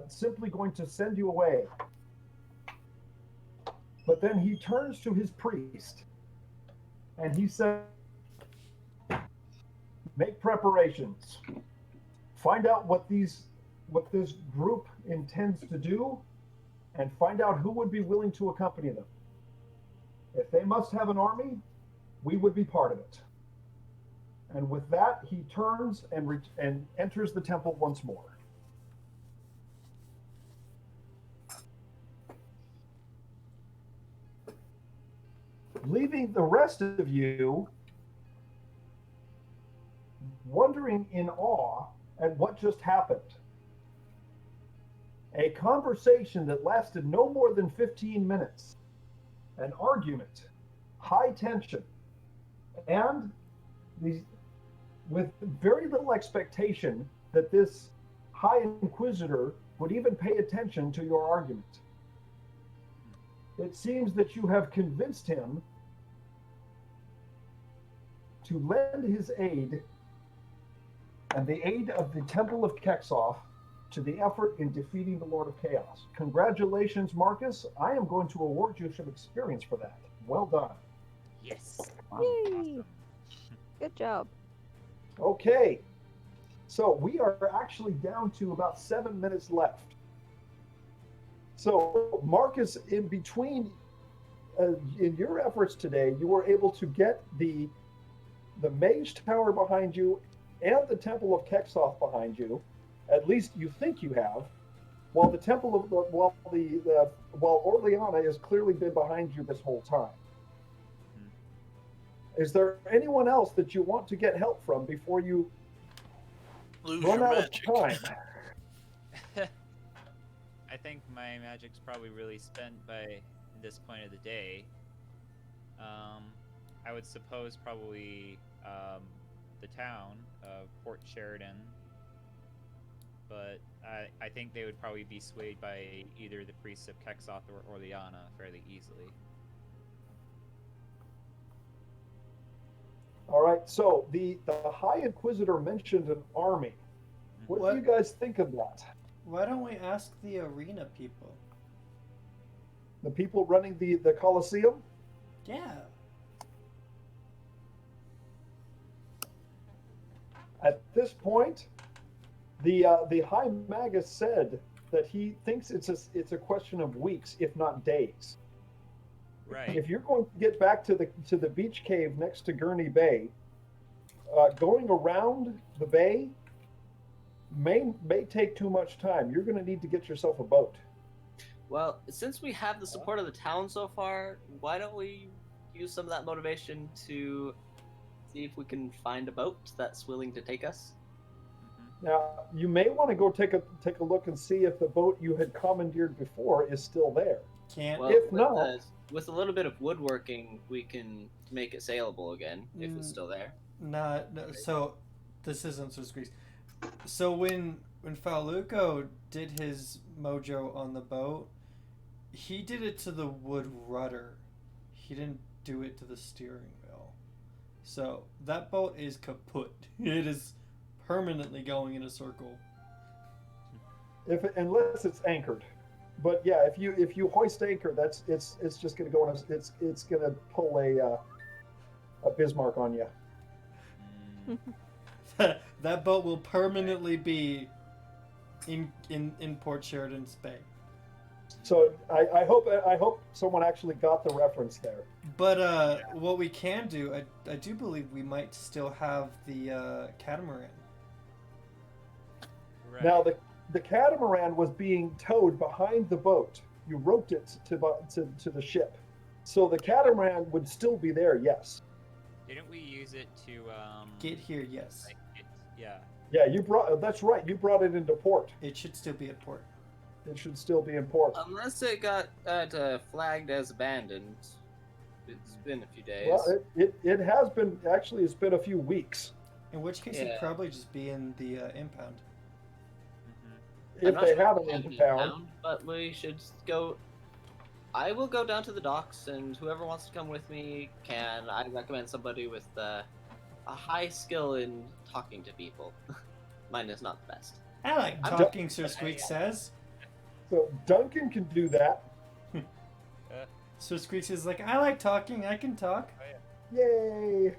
Speaker 1: simply going to send you away. But then he turns to his priest and he says, make preparations. Find out what this group intends to do and find out who would be willing to accompany them. If they must have an army, we would be part of it. And with that, he turns and enters the temple once more. Leaving the rest of you wondering in awe at what just happened. A conversation that lasted no more than 15 minutes. An argument, high tension, and with very little expectation that this High Inquisitor would even pay attention to your argument. It seems that you have convinced him to lend his aid and the aid of the Temple of Kexoff to the effort in defeating the Lord of Chaos. Congratulations, Marcus. I am going to award you some experience for that. Well done.
Speaker 2: Yes.
Speaker 4: Yay! Good job.
Speaker 1: Okay. So we are actually down to about 7 minutes left. So Marcus, in between, in your efforts today, you were able to get the Mage Tower behind you and the Temple of Kexoff behind you. At least you think you have. While the Temple of while Orleana has clearly been behind you this whole time. Is there anyone else that you want to get help from before you
Speaker 3: Lose
Speaker 1: run
Speaker 3: your
Speaker 1: out
Speaker 3: magic.
Speaker 1: of time?
Speaker 2: I think my magic's probably really spent by this point of the day. I would suppose probably the town of Port Sheridan, but I think they would probably be swayed by either the priests of Kexoth or Orleana fairly easily.
Speaker 1: All right, so the High Inquisitor mentioned an army. What do you guys think of that?
Speaker 7: Why don't we ask the arena people?
Speaker 1: The people running the Colosseum?
Speaker 7: Yeah.
Speaker 1: At this point, The High Magus said that he thinks it's a question of weeks, if not days.
Speaker 2: Right.
Speaker 1: If you're going to get back to the beach cave next to Gurney Bay, going around the bay may take too much time. You're going to need to get yourself a boat.
Speaker 6: Well, since we have the support of the town so far, why don't we use some of that motivation to see if we can find a boat that's willing to take us?
Speaker 1: Now, you may want to go take a look and see if the boat you had commandeered before is still there.
Speaker 7: Can't.
Speaker 6: Well,
Speaker 1: If
Speaker 6: with,
Speaker 1: not-
Speaker 6: with a little bit of woodworking, we can make it saleable again if it's still there.
Speaker 7: No, so this isn't so squeeze. So when Faluco did his mojo on the boat, he did it to the wood rudder. He didn't do it to the steering wheel. So that boat is kaput. It is permanently going in a circle.
Speaker 1: Unless it's anchored. But yeah, if you hoist anchor, it's just going to go on. It's going to pull a Bismarck on you.
Speaker 7: That boat will permanently be in Port Sheridan's Bay.
Speaker 1: So I hope someone actually got the reference there.
Speaker 7: But what we can do, I do believe we might still have the catamaran.
Speaker 2: Right.
Speaker 1: Now the catamaran was being towed behind the boat. You roped it to the ship, so the catamaran would still be there. Yes.
Speaker 2: Didn't we use it to
Speaker 7: Get here, yes.
Speaker 2: yeah.
Speaker 1: Yeah, that's right. You brought it into port.
Speaker 7: It should still be at port.
Speaker 1: It should still be in port.
Speaker 6: Unless it got flagged as abandoned. It's been a few days.
Speaker 1: Well, it has been, actually, it's been a few weeks.
Speaker 7: In which case, it'd probably just be in the impound.
Speaker 1: If
Speaker 6: not
Speaker 1: they
Speaker 6: sure
Speaker 1: have
Speaker 6: if
Speaker 1: an
Speaker 6: we have an
Speaker 1: impound.
Speaker 6: but we should go. I will go down to the docks, and whoever wants to come with me can. I recommend somebody with a high skill in talking to people. Mine is not the best.
Speaker 7: I like talking, Sir Squeak says.
Speaker 1: So Duncan can do that.
Speaker 7: Sir Squeak is like, I like talking, I can talk.
Speaker 1: Yay!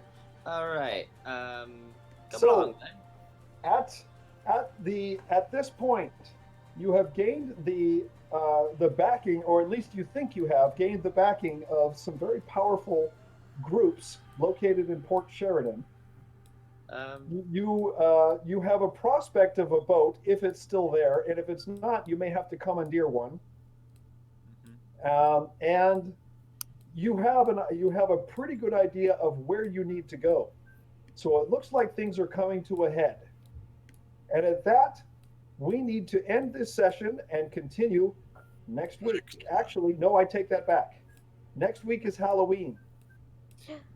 Speaker 6: All right. Come
Speaker 1: So-
Speaker 6: along then.
Speaker 1: At this point, you have gained the backing, or at least you think you have gained the backing of some very powerful groups located in Port Sheridan. You have a prospect of a boat if it's still there, and if it's not, you may have to commandeer one. And you have a pretty good idea of where you need to go. So it looks like things are coming to a head. And at that, we need to end this session and continue next week. Actually, no, I take that back. Next week is Halloween.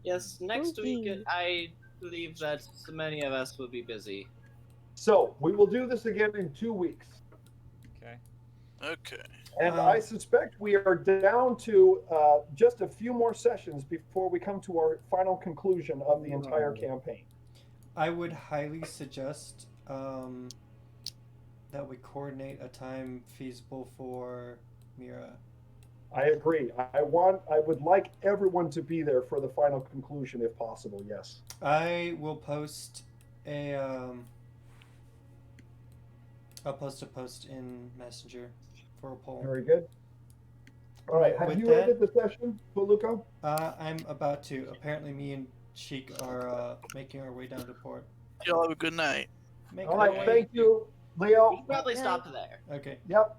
Speaker 6: Yes, next week
Speaker 4: Spooky.
Speaker 6: I believe that many of us will be busy.
Speaker 1: So we will do this again in 2 weeks.
Speaker 2: Okay.
Speaker 3: Okay.
Speaker 1: And I suspect we are down to just a few more sessions before we come to our final conclusion of the entire campaign.
Speaker 7: I would highly suggest that we coordinate a time feasible for Mira.
Speaker 1: I agree. I would like everyone to be there for the final conclusion if possible, yes.
Speaker 7: I will post a I'll post a post in Messenger for a poll.
Speaker 1: Very good. All right, have
Speaker 7: With
Speaker 1: you
Speaker 7: that-
Speaker 1: ended the session, Puluko?
Speaker 7: I'm about to. Apparently, me and Sheik are making our way down to port.
Speaker 3: Y'all have a good night.
Speaker 7: Make
Speaker 1: All
Speaker 7: our
Speaker 1: right,
Speaker 7: way.
Speaker 1: thank you,
Speaker 6: We
Speaker 1: Leo.
Speaker 6: can probably stop there.
Speaker 7: Okay.
Speaker 1: Yep.